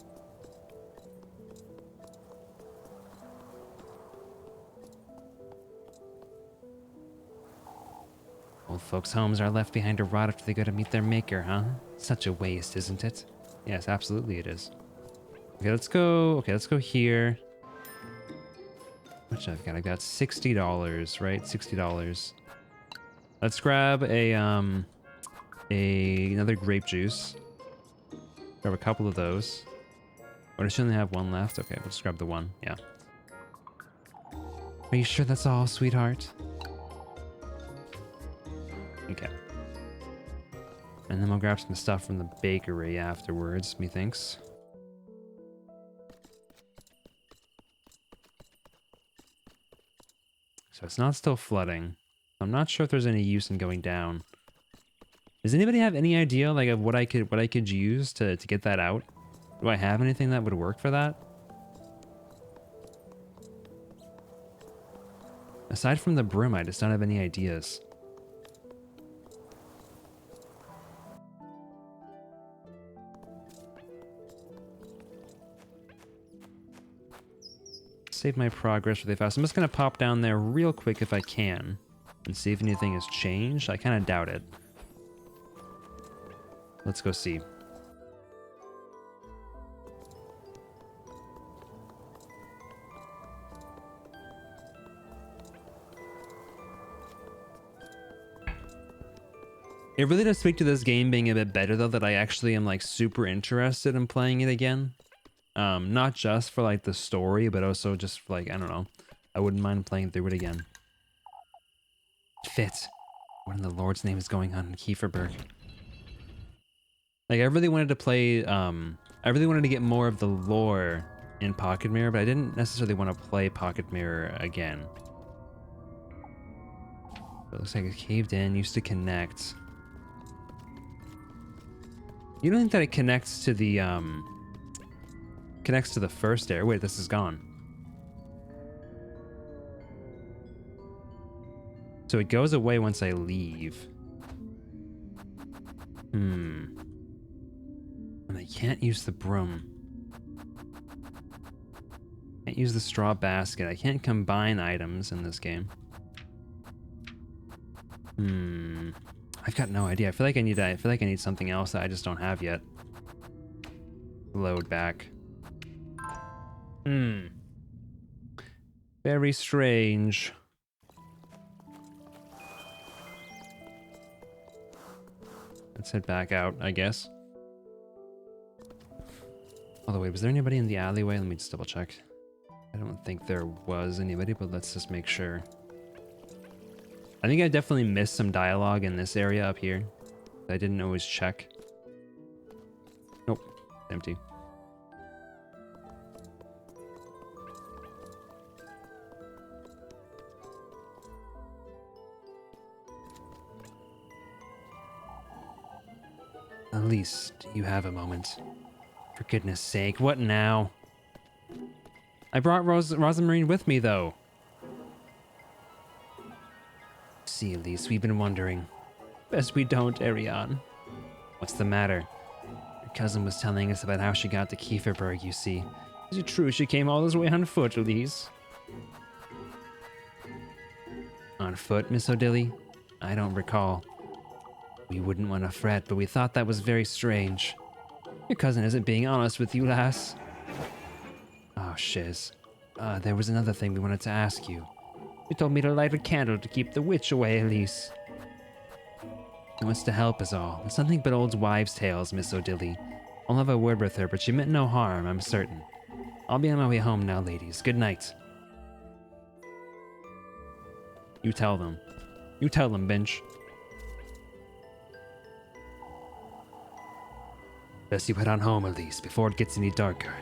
Old folks' homes are left behind to rot after they go to meet their maker, huh? Such a waste, isn't it? Yes, absolutely it is. Okay, let's go. Okay, let's go here. How much I've got? I've got $60, right? $60. Let's grab another grape juice. Grab a couple of those. Or does she only have one left? Okay, we'll just grab the one. Yeah. Are you sure that's all, sweetheart? Okay. And then we'll grab some stuff from the bakery afterwards, methinks. So it's not still flooding. I'm not sure if there's any use in going down. Does anybody have any idea like of what I could use to get that out? Do I have anything that would work for that? Aside from the broom, I just don't have any ideas. Save my progress really fast. I'm just gonna pop down there real quick if I can and see if anything has changed. I kind of doubt it. Let's go see. It really does speak to this game being a bit better though that I actually am like super interested in playing it again. Not just for like the story, but also just for, like, I don't know. I wouldn't mind playing through it again. Fit. What in the Lord's name is going on in Kieferberg? Like I really wanted to play, I really wanted to get more of the lore in Pocket Mirror, but I didn't necessarily want to play Pocket Mirror again. It looks like it caved in, used to connect. You don't think that it connects to the, connects to the first air? Wait, this is gone. So it goes away once I leave. And I can't use the broom. Can't use the straw basket. I can't combine items in this game. I've got no idea. I feel like I need something else that I just don't have yet. Load back. Very strange. Let's head back out, I guess. Although, wait, was there anybody in the alleyway? Let me just double check. I don't think there was anybody, but let's just make sure. I think I definitely missed some dialogue in this area up here. I didn't always check. Nope, empty. At least you have a moment. For goodness sake, what now? I brought Rosamarine with me, though. See, Elise, we've been wondering. Best we don't, Ariane. What's the matter? Your cousin was telling us about how she got to Kieferberg, you see. Is it true she came all this way on foot, Elise? On foot, Miss Odili? I don't recall. We wouldn't want to fret, but we thought that was very strange. Your cousin isn't being honest with you, lass. Oh, shiz. There was another thing we wanted to ask you. You told me to light a candle to keep the witch away, Elise. She wants to help us all. It's nothing but old wives' tales, Miss Odili. I'll have a word with her, but she meant no harm, I'm certain. I'll be on my way home now, ladies. Good night. You tell them. You tell them, Bench. Best you head on home, Elise, before it gets any darker.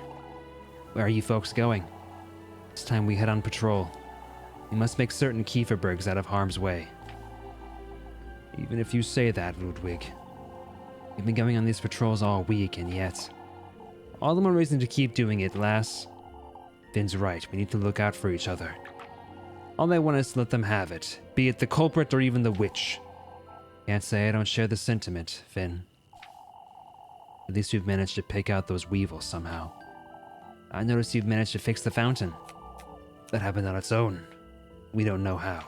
Where are you folks going? It's time we head on patrol. We must make certain Kieferberg's out of harm's way. Even if you say that, Ludwig. We've been going on these patrols all week, and yet... all the more reason to keep doing it, lass. Finn's right, we need to look out for each other. All I want is to let them have it, be it the culprit or even the witch. Can't say I don't share the sentiment, Finn. At least we've managed to pick out those weevils somehow. I noticed you've managed to fix the fountain. That happened on its own. We don't know how.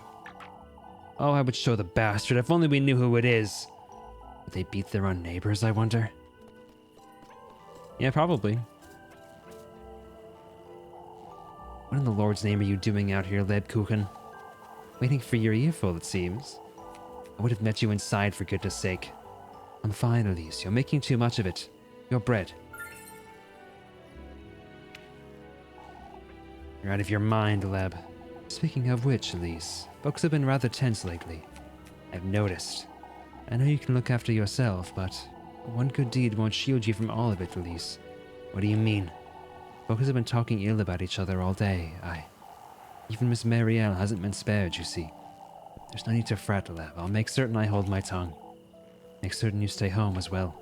Oh, I would show the bastard if only we knew who it is. Would they beat their own neighbors, I wonder? Yeah, probably. What in the Lord's name are you doing out here, Lebkuchen? Waiting for your earful, it seems. I would have met you inside for goodness sake. I'm fine, Elise. You're making too much of it. Your bread. You're out of your mind, Leb. Speaking of which, Elise, folks have been rather tense lately. I've noticed. I know you can look after yourself, but one good deed won't shield you from all of it, Elise. What do you mean? Folks have been talking ill about each other all day. Even Miss Marielle hasn't been spared, you see. There's no need to fret, Leb. I'll make certain I hold my tongue. Make certain you stay home as well.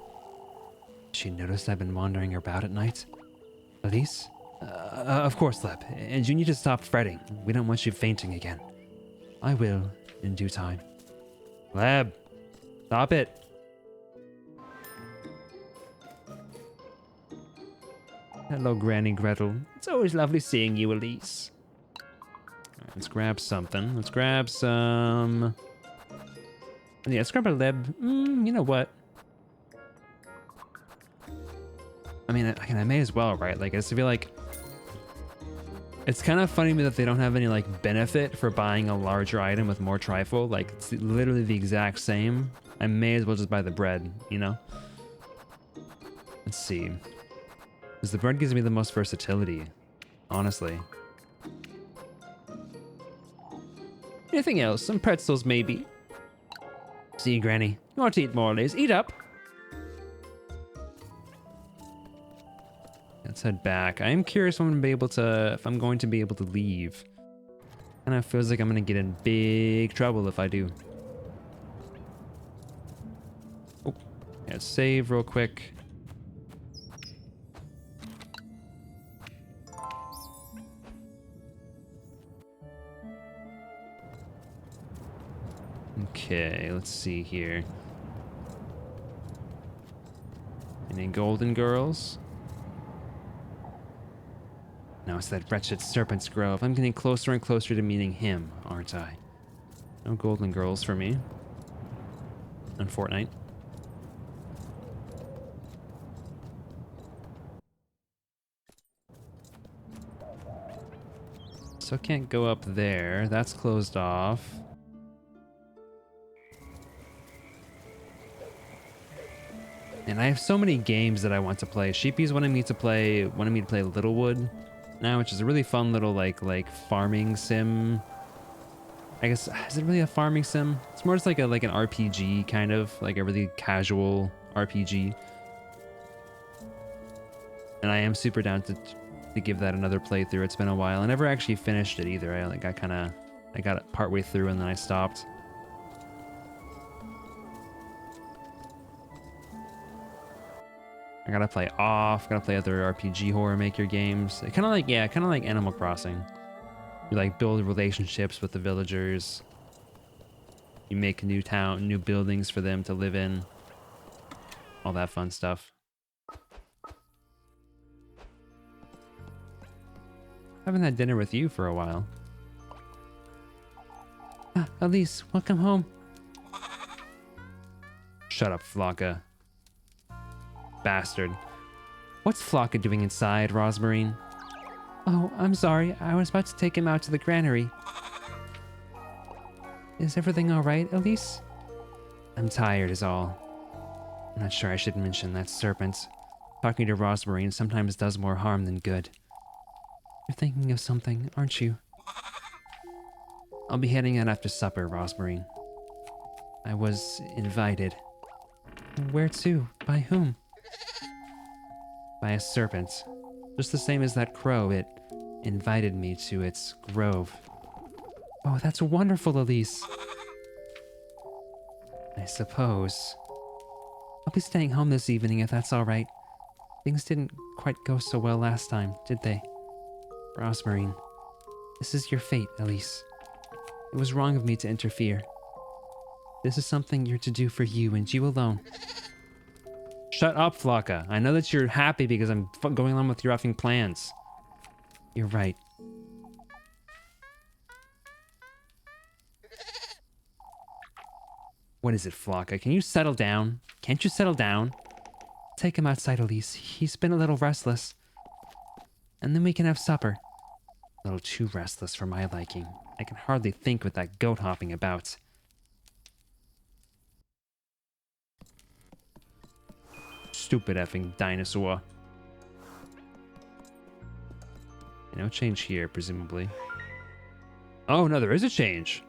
She noticed I've been wandering about at night? Elise? Of course, Leb. And you need to stop fretting. We don't want you fainting again. I will, in due time. Leb! Stop it! Hello, Granny Gretel. It's always lovely seeing you, Elise. Right, let's grab something. Let's grab some... Yeah, let's grab a Leb. You know what? I mean, I may as well, right? Like, I just feel like... It's kind of funny to me that they don't have any, like, benefit for buying a larger item with more trifle. Like, it's literally the exact same. I may as well just buy the bread, you know? Let's see. Because the bread gives me the most versatility, honestly. Anything else? Some pretzels, maybe? See, Granny. You want to eat more, Liz? Eat up! Let's head back. I am curious if I'm going to be able to leave. Kind of feels like I'm gonna get in big trouble if I do. Oh, yeah, save real quick. Okay, let's see here. Any golden girls? No, it's that wretched Serpent's Grove. I'm getting closer and closer to meeting him, aren't I? No golden girls for me. On Fortnite. So I can't go up there. That's closed off. And I have so many games that I want to play. Sheepy's wanted me to play Littlewood now, which is a really fun little like farming sim. I guess, is it really a farming sim? It's more just like an RPG kind of, like a really casual RPG. And I am super down to give that another playthrough. It's been a while. I never actually finished it either. I got it partway through and then I stopped. I gotta play Off, gotta play other RPG horror maker games. Kind of like Animal Crossing. You like build relationships with the villagers. You make new buildings for them to live in. All that fun stuff. Haven't had dinner with you for a while. Elise, welcome home. Shut up, Flocka. Bastard. What's Flocka doing inside, Rosmarine? Oh, I'm sorry. I was about to take him out to the granary. Is everything alright, Elise? I'm tired is all. I'm not sure I should mention that serpent. Talking to Rosmarine sometimes does more harm than good. You're thinking of something, aren't you? I'll be heading out after supper, Rosmarine. I was invited. Where to? By whom? By a serpent. Just the same as that crow, it invited me to its grove. Oh, that's wonderful, Elise. I suppose. I'll be staying home this evening if that's alright. Things didn't quite go so well last time, did they? Rosmarine, this is your fate, Elise. It was wrong of me to interfere. This is something you're to do for you and you alone. Shut up, Flocka. I know that you're happy because I'm going on with your effing plans. You're right. What is it, Flocka? Can you settle down? Can't you settle down? Take him outside, Elise. He's been a little restless. And then we can have supper. A little too restless for my liking. I can hardly think with that goat hopping about. Stupid effing dinosaur. No change here, presumably. Oh, no, there is a change.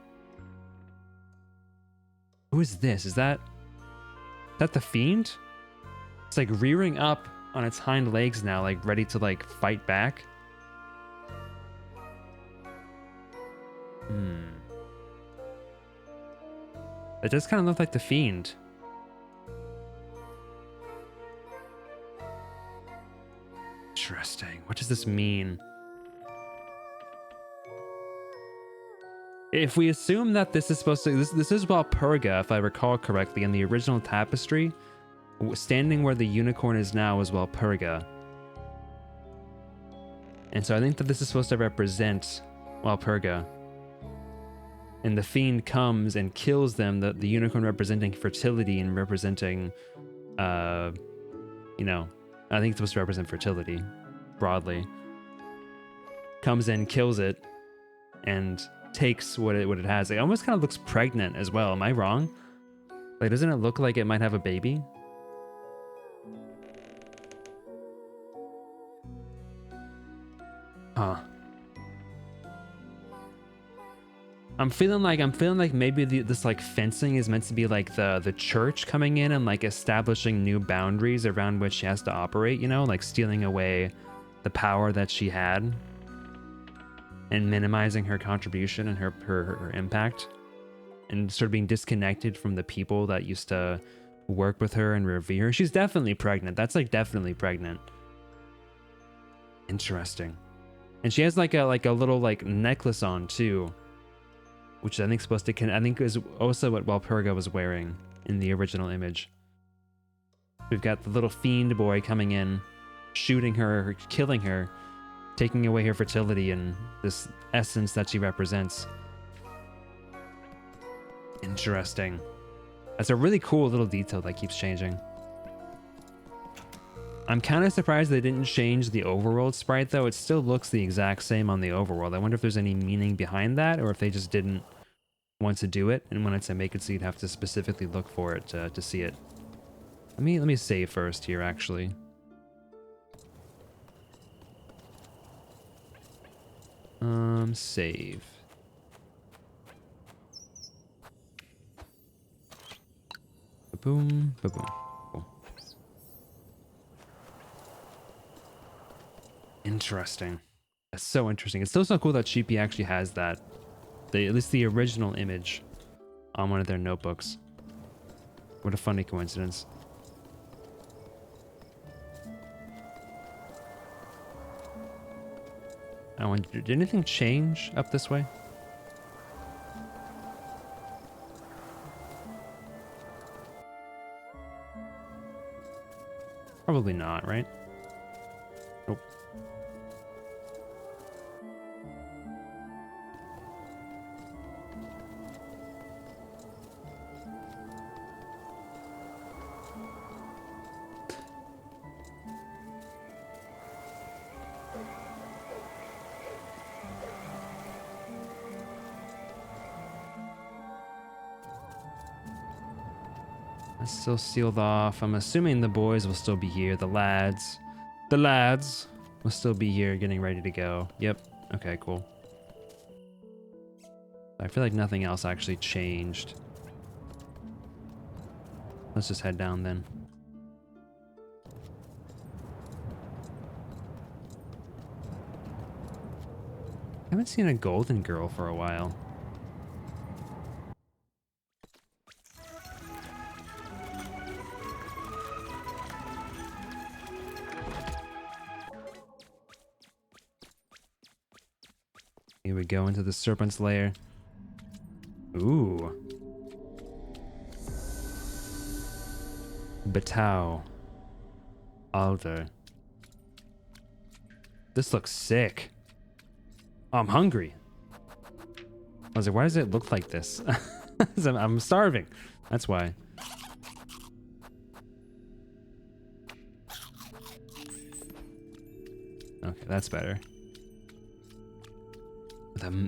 Who is this? Is that the fiend? It's like rearing up on its hind legs now, like ready to like fight back. It does kind of look like the fiend. Interesting. What does this mean? If we assume that this is supposed to... This is Walpurga, if I recall correctly, in the original tapestry. Standing where the unicorn is now is Walpurga. And so I think that this is supposed to represent Walpurga. And the fiend comes and kills them, the unicorn representing fertility and representing, you know, I think it's supposed to represent fertility, broadly. Comes in, kills it, and takes what it has. It almost kind of looks pregnant as well. Am I wrong? Like, doesn't it look like it might have a baby? Huh. I'm feeling like maybe this like fencing is meant to be like the church coming in and like establishing new boundaries around which she has to operate, you know, like stealing away the power that she had and minimizing her contribution and her impact, and sort of being disconnected from the people that used to work with her and revere her. She's definitely pregnant. That's like definitely pregnant. Interesting. And she has like a little like necklace on too, which I think is supposed to, I think is also what Walpurga was wearing in the original image. We've got the little fiend boy coming in, shooting her, killing her, taking away her fertility and this essence that she represents. Interesting. That's a really cool little detail that keeps changing. I'm kind of surprised they didn't change the overworld sprite though. It still looks the exact same on the overworld. I wonder if there's any meaning behind that, or if they just didn't want to do it and wanted to make it so you'd have to specifically look for it to see it. Let me save first here, actually. Save. Ba-boom, ba-boom. Cool. Interesting. That's so interesting. It's still so cool that Sheepy actually has that. At least the original image on one of their notebooks. What a funny coincidence. I wonder, did anything change up this way? Probably not, right? Nope. It's still sealed off. I'm assuming the boys will still be here. The lads will still be here getting ready to go. Yep. Okay, cool. I feel like nothing else actually changed. Let's just head down then. I haven't seen a golden girl for a while. Here we go into the serpent's lair. Ooh. Batau. Alder. This looks sick. Oh, I'm hungry. I was like, why does it look like this? I'm starving. That's why. Okay, that's better.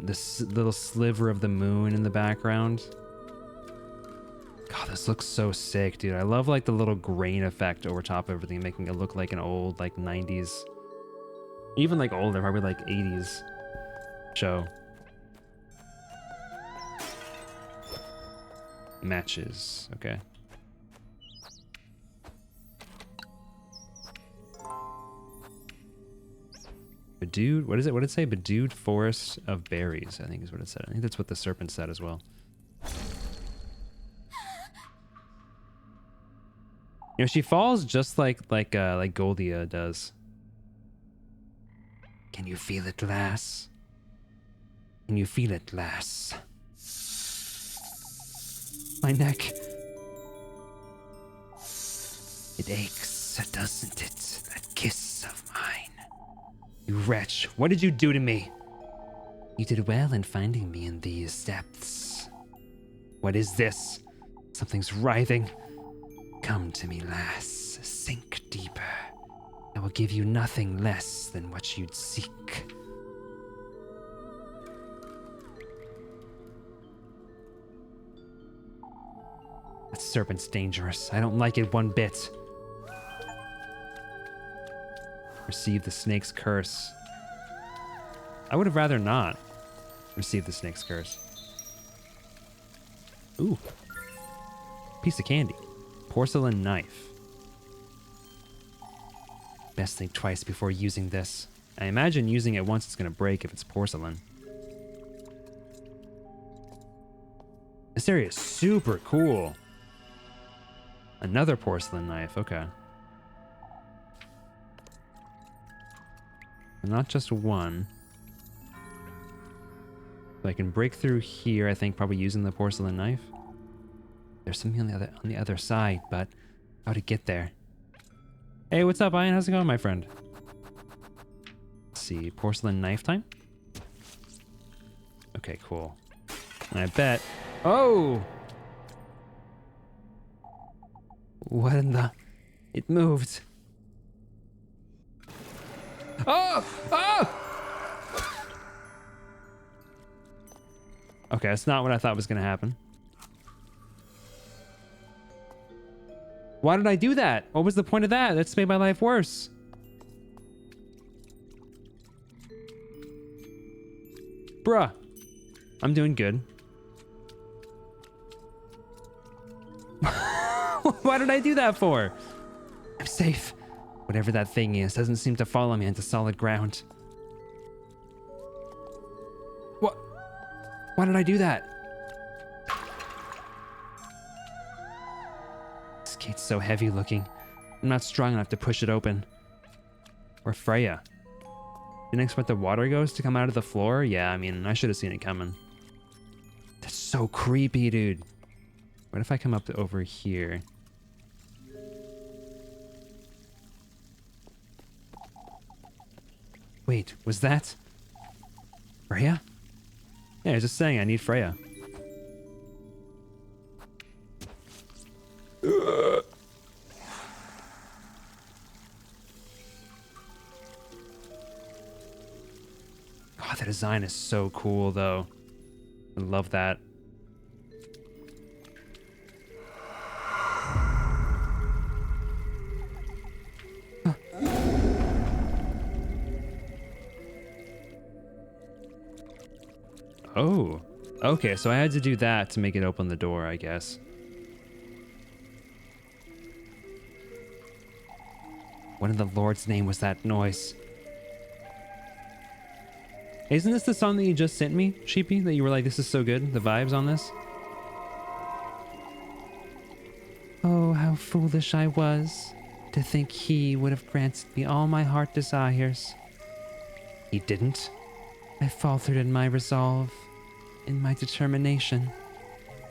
This little sliver of the moon in the background. God, this looks so sick, dude. I love like the little grain effect over top of everything, making it look like an old like 90s Even like older, probably like 80s show. Matches, okay. Bedewed, what is it? What did it say? Bedewed forest of berries, I think is what it said. I think that's what the serpent said as well. You know, she falls just like Goldie does. Can you feel it, lass? Can you feel it, lass? My neck. It aches, doesn't it? That kiss of mine. You wretch, what did you do to me? You did well in finding me in these depths. What is this? Something's writhing. Come to me, lass. Sink deeper. I will give you nothing less than what you'd seek. That serpent's dangerous. I don't like it one bit. Receive the snake's curse. I would have rather not receive the snake's curse. Ooh. Piece of candy. Porcelain knife. Best think twice before using this. I imagine using it once it's gonna break if it's porcelain. This area is super cool. Another porcelain knife, okay. Not just one. So I can break through here, I think, probably using the porcelain knife. There's something on the other side, but how to get there? Hey, what's up, Ian? How's it going, my friend? Let's see, porcelain knife time? Okay, cool. And I bet... Oh! What in the... It moved. Oh! Oh! Okay, that's not what I thought was gonna happen. Why did I do that? What was the point of that? That's made my life worse. Bruh. I'm doing good. Why did I do that for? I'm safe. Whatever that thing is doesn't seem to follow me into solid ground. What? Why did I do that? This gate's so heavy looking. I'm not strong enough to push it open. Or Freya. Didn't expect the water ghost to come out of the floor? Yeah, I mean, I should have seen it coming. That's so creepy, dude. What if I come up to over here? Wait, was that Freya? Yeah, I was just saying I need Freya. God, the design is so cool, though. I love that. Oh, okay, so I had to do that to make it open the door, I guess. What in the Lord's name was that noise? Isn't this the song that you just sent me, Sheepy? That you were like, this is so good, the vibes on this? Oh, how foolish I was to think he would have granted me all my heart desires. He didn't. I faltered in my resolve, in my determination.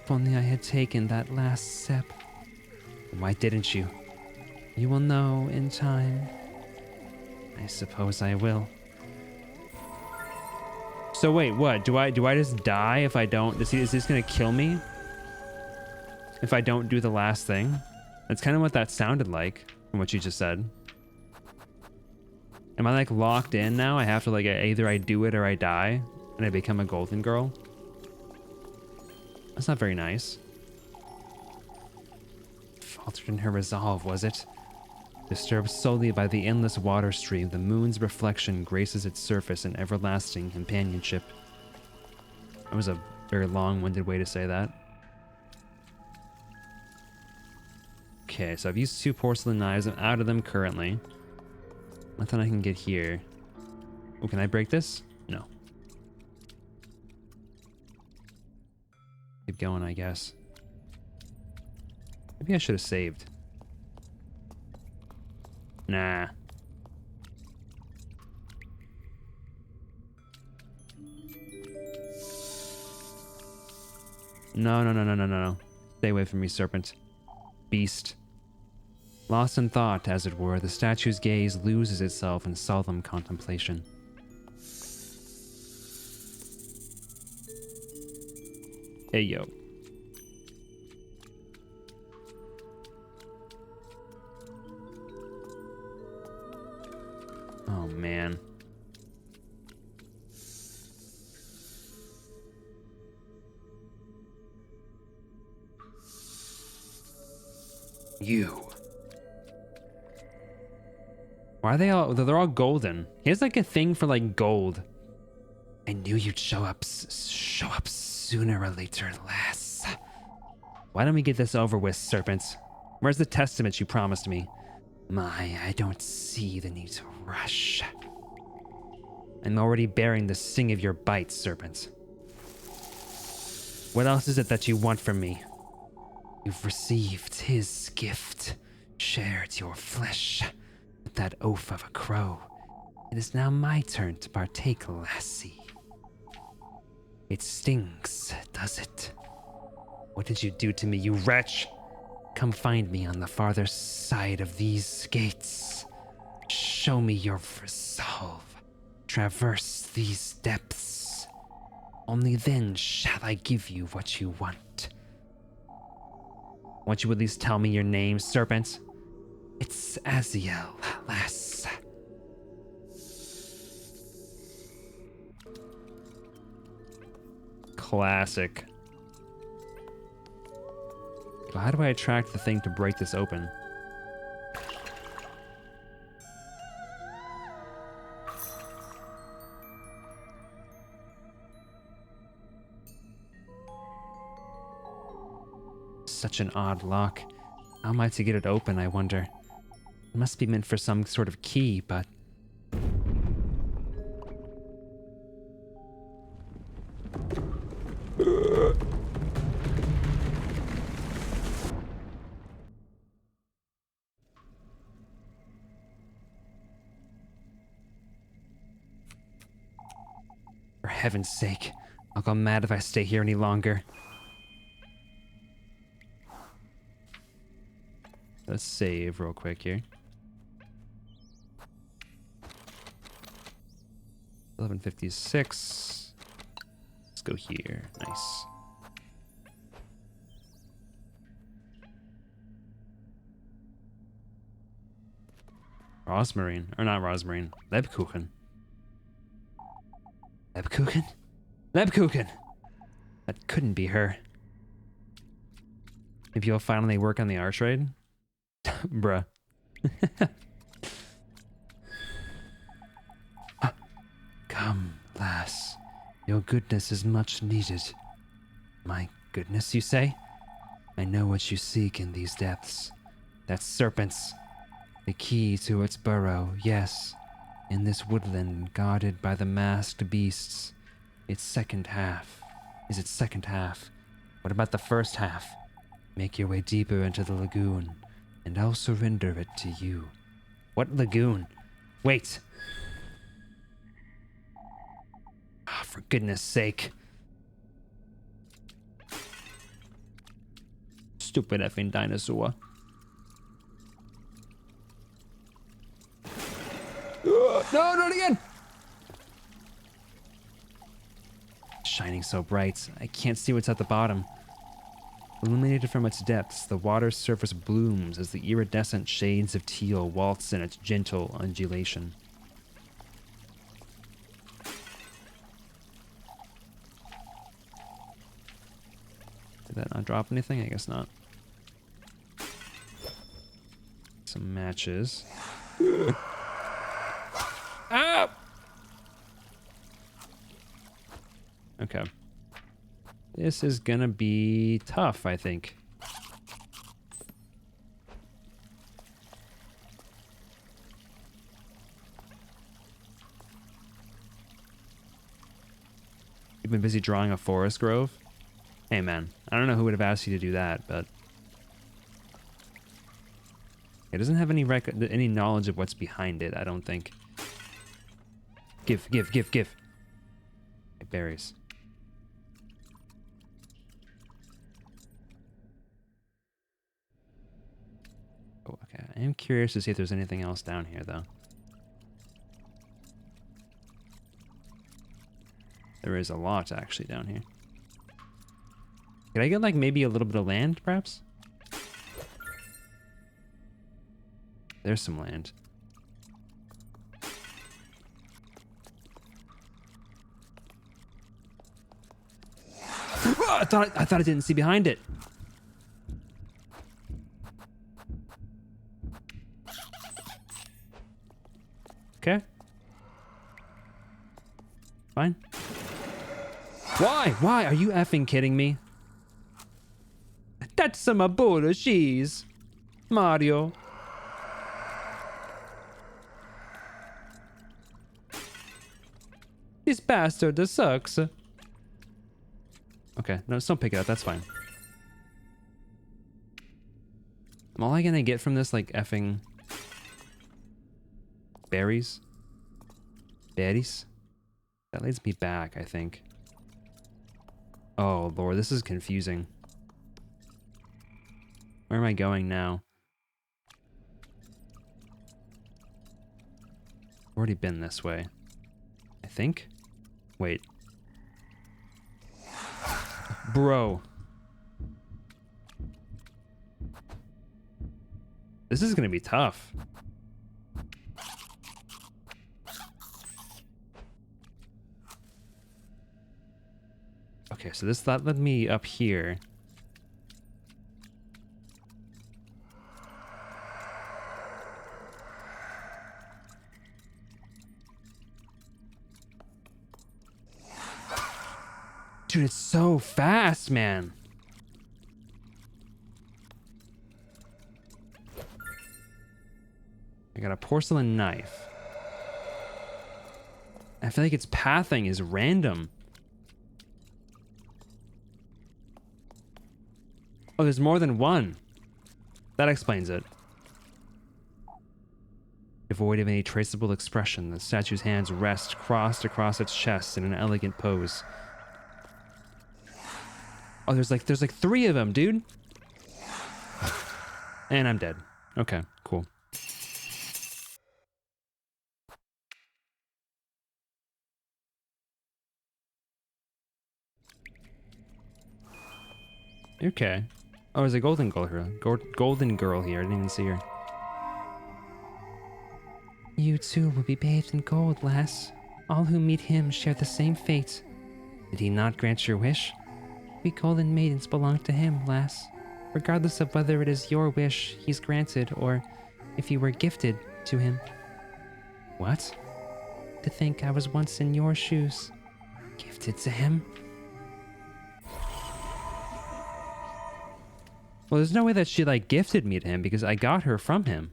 If only I had taken that last step. Why didn't you? You will know in time. I suppose I will. So wait, what? Do I just die if I don't? Is this gonna kill me? If I don't do the last thing? That's kind of what that sounded like from what you just said. Am I like locked in now? I have to like either I do it or I die and I become a golden girl? That's not very nice. Faltered in her resolve, was it? Disturbed solely by the endless water stream, the moon's reflection graces its surface in everlasting companionship. That was a very long-winded way to say that. Okay, so I've used 2 porcelain knives. I'm out of them currently. Nothing I can get here. Oh, can I break this? No. Keep going, I guess. Maybe I should have saved. Nah. No. Stay away from me, serpent. Beast. Lost in thought, as it were, the statue's gaze loses itself in solemn contemplation. Hey, yo. Oh, man. You. Why are they all... They're all golden. He has like a thing for like gold. I knew you'd show up sooner or later, lass. Why don't we get this over with, serpents? Where's the testament you promised me? I don't see the need to rush. I'm already bearing the sting of your bites, serpent. What else is it that you want from me? You've received his gift, shared your flesh with that oaf of a crow. It is now my turn to partake, lassie. It stings, does it? What did you do to me, you wretch? Come find me on the farther side of these gates. Show me your resolve. Traverse these depths. Only then shall I give you what you want. Won't you at least tell me your name, serpent? It's Aziel, lass. Classic. How do I attract the thing to break this open? Such an odd lock. How am I to get it open, I wonder? It must be meant for some sort of key, but... For heaven's sake, I'll go mad if I stay here any longer. Let's save real quick here. 1156. Let's go here. Nice. Rosmarine. Or not Rosmarine. Lebkuchen. Lebkuchen? Lebkuchen! That couldn't be her. Maybe you'll finally work on the arch raid? Bruh. Come, lass. Your goodness is much needed. My goodness, you say? I know what you seek in these depths. That's serpents. The key to its burrow, yes. In this woodland guarded by the masked beasts. Its second half. Is its second half. What about the first half? Make your way deeper into the lagoon, and I'll surrender it to you. What lagoon? Wait. Ah, for goodness sake. Stupid effing dinosaur. No, not again! Shining so bright, I can't see what's at the bottom. Illuminated from its depths, the water's surface blooms as the iridescent shades of teal waltz in its gentle undulation. Did that not drop anything? I guess not. Some matches. Ah! Okay. This is gonna be tough, I think. You've been busy drawing a forest grove? Hey man, I don't know who would have asked you to do that, but... It doesn't have any knowledge of what's behind it, I don't think. Give. Okay, berries. Oh, okay. I am curious to see if there's anything else down here, though. There is a lot, actually, down here. Could I get, like, maybe a little bit of land, perhaps? There's some land. I thought I didn't see behind it. Okay. Fine. Why? Why? Are you effing kidding me? That's some bullshit, Mario. This bastard sucks. Okay, no, just don't pick it up. That's fine. Am all I gonna get from this, like, effing... berries? Berries? That leads me back, I think. Oh, Lord, this is confusing. Where am I going now? I've already been this way. I think? Wait. Bro. This is gonna be tough. Okay, so that led me up here. Dude, it's so fast, man. I got a porcelain knife. I feel like its pathing is random. Oh, there's more than one. That explains it. Devoid of any traceable expression, the statue's hands rest crossed across its chest in an elegant pose. Oh, there's like 3 of them, dude. And I'm dead. Okay, cool. Okay. Oh, there's a golden girl here. Golden girl here. I didn't even see her. You too will be bathed in gold, lass. All who meet him share the same fate. Did he not grant your wish? We golden maidens belong to him, lass. Regardless of whether it is your wish he's granted or if you were gifted to him. What? To think I was once in your shoes. Gifted to him? Well, there's no way that she, like, gifted me to him because I got her from him.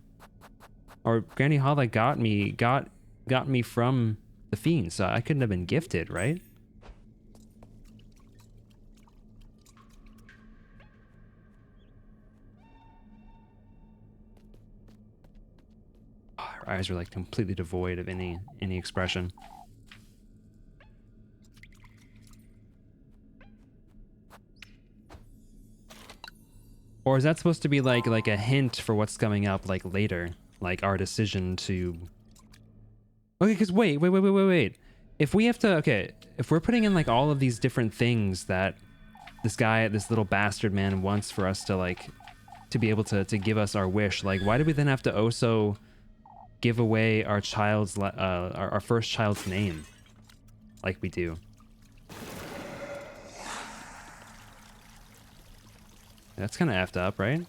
Or Granny Holla got me from the Fiend, so I couldn't have been gifted, right? Oh, her eyes are, like, completely devoid of any expression. Or is that supposed to be like a hint for what's coming up, like, later? Like, our decision to... Okay, because wait. If we have to... Okay, if we're putting in, like, all of these different things that this little bastard man wants for us to, like, to be able to give us our wish, like, why do we then have to also give away our child's, our first child's name? Like we do. That's kind of effed up, right?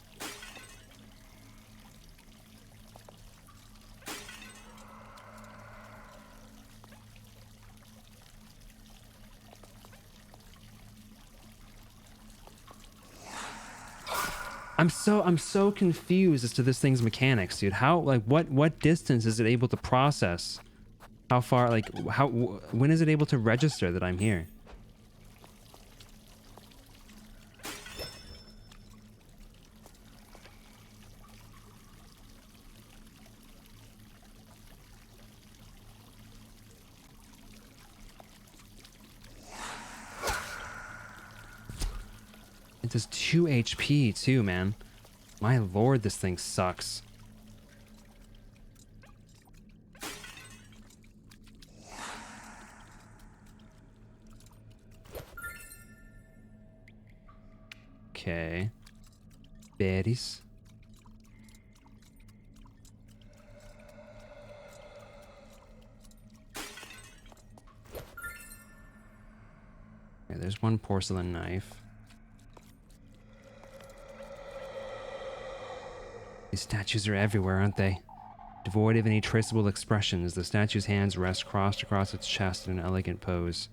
I'm so confused as to this thing's mechanics, dude. How, like, what distance is it able to process? How far, like, when is it able to register that I'm here? It does 2 HP too, man. My lord, this thing sucks. Okay. Berries. Okay, there's one porcelain knife. These statues are everywhere, aren't they? Devoid of any traceable expressions, the statue's hands rest crossed across its chest in an elegant pose.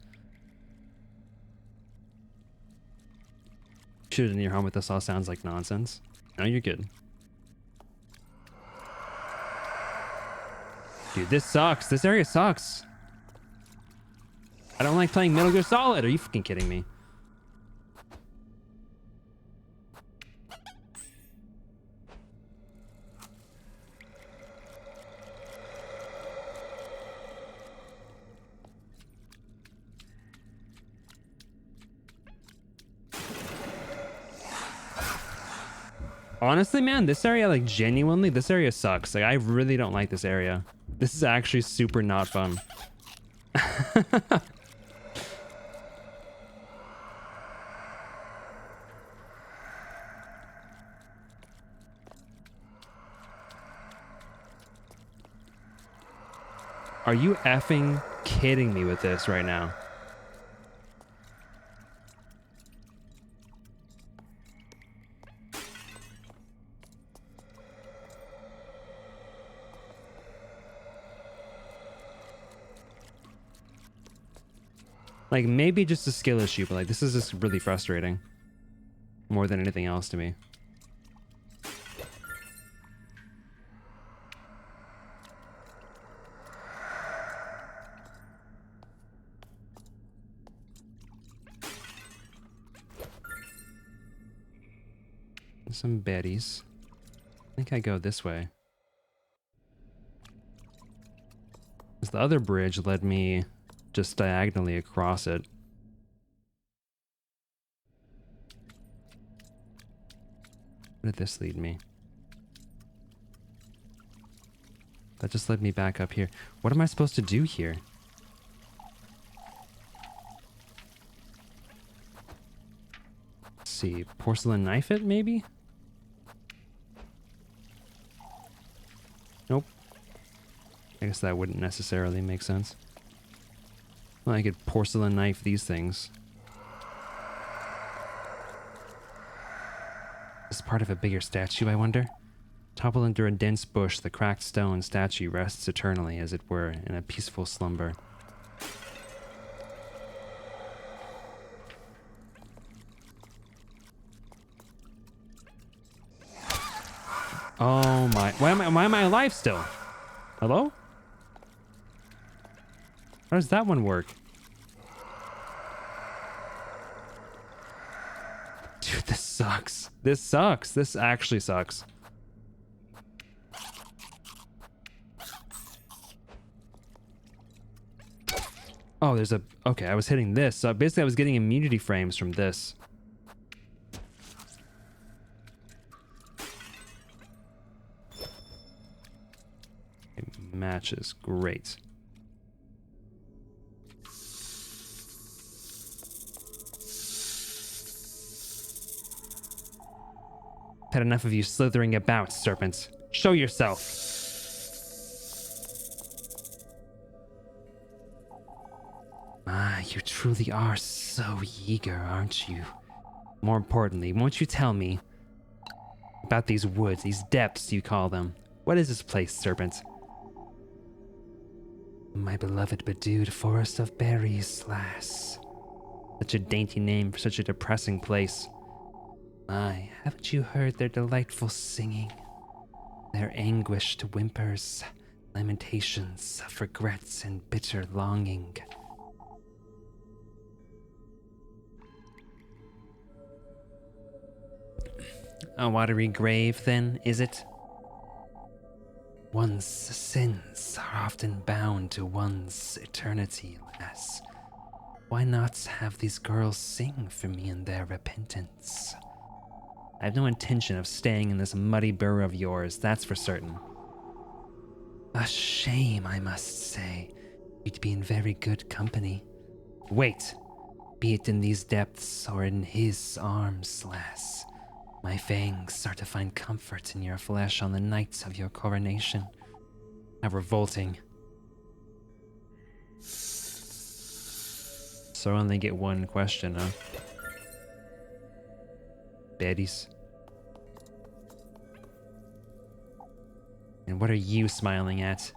Shoot it in your helmet, this all sounds like nonsense. No, you're good. Dude, this sucks. This area sucks. I don't like playing Metal Gear Solid. Are you fucking kidding me? Honestly, man, this area, like, genuinely, this area sucks. Like, I really don't like this area. This is actually super not fun. Are you effing kidding me with this right now? Like, maybe just a skill issue, but like, this is just really frustrating. More than anything else to me. Some berries. I think I go this way. 'Cause the other bridge led me just diagonally across it. Where did this lead me? That just led me back up here. What am I supposed to do here? Let's see. Porcelain knife it, maybe? Nope. I guess that wouldn't necessarily make sense. Well, I could porcelain knife these things. Is this part of a bigger statue, I wonder? Toppled under a dense bush, the cracked stone statue rests eternally, as it were, in a peaceful slumber. Oh my... Why am I alive still? Hello? How does that one work? Dude, this sucks. This sucks. This actually sucks. Oh, there's a... Okay, I was hitting this. So basically I was getting immunity frames from this. Okay, matches. Great. Had enough of you slithering about, serpent. Show yourself. Ah, you truly are so eager, aren't you? More importantly, won't you tell me about these woods, these depths you call them? What is this place, serpent? My beloved bedewed forest of berries, lass. Such a dainty name for such a depressing place. My, haven't you heard their delightful singing? Their anguished whimpers, lamentations of regrets and bitter longing. A watery grave, then, is it? One's sins are often bound to one's eternity, lass. Why not have these girls sing for me in their repentance? I have no intention of staying in this muddy burrow of yours, that's for certain. A shame, I must say. You'd be in very good company. Wait, be it in these depths or in his arms, lass. My fangs are to find comfort in your flesh on the night of your coronation. How revolting. So I only get one question, huh? Baddies. And what are you smiling at?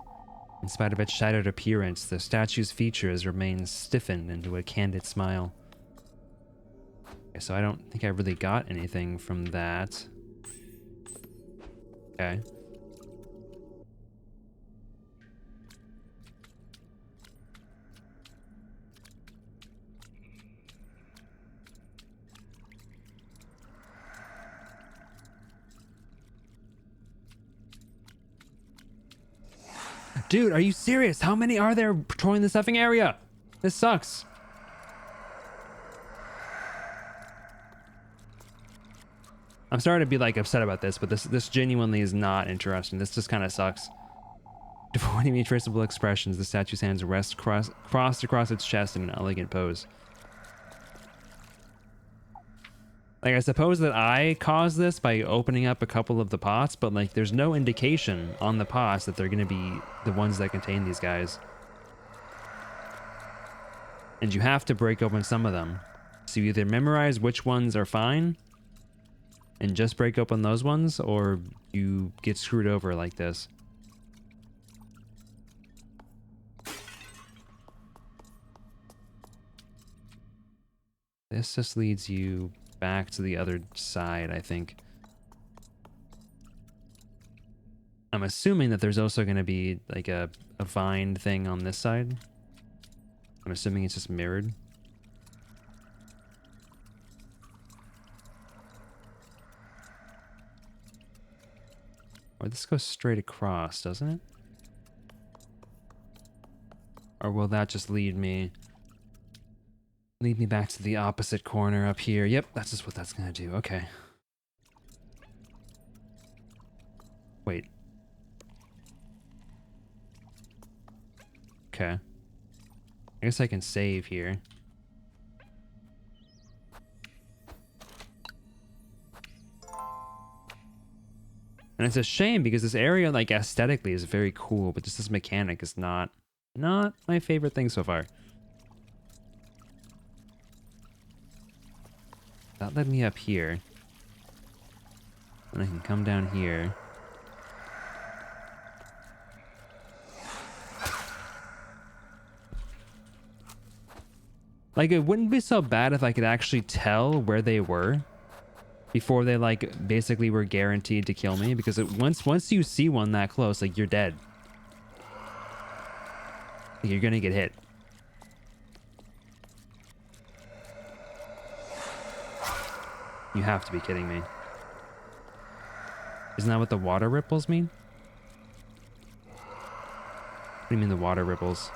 In spite of its shattered appearance, the statue's features remain stiffened into a candid smile. Okay, so I don't think I really got anything from that. Okay. Dude, are you serious? How many are there patrolling this effing area? This sucks. I'm sorry to be like upset about this, but this genuinely is not interesting. This just kind of sucks. Devoiding any traceable expressions, the statue's hands rest crossed across its chest in an elegant pose. Like, I suppose that I caused this by opening up a couple of the pots, but like there's no indication on the pots that they're going to be the ones that contain these guys. And you have to break open some of them. So you either memorize which ones are fine and just break open those ones, or you get screwed over like this. This just leads you back to the other side, I think. I'm assuming that there's also going to be like a vine thing on this side. I'm assuming it's just mirrored. Or this goes straight across, doesn't it? Or will that just lead me back to the opposite corner up here? Yep, that's just what that's gonna do. Okay. Wait. Okay. I guess I can save here. And it's a shame because this area, like, aesthetically is very cool, but just this mechanic is not my favorite thing so far. That led me up here. And I can come down here. Like, it wouldn't be so bad if I could actually tell where they were before they, like, basically were guaranteed to kill me, because once you see one that close, like, you're dead. Like, you're gonna get hit. You have to be kidding me. Isn't that what the water ripples mean? What do you mean the water ripples?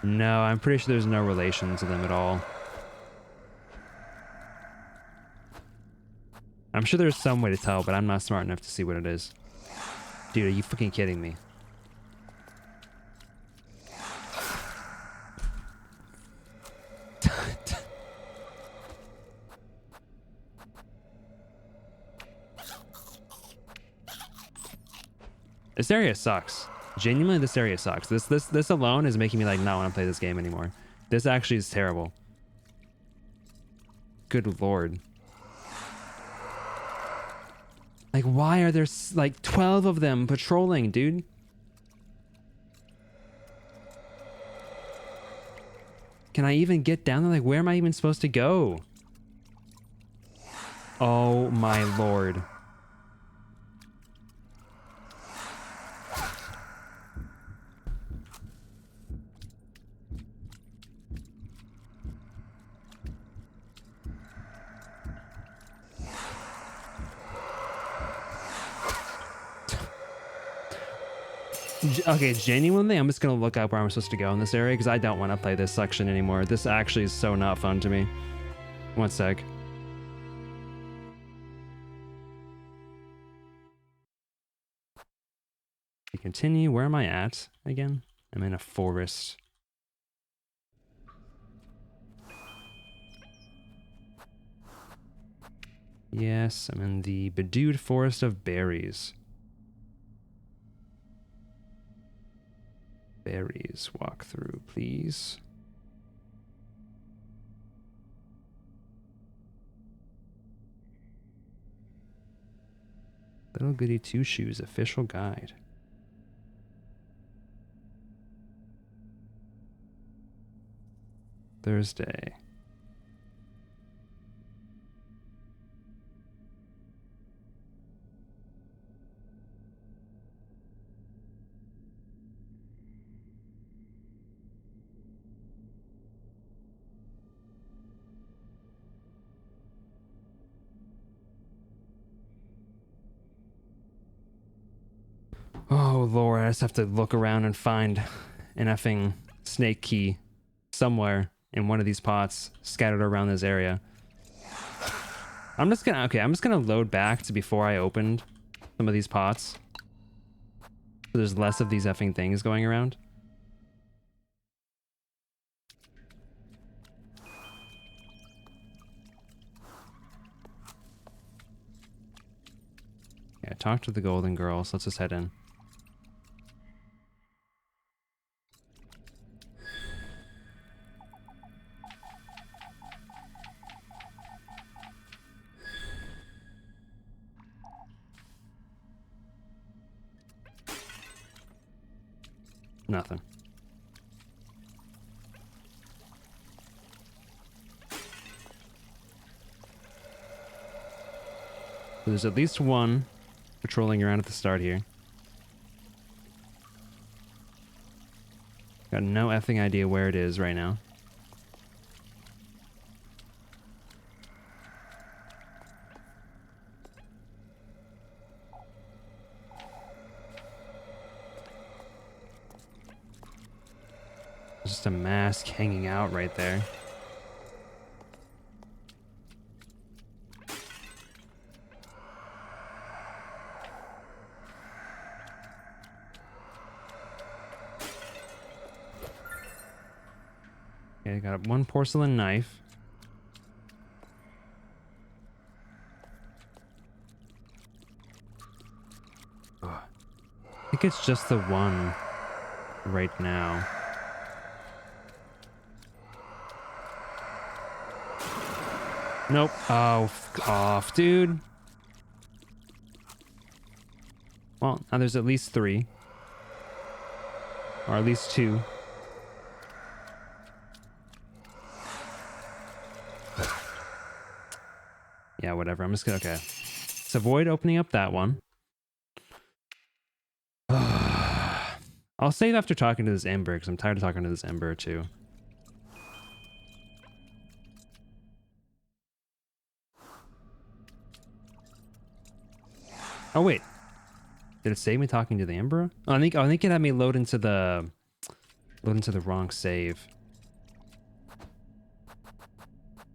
No, I'm pretty sure there's no relation to them at all. I'm sure there's some way to tell, but I'm not smart enough to see what it is. Dude, are you fucking kidding me? This area sucks. Genuinely, this area sucks. This alone is making me like not want to play this game anymore. This actually is terrible. Good lord. Like, why are there like 12 of them patrolling, dude? Can I even get down there? Like, where am I even supposed to go? Oh my lord. Okay, genuinely, I'm just gonna look up where I'm supposed to go in this area because I don't want to play this section anymore. This actually is so not fun to me. One sec. Continue. Where am I at again? I'm in a forest. Yes, I'm in the bedewed forest of berries. Berries, walk through, please. Little Goody Two Shoes official guide. Thursday. Oh lord, I just have to look around and find an effing snake key somewhere in one of these pots scattered around this area. I'm just gonna load back to before I opened some of these pots. So there's less of these effing things going around. Yeah, talk to the golden girl, so let's just head in. Nothing. There's at least one patrolling around at the start here. Got no effing idea where it is right now. There's just a mask hanging out right there. Okay, got one porcelain knife. Ugh. I think it's just the one right now. Nope. Oh, f off, dude. Well, now there's at least 3. Or at least 2. Yeah, whatever. I'm just gonna... Okay. Let's avoid opening up that one. I'll save after talking to this Ember, because I'm tired of talking to this Ember, too. Oh, wait. Did it save me talking to the Ember? Oh, I think it had me load into the wrong save.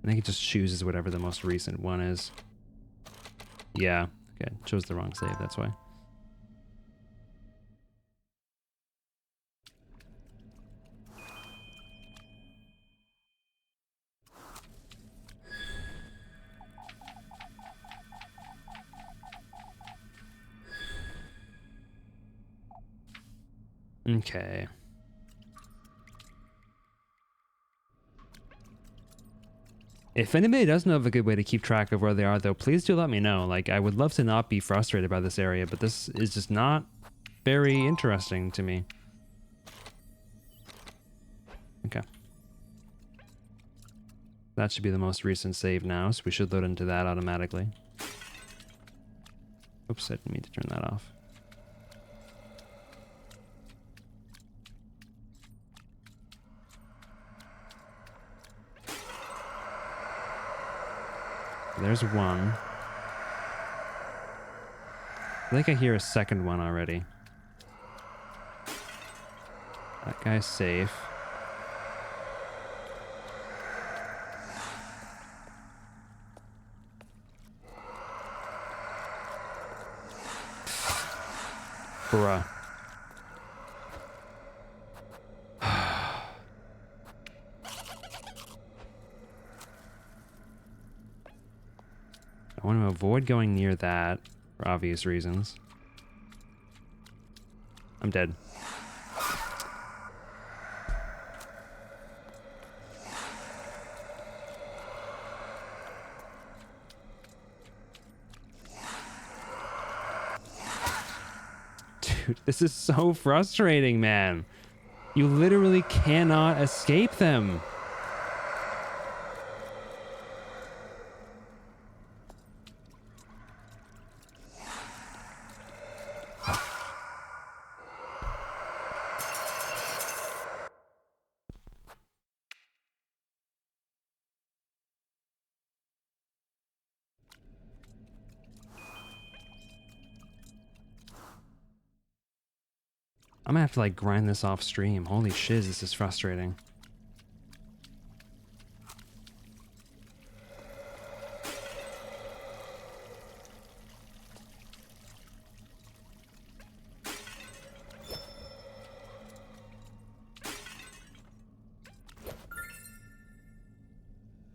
I think it just chooses whatever the most recent one is. Yeah. Okay, chose the wrong save, that's why. Okay. If anybody does know of a good way to keep track of where they are, though, please do let me know. Like, I would love to not be frustrated by this area, but this is just not very interesting to me. Okay. That should be the most recent save now, so we should load into that automatically. Oops, I didn't mean to turn that off. There's one. I think I hear a second one already. That guy's safe. Bruh. I want to avoid going near that for obvious reasons. I'm dead. Dude, this is so frustrating, man. You literally cannot escape them. I'm gonna have to like grind this off stream. Holy shiz, this is frustrating.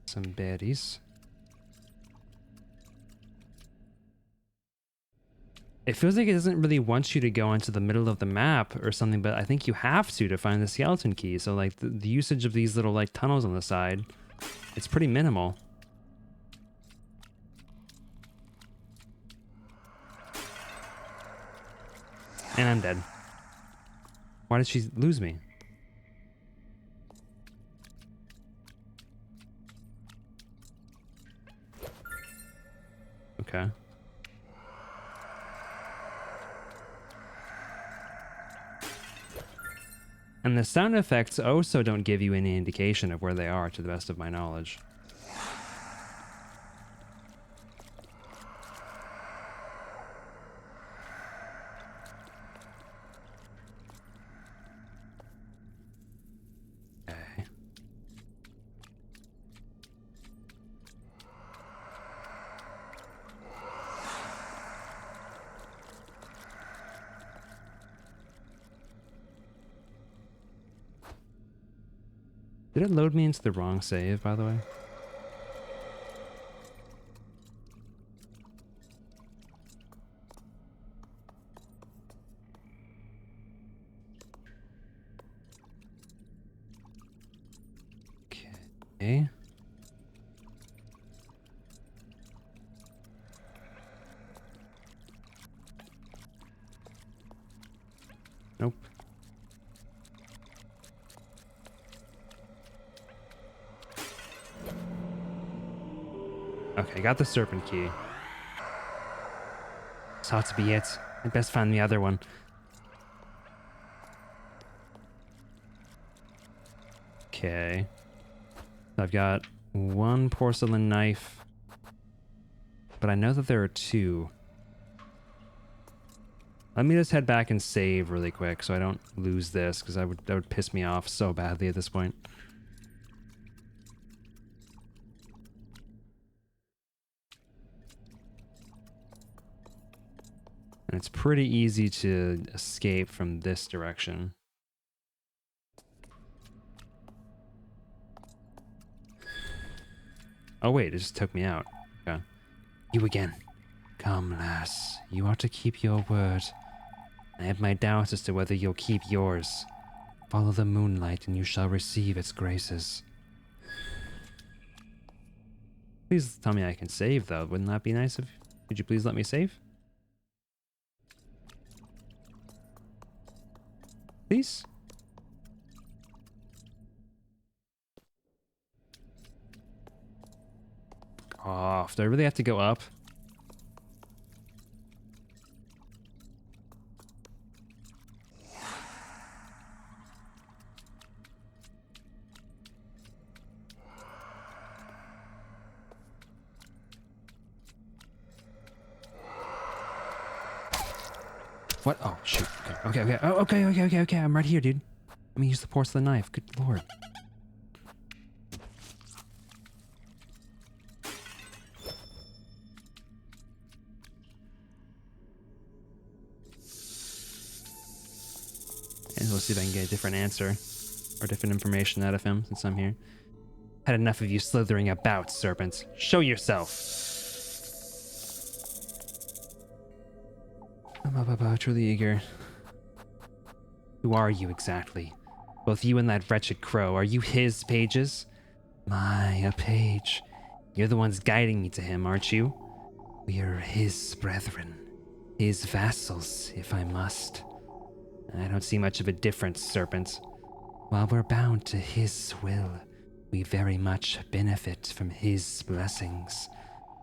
Some baddies. It feels like it doesn't really want you to go into the middle of the map or something, but I think you have to find the skeleton key. So like the usage of these little like tunnels on the side, it's pretty minimal. And I'm dead. Why did she lose me? Okay. And the sound effects also don't give you any indication of where they are, to the best of my knowledge. Okay. Did it load me into the wrong save, by the way? Okay. Nope. Okay, got the serpent key. This ought to be it. I best find the other one. Okay. I've got one porcelain knife, but I know that there are two. Let me just head back and save really quick so I don't lose this, because that would piss me off so badly at this point. And it's pretty easy to escape from this direction. Oh wait, it just took me out. Okay. You again. Come, lass. You ought to keep your word. I have my doubts as to whether you'll keep yours. Follow the moonlight and you shall receive its graces. Please tell me I can save, though. Wouldn't that be nice? Could you please let me save? Please? Oh, do I really have to go up? What? Oh, shoot. Okay. Oh, okay. I'm right here, dude. Let me use the porcelain knife. Good lord. And we'll see if I can get a different answer or different information out of him since I'm here. Had enough of you slithering about, serpents. Show yourself. I'm truly eager. Who are you exactly? Both you and that wretched crow, are you his pages? My, a page. You're the ones guiding me to him, aren't you? We are his brethren. His vassals, if I must. I don't see much of a difference, serpent. While we're bound to his will, we very much benefit from his blessings,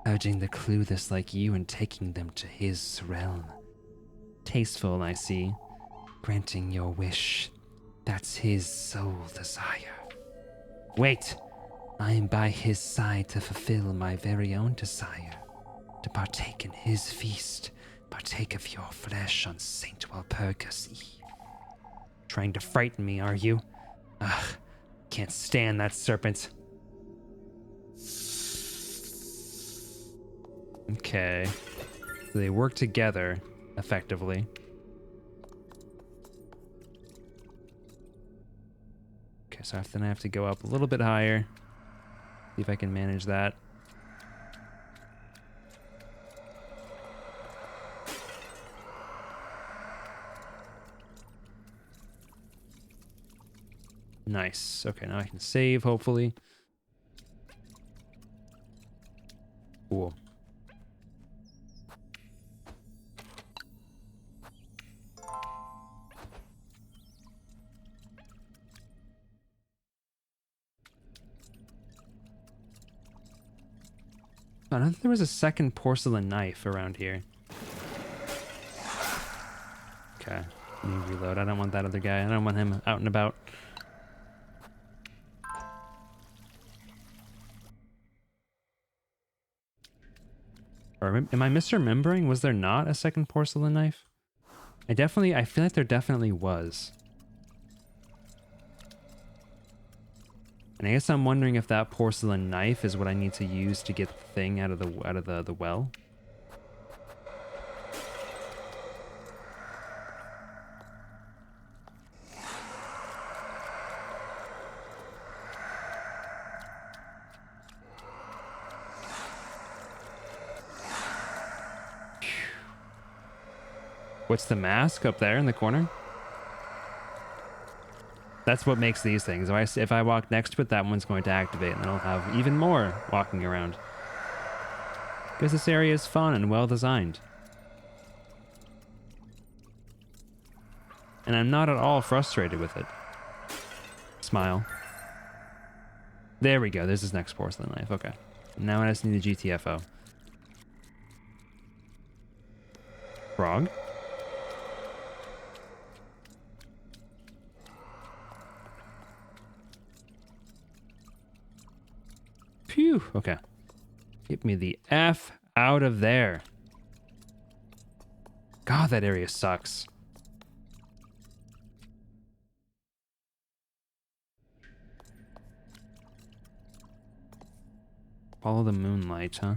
urging the clueless like you and taking them to his realm. Tasteful, I see. Granting your wish. That's his sole desire. Wait! I am by his side to fulfill my very own desire. To partake in his feast. Partake of your flesh on Saint Walpurgis Eve. Trying to frighten me, are you? Ugh, can't stand that serpent. Okay. So they work together, effectively. Okay, so then I have to go up a little bit higher. See if I can manage that. Nice. Okay, now I can save, hopefully. Cool. I don't think there was a second porcelain knife around here. Okay. Let me reload. I don't want that other guy. I don't want him out and about. Or am I misremembering? Was there not a second porcelain knife? I feel like there definitely was. And I guess I'm wondering if that porcelain knife is what I need to use to get the thing out of the well. What's the mask up there in the corner? That's what makes these things. If I walk next to it, that one's going to activate, and then I'll have even more walking around. Because this area is fun and well designed. And I'm not at all frustrated with it. Smile. There we go. There's this next porcelain knife. Okay. Now I just need a GTFO. Frog? Phew. Okay. Get me the F out of there. God, that area sucks. Follow the moonlight, huh?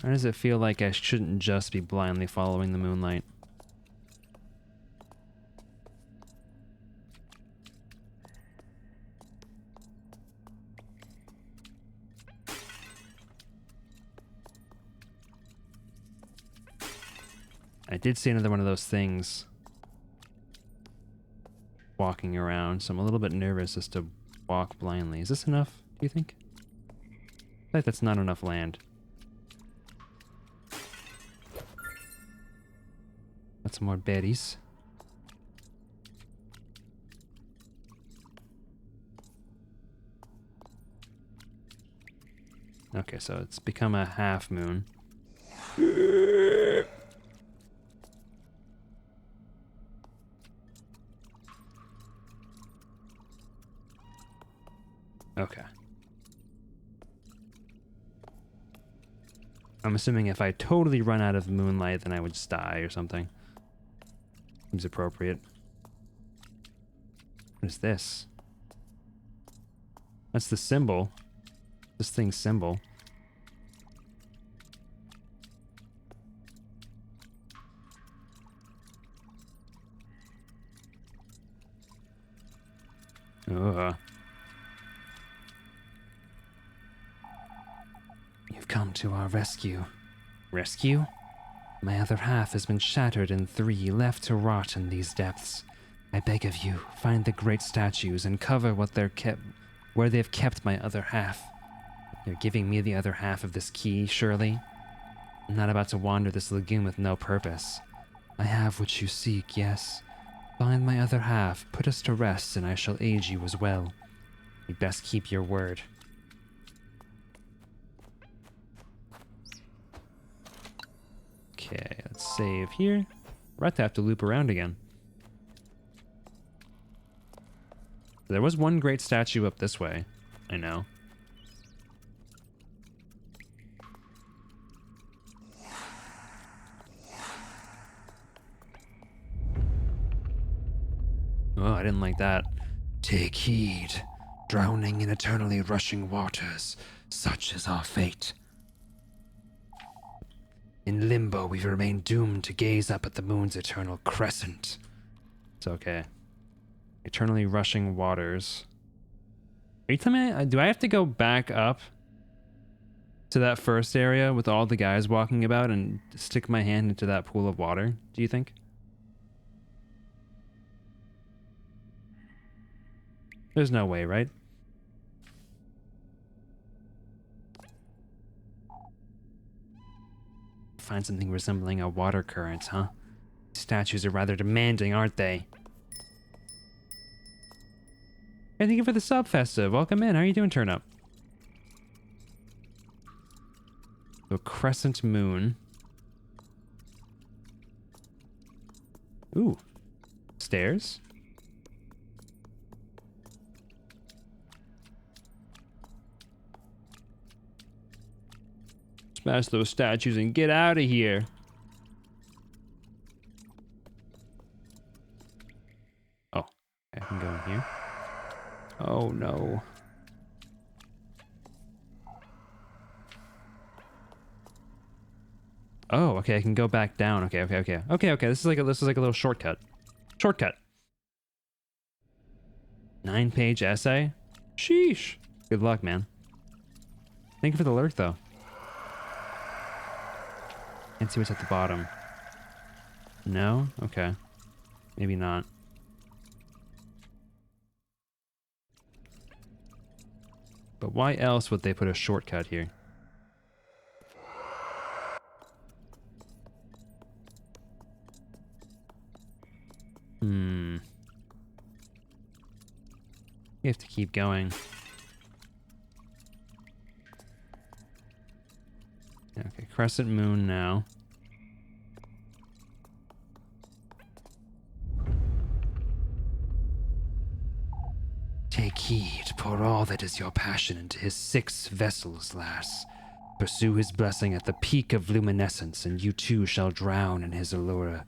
Or does it feel like I shouldn't just be blindly following the moonlight? I did see another one of those things walking around, so I'm a little bit nervous just to walk blindly. Is this enough, do you think? I feel like that's not enough land. Got some more berries. Okay, so it's become a half moon. Okay. I'm assuming if I totally run out of moonlight, then I would just die or something. Seems appropriate. What is this? That's the symbol. This thing's symbol. Ugh. You've come to our rescue. Rescue? My other half has been shattered in 3, left to rot in these depths. I beg of you, find the great statues and cover where they've kept my other half. You're giving me the other half of this key, surely? I'm not about to wander this lagoon with no purpose. I have what you seek, yes. Find my other half, put us to rest, and I shall aid you as well. You'd best keep your word. Okay, let's save here. We're about to have to loop around again. There was one great statue up this way. I know. Oh, I didn't like that. Take heed. Drowning in eternally rushing waters, such is our fate. In limbo, we remain doomed to gaze up at the moon's eternal crescent. It's okay. Eternally rushing waters. Are you telling me, do I have to go back up to that first area with all the guys walking about and stick my hand into that pool of water, do you think? There's no way, right? Find something resembling a water current, huh? Statues are rather demanding, aren't they? Hey, thank you for the sub, Festive. Welcome in. How are you doing, Turnup? So, crescent moon. Ooh. Stairs? Smash those statues and get out of here. Oh, I can go in here. Oh no. Oh, okay, I can go back down. Okay. This is like a little shortcut. Shortcut. 9-page essay? Sheesh. Good luck, man. Thank you for the alert, though. Can't see what's at the bottom. No? Okay. Maybe not. But why else would they put a shortcut here? You have to keep going. Okay, crescent moon now. Take heed, pour all that is your passion into his 6 vessels, lass. Pursue his blessing at the peak of luminescence, and you too shall drown in his allure.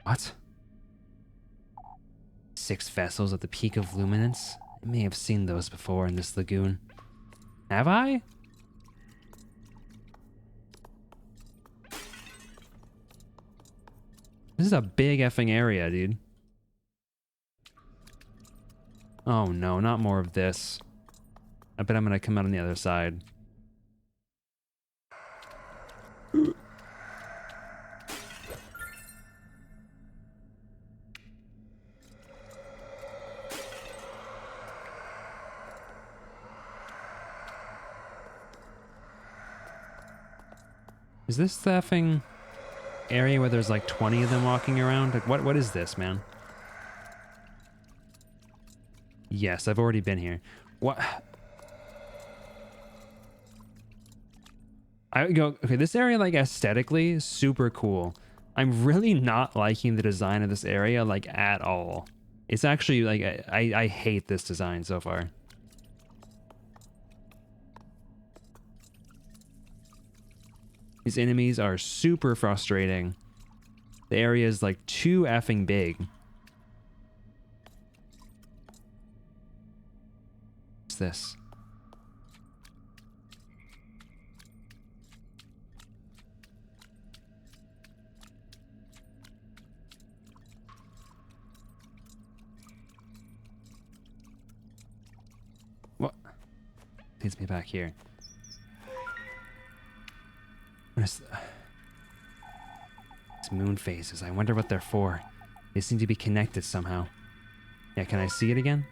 What? 6 vessels at the peak of luminance? I may have seen those before in this lagoon. Have I? This is a big effing area, dude. Oh no, not more of this. I bet I'm gonna come out on the other side. Is this the effing area where there's like 20 of them walking around? Like, what is this, man? Yes, I've already been here. What? Okay, this area, like, aesthetically, is super cool. I'm really not liking the design of this area, like, at all. It's actually, like, I hate this design so far. These enemies are super frustrating. The area is, like, too effing big. What's this? What? Leads me back here. What is these moon phases? I wonder what they're for. They seem to be connected somehow. Yeah, can I see it again?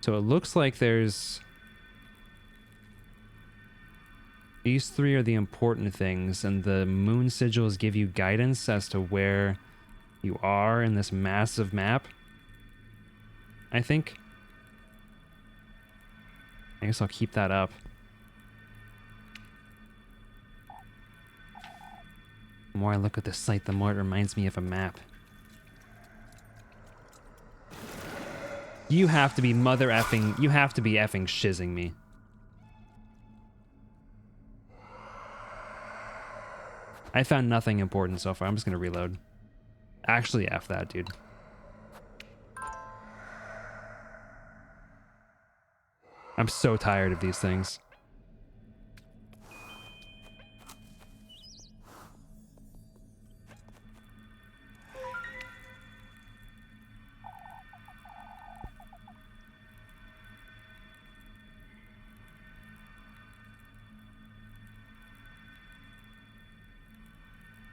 So it looks like there's... These three are the important things, and the moon sigils give you guidance as to where you are in this massive map, I think. I guess I'll keep that up. The more I look at this site, the more it reminds me of a map. You have to be you have to be effing shizzing me. I found nothing important so far. I'm just gonna reload. Actually, F that, dude. I'm so tired of these things.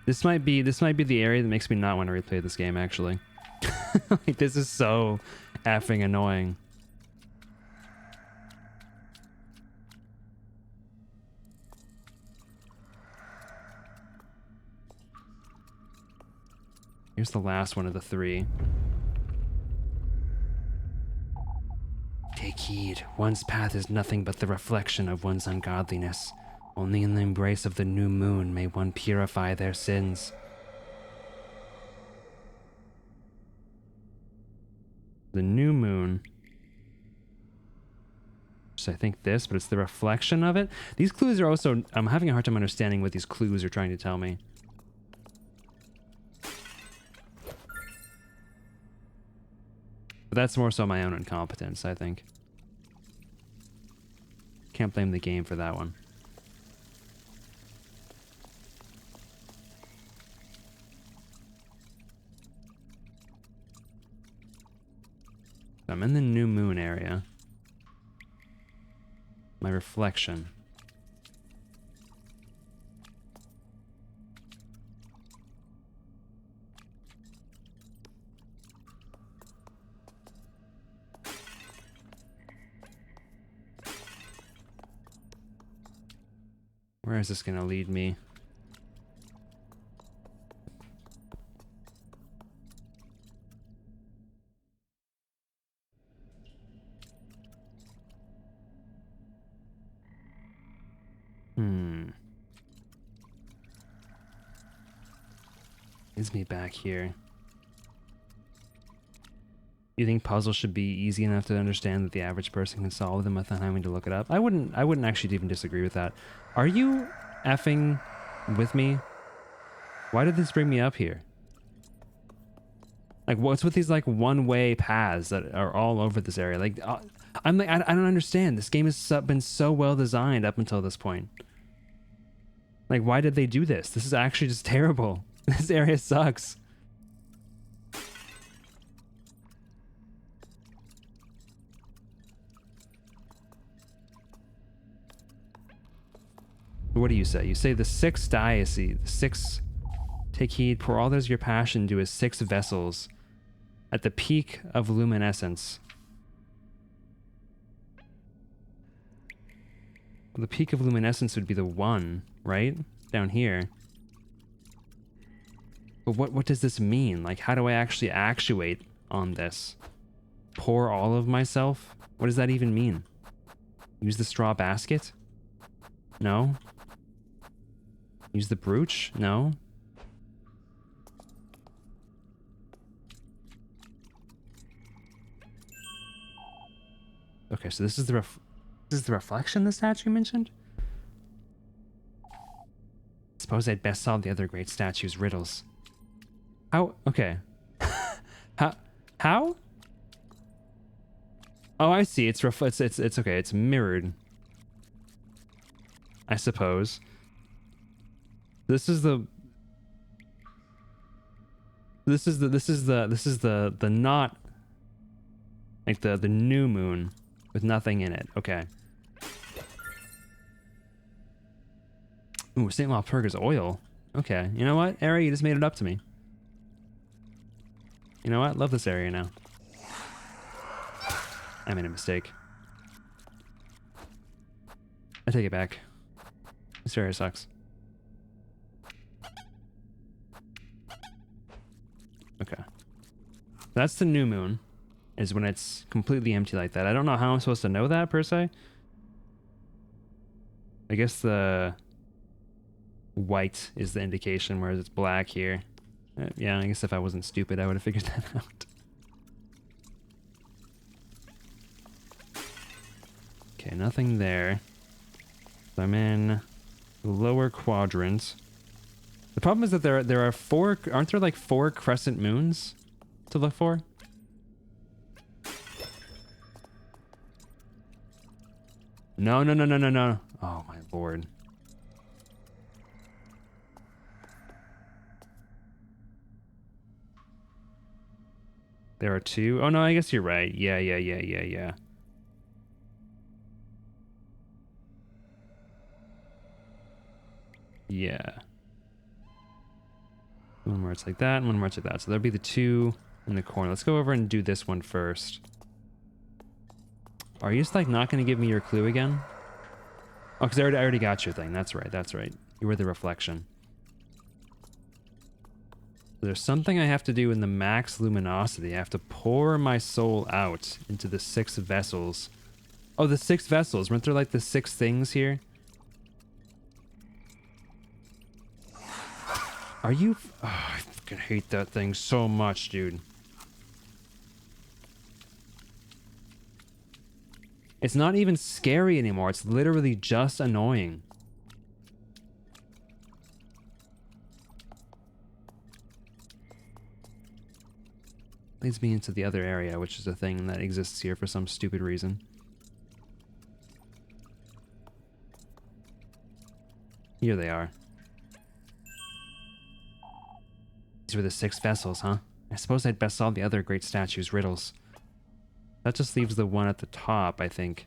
This might be the area that makes me not want to replay this game, actually. Like, this is so effing annoying. Here's the last one of the three. Take heed. One's path is nothing but the reflection of one's ungodliness. Only in the embrace of the new moon may one purify their sins. The new moon. So I think this, but it's the reflection of it. These clues are also... I'm having a hard time understanding what these clues are trying to tell me. But that's more so my own incompetence, I think. Can't blame the game for that one. I'm in the new moon area. My reflection. Where is this gonna lead me? Leads me back here. You think puzzles should be easy enough to understand that the average person can solve them without having to look it up? I wouldn't actually even disagree with that. Are you effing with me? Why did this bring me up here? Like, what's with these, like, one-way paths that are all over this area? Like, I'm like, I don't understand. This game has been so well designed up until this point. Like, why did they do this? This is actually just terrible. This area sucks. What do you say? You say the 6 diocese, the 6... Take heed, pour all there's your passion into his 6 vessels at the peak of luminescence. The peak of luminescence would be the 1, right? Down here. But what does this mean? Like, how do I actually actuate on this? Pour all of myself? What does that even mean? Use the straw basket? No. Use the brooch? No. Okay, so this is the reflection the statue mentioned? Suppose I'd best solve the other great statue's riddles. How? Okay. How? Oh, I see. It's okay. It's mirrored. I suppose. This is the not like the new moon with nothing in it. Okay. Ooh, St. Walpurga's oil. Okay. You know what, area? You just made it up to me. You know what? Love this area now. I made a mistake. I take it back. This area sucks. Okay. That's the new moon, is when it's completely empty like that. I don't know how I'm supposed to know that, per se. I guess the white is the indication, whereas it's black here. Yeah, I guess if I wasn't stupid, I would have figured that out. Okay, nothing there. So I'm in the lower quadrant. The problem is that there are 4, aren't there like 4 crescent moons to look for? No. Oh my lord. There are 2. Oh no, I guess you're right. Yeah. Yeah. One where it's like that, and one where it's like that. So there'll be the 2 in the corner. Let's go over and do this one first. Are you just like not going to give me your clue again? Oh, because I already got your thing. That's right. You were the reflection. There's something I have to do in the max luminosity. I have to pour my soul out into the 6 vessels. Oh, the 6 vessels. Weren't there like the 6 things here? Are you... Oh, I fucking hate that thing so much, dude. It's not even scary anymore. It's literally just annoying. Leads me into the other area, which is a thing that exists here for some stupid reason. Here they are. These were the 6 vessels, huh? I suppose I'd best solve the other great statue's riddles. That just leaves the one at the top, I think.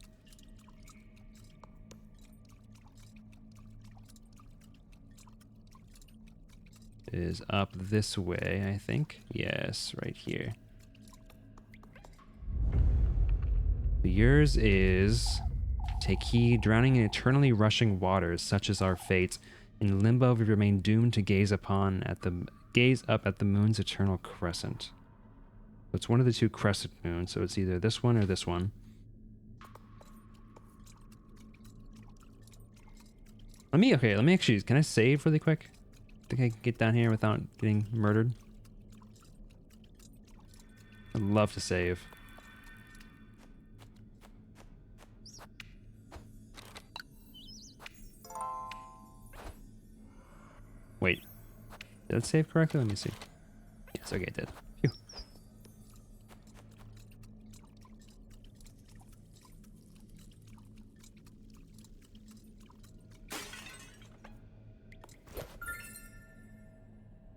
It is up this way, I think. Yes, right here. Yours is... Take heed, drowning in eternally rushing waters, such as our fate. In limbo, we remain doomed to gaze up at the moon's eternal crescent. So it's one of the 2 crescent moons, so it's either this one or this one. Let me actually, can I save really quick? Think I can get down here without getting murdered? I'd love to save. Wait. Did it save correctly? Let me see. Yes, okay, it did. Phew.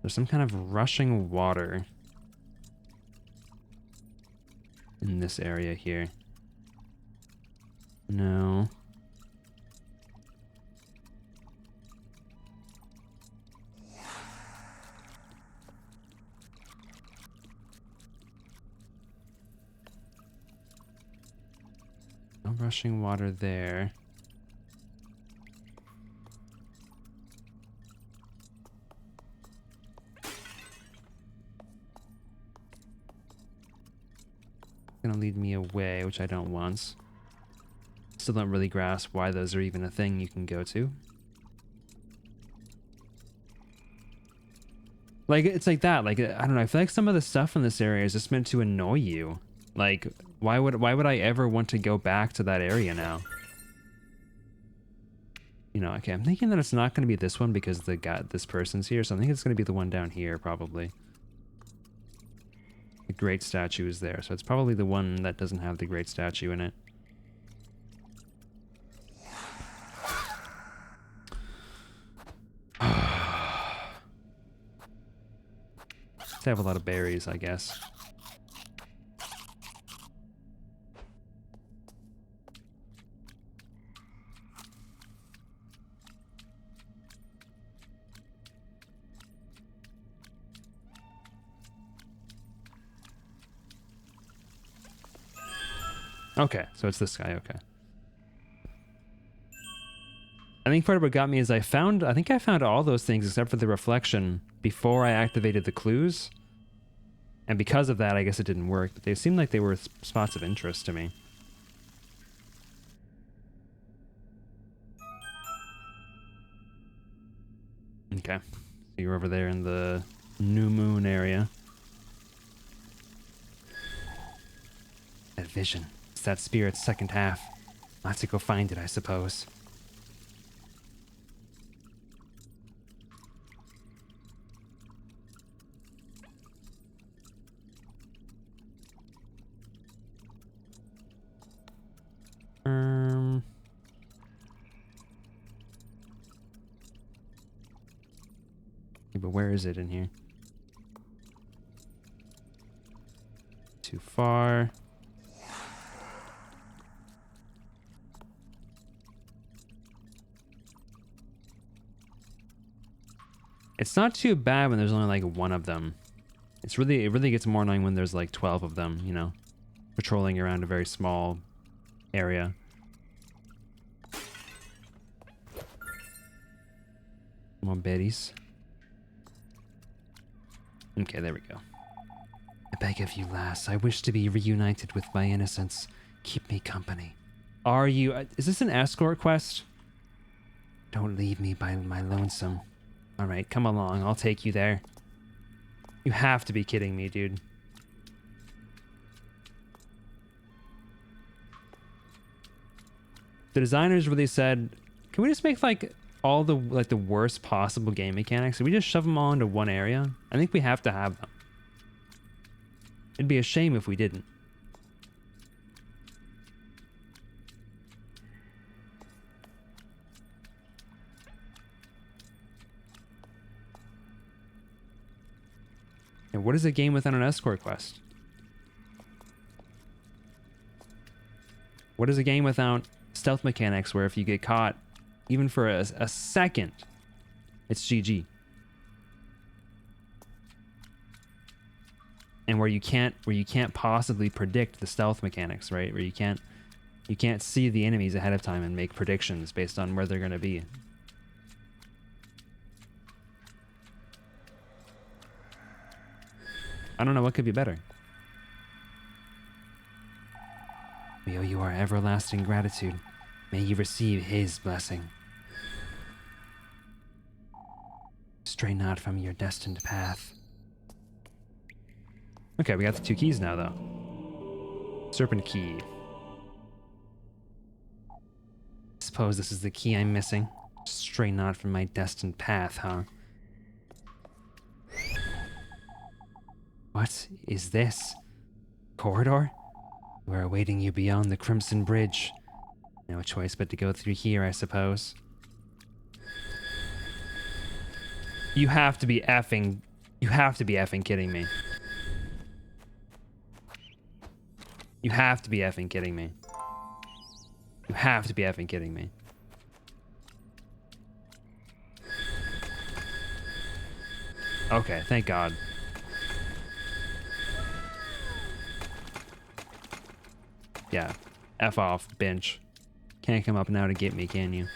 There's some kind of rushing water in this area here. No. No rushing water there. lead me away, which I don't want. Still don't really grasp why those are even a thing you can go to. Like, it's like that. Like, I don't know. I feel like some of the stuff in this area is just meant to annoy you. Like, why would I ever want to go back to that area now? You know, okay, I'm thinking that it's not going to be this one because this person's here, so I think it's going to be the one down here, probably. The great statue is there, so it's probably the one that doesn't have the great statue in it. Let's have a lot of berries, I guess. Okay, so it's this guy, okay. I think part of what got me is I think I found all those things except for the reflection before I activated the clues. And because of that, I guess it didn't work, but they seemed like they were spots of interest to me. Okay, so you're over there in the new moon area. That vision. It's that spirit's second half. I'll have to go find it, I suppose. Yeah, but where is it in here? Too far. It's not too bad when there's only like one of them. It really gets more annoying when there's like 12 of them, you know, patrolling around a very small area. More berries. Okay, there we go. I beg of you, lass. I wish to be reunited with my innocence. Keep me company. Are you... is this an escort quest? Don't leave me by my lonesome. Alright, come along. I'll take you there. You have to be kidding me, dude. The designers really said, can we just make like all the the worst possible game mechanics? Can we just shove them all into one area? I think we have to have them. It'd be a shame if we didn't. And what is a game without an escort quest? What is a game without stealth mechanics where if you get caught, even for a second, it's GG? And where you can't possibly predict the stealth mechanics, right? Where you can't see the enemies ahead of time and make predictions based on where they're going to be. I don't know what could be better. We owe you our everlasting gratitude. May you receive his blessing. Stray not from your destined path. Okay, we got the 2 keys now, though. Serpent key. Suppose this is the key I'm missing. Stray not from my destined path, huh? What is this? Corridor? We're awaiting you beyond the Crimson Bridge. No choice but to go through here, I suppose. You have to be effing kidding me. You have to be effing kidding me. You have to be effing kidding me. Okay, thank God. Yeah, F off, bench. Can't come up now to get me, can you?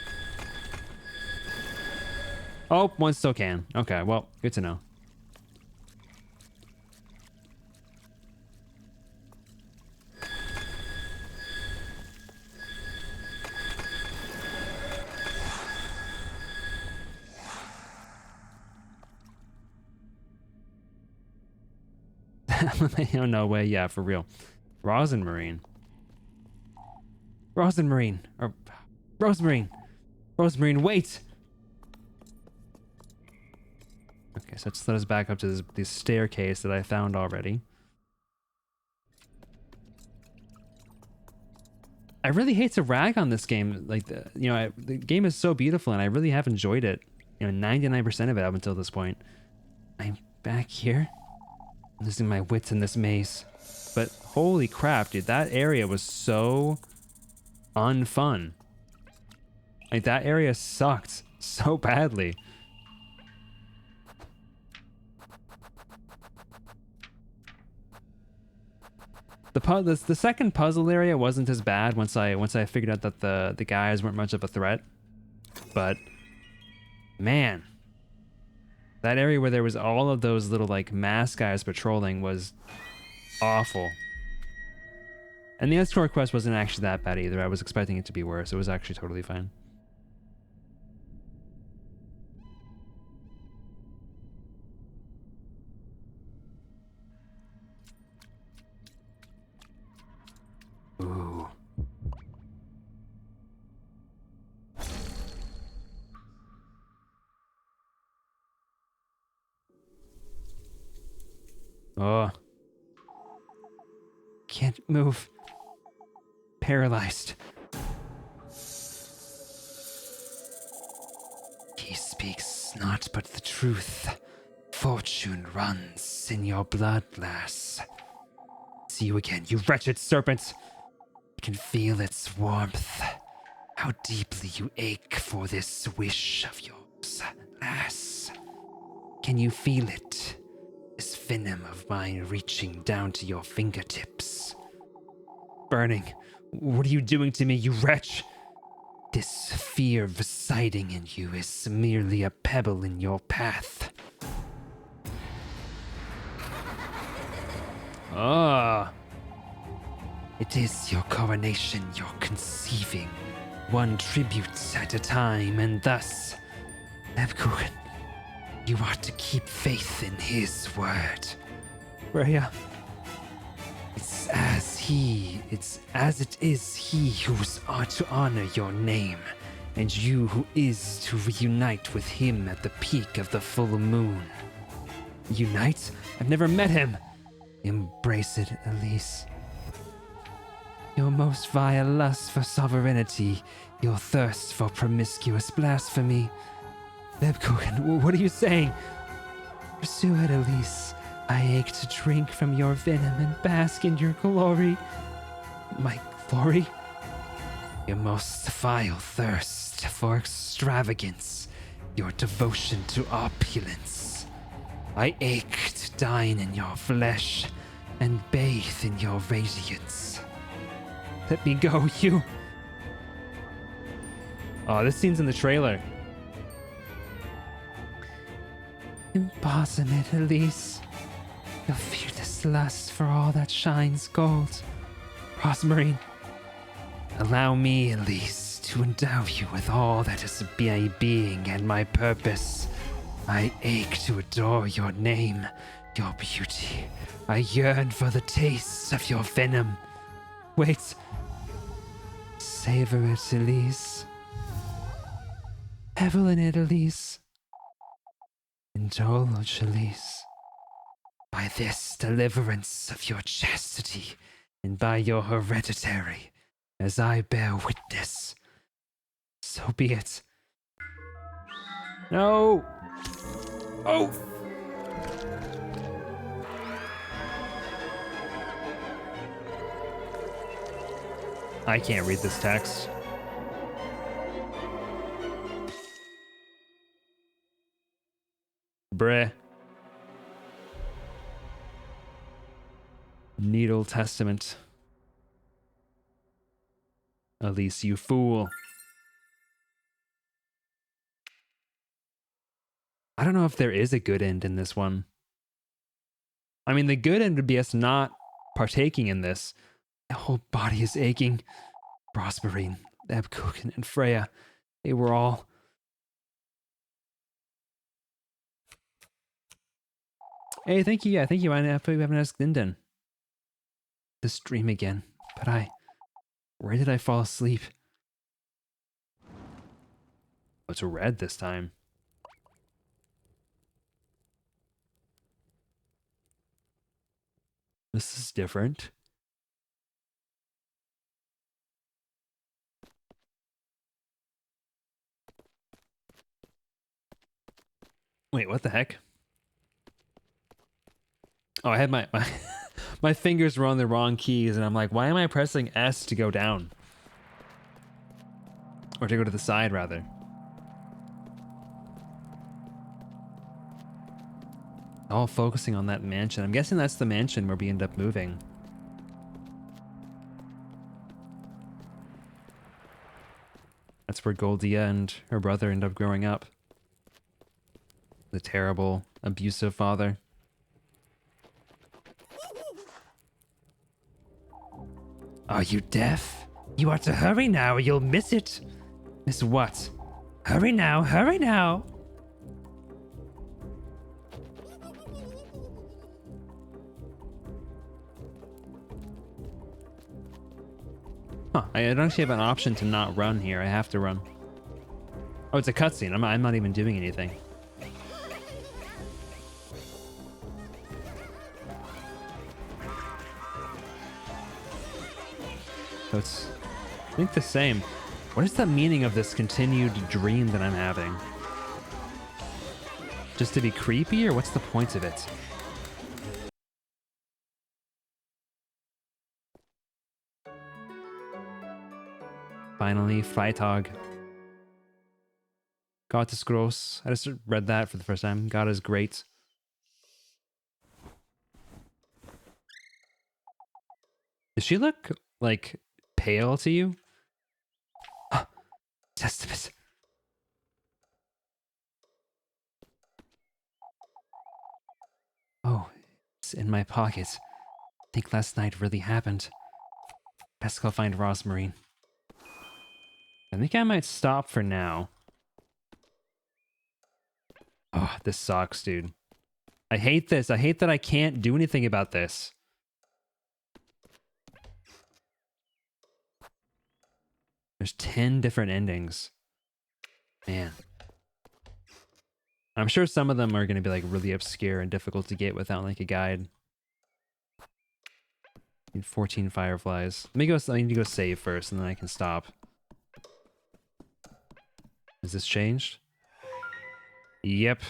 Oh, one still can. Okay, well, good to know. Oh, no way. Yeah, for real. Rosenmarine. Rosenmarine. Or Rosemarine. Rosemarine, wait! Okay, so let's let us back up to this staircase that I found already. I really hate to rag on this game. Like, the game is so beautiful and I really have enjoyed it. 99% of it up until this point. I'm back here? I'm losing my wits in this maze. But holy crap, dude, that area was so unfun. Like, that area sucked so badly. The second puzzle area wasn't as bad once I figured out that the guys weren't much of a threat. But man, that area where there was all of those little like mask guys patrolling was awful. And the escort quest wasn't actually that bad either. I was expecting it to be worse. It was actually totally fine. Ooh. Oh. Can't move. Paralyzed. He speaks not but the truth. Fortune runs in your blood, lass. See you again, you wretched serpent. I can feel its warmth. How deeply you ache for this wish of yours, lass. Can you feel it? This venom of mine reaching down to your fingertips. Burning. What are you doing to me, you wretch? This fear residing in you is merely a pebble in your path. Ah. It is your coronation you're conceiving, one tribute at a time, and thus, Lebkuchen, you are to keep faith in his word. Freya. It's as it is he who's are to honor your name, and you who is to reunite with him at the peak of the full moon. Unite? I've never met him. Embrace it, Elise. Your most vile lust for sovereignty, your thirst for promiscuous blasphemy. Lebkuchen, what are you saying? Pursue it, Elise. I ache to drink from your venom and bask in your glory. My glory? Your most vile thirst for extravagance, your devotion to opulence. I ache to dine in your flesh and bathe in your radiance. Let me go, you. Oh, this scene's in the trailer. Embosom it, Elise. You'll feel this lust for all that shines gold. Rosmarine, allow me, Elise, to endow you with all that is my being and my purpose. I ache to adore your name, your beauty. I yearn for the taste of your venom. Wait. Savor it, Elise. Revel in it, Elise. Indulge, Elise. By this deliverance of your chastity, and by your hereditary, as I bear witness. So be it. No! Oh! I can't read this text. Bruh. Needle Testament. Elise, you fool. I don't know if there is a good end in this one. I mean, the good end would be us not partaking in this. My whole body is aching. Rosmarine, Lebkuchen, and Freya, they were all... Hey, thank you. Yeah, thank you. I thought you haven't asked Linden. This dream again. But where did I fall asleep? Oh, it's red this time. This is different. Wait, what the heck? Oh, I had my my fingers were on the wrong keys, and I'm like, why am I pressing S to go down? Or to go to the side, rather. All focusing on that mansion. I'm guessing that's the mansion where we end up moving. That's where Goldia and her brother end up growing up. The terrible, abusive father. Are you deaf? You are to hurry now or you'll miss it. Miss what? Hurry now, hurry now. Huh, I don't actually have an option to not run here. I have to run. Oh, it's a cutscene. I'm not even doing anything. So it's, I think, the same. What is the meaning of this continued dream that I'm having? Just to be creepy, or what's the point of it? Finally, Freitag. Gott ist groß. I just read that for the first time. God is great. Does she look, like, pale to you? Testament. Oh, it's in my pocket. I think last night really happened. Best go find Rosmarine. I think I might stop for now. Oh, this sucks, dude. I hate this. I hate that I can't do anything about this. There's 10 different endings. Man. I'm sure some of them are going to be like really obscure and difficult to get without like a guide. Need 14 fireflies. I need to go save first and then I can stop. Is this changed? Yep.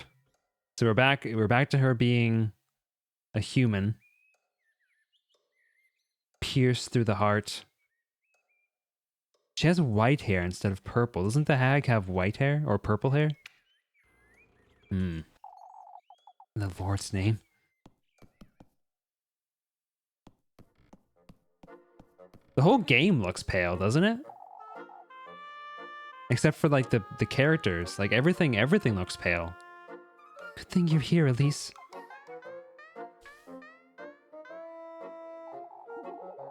So we're back to her being a human. Pierced through the heart. She has white hair instead of purple. Doesn't the hag have white hair or purple hair? In the Lord's name. The whole game looks pale, doesn't it? Except for like the characters. Like everything looks pale. Good thing you're here, Elise.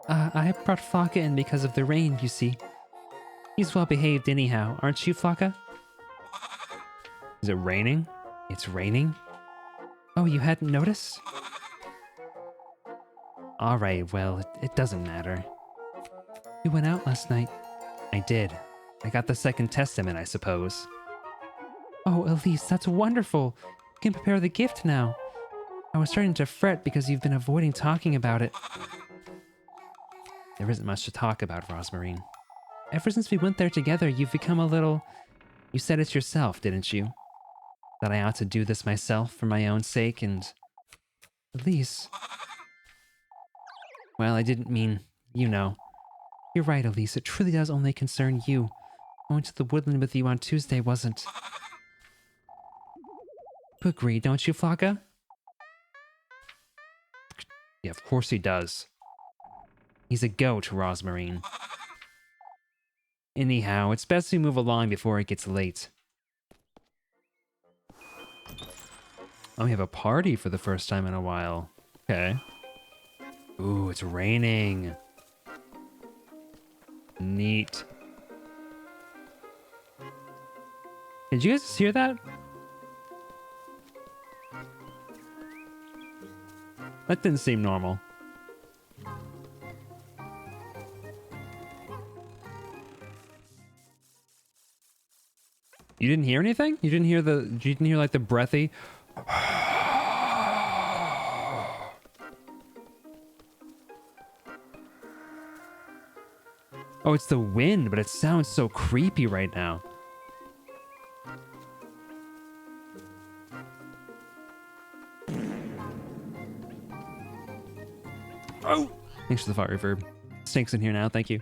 I brought Flocka in because of the rain, you see. He's well behaved anyhow, aren't you, Flocka? Is it raining? It's raining? Oh, you hadn't noticed? Alright, well, it doesn't matter. You went out last night. I did. I got the second testament, I suppose. Oh, Elise, that's wonderful. You can prepare the gift now. I was starting to fret because you've been avoiding talking about it. There isn't much to talk about, Rosmarine. Ever since we went there together, you've become a little... You said it yourself, didn't you? That I ought to do this myself for my own sake and... Elise... Well, I didn't mean... You know. You're right, Elise. It truly does only concern you. Going to the woodland with you on Tuesday wasn't... You agree, don't you, Flocka? Yeah, of course he does. He's a goat, Rosmarine. Anyhow, it's best we move along before it gets late. Oh, we have a party for the first time in a while. Okay. Ooh, it's raining. Neat. Did you guys hear that? That didn't seem normal. You didn't hear anything? You didn't hear like the breathy? Oh, it's the wind, but it sounds so creepy right now. Oh! Thanks for the fire reverb. Snake's in here now, thank you.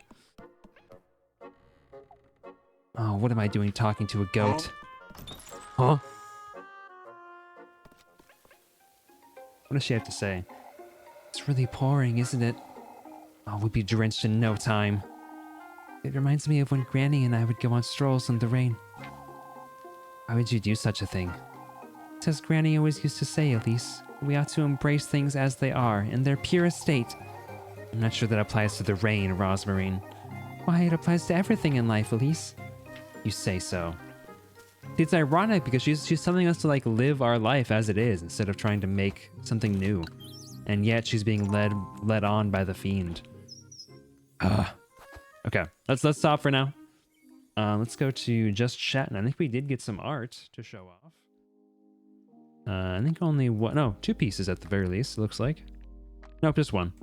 Oh, what am I doing talking to a goat? Huh? What does she have to say? It's really pouring, isn't it? Oh, we'd be drenched in no time. It reminds me of when Granny and I would go on strolls in the rain. Why would you do such a thing? It's as Granny always used to say, Elise. We ought to embrace things as they are, in their purest state. I'm not sure that applies to the rain, Rosmarine. Why, it applies to everything in life, Elise. You say so. See, it's ironic because she's telling us to like live our life as it is instead of trying to make something new. And yet she's being led on by the fiend. Okay, let's stop for now. Let's go to just chat, and I think we did get some art to show off. I think only one, no, 2 pieces at the very least, it looks like. Nope, just 1.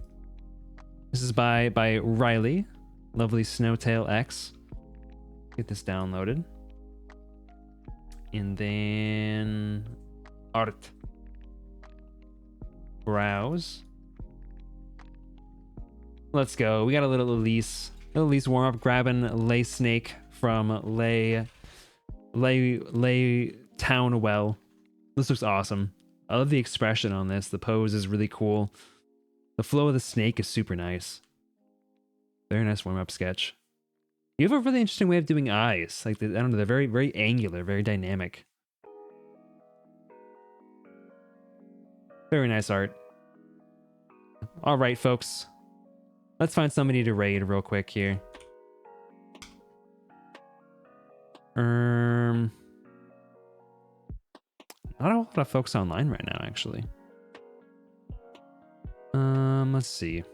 This is by Riley. Lovely Snowtail X. Get this downloaded. And then art. Browse. Let's go. We got a little Elise warm up, grabbing Lay Snake from Lay Town Well. This looks awesome. I love the expression on this. The pose is really cool. The flow of the snake is super nice. Very nice warm up sketch. You have a really interesting way of doing eyes. Like, I don't know, they're very, very angular, very dynamic. Very nice art. All right, folks. Let's find somebody to raid real quick here. Not a whole lot of folks online right now, actually. Let's see.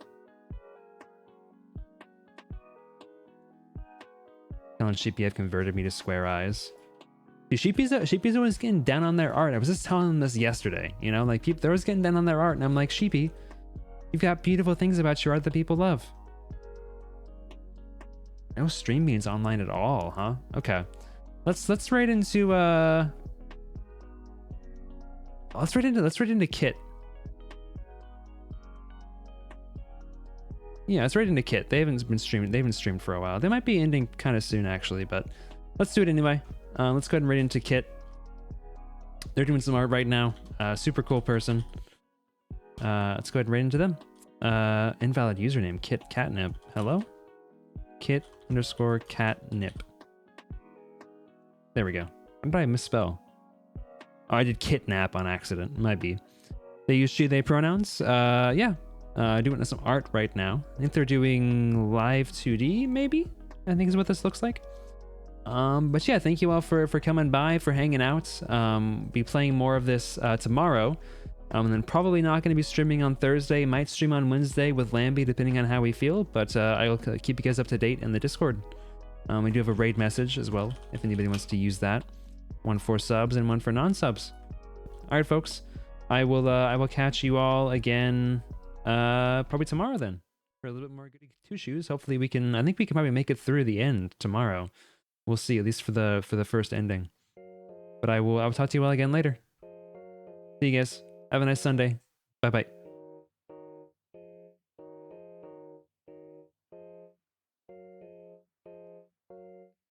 Telling Sheepy I've converted me to square eyes. See, Sheepy's always getting down on their art. I was just telling them this yesterday, you know, like they're always getting down on their art, and I'm like, Sheepy, you've got beautiful things about your art that people love. No stream beans online at all, huh? Okay. Let's raid into let's raid into Kit. Yeah, let's raid into Kit. They haven't streamed for a while. They might be ending kind of soon actually, but let's do it anyway. Let's go ahead and raid into Kit. They're doing some art right now. Super cool person. Let's go ahead and raid into them. Invalid username, Kit Catnip. Hello? Kit_catnip. There we go. What did I misspell? Oh, I did kidnap on accident. Might be. They use she, they pronouns. Yeah. Doing some art right now. I think they're doing live 2D, maybe? I think is what this looks like. But yeah, thank you all for coming by, for hanging out. Be playing more of this tomorrow. And then probably not going to be streaming on Thursday. Might stream on Wednesday with Lambie, depending on how we feel. But I'll keep you guys up to date in the Discord. We do have a raid message as well, if anybody wants to use that. 1 for subs and 1 for non-subs. All right, folks. I will catch you all again probably tomorrow then for a little bit more Goody Two Shoes. Hopefully we can. I think we can probably make it through the end tomorrow. We'll see, at least for the first ending. But I will talk to you all again later. See you guys. Have a nice Sunday. Bye bye.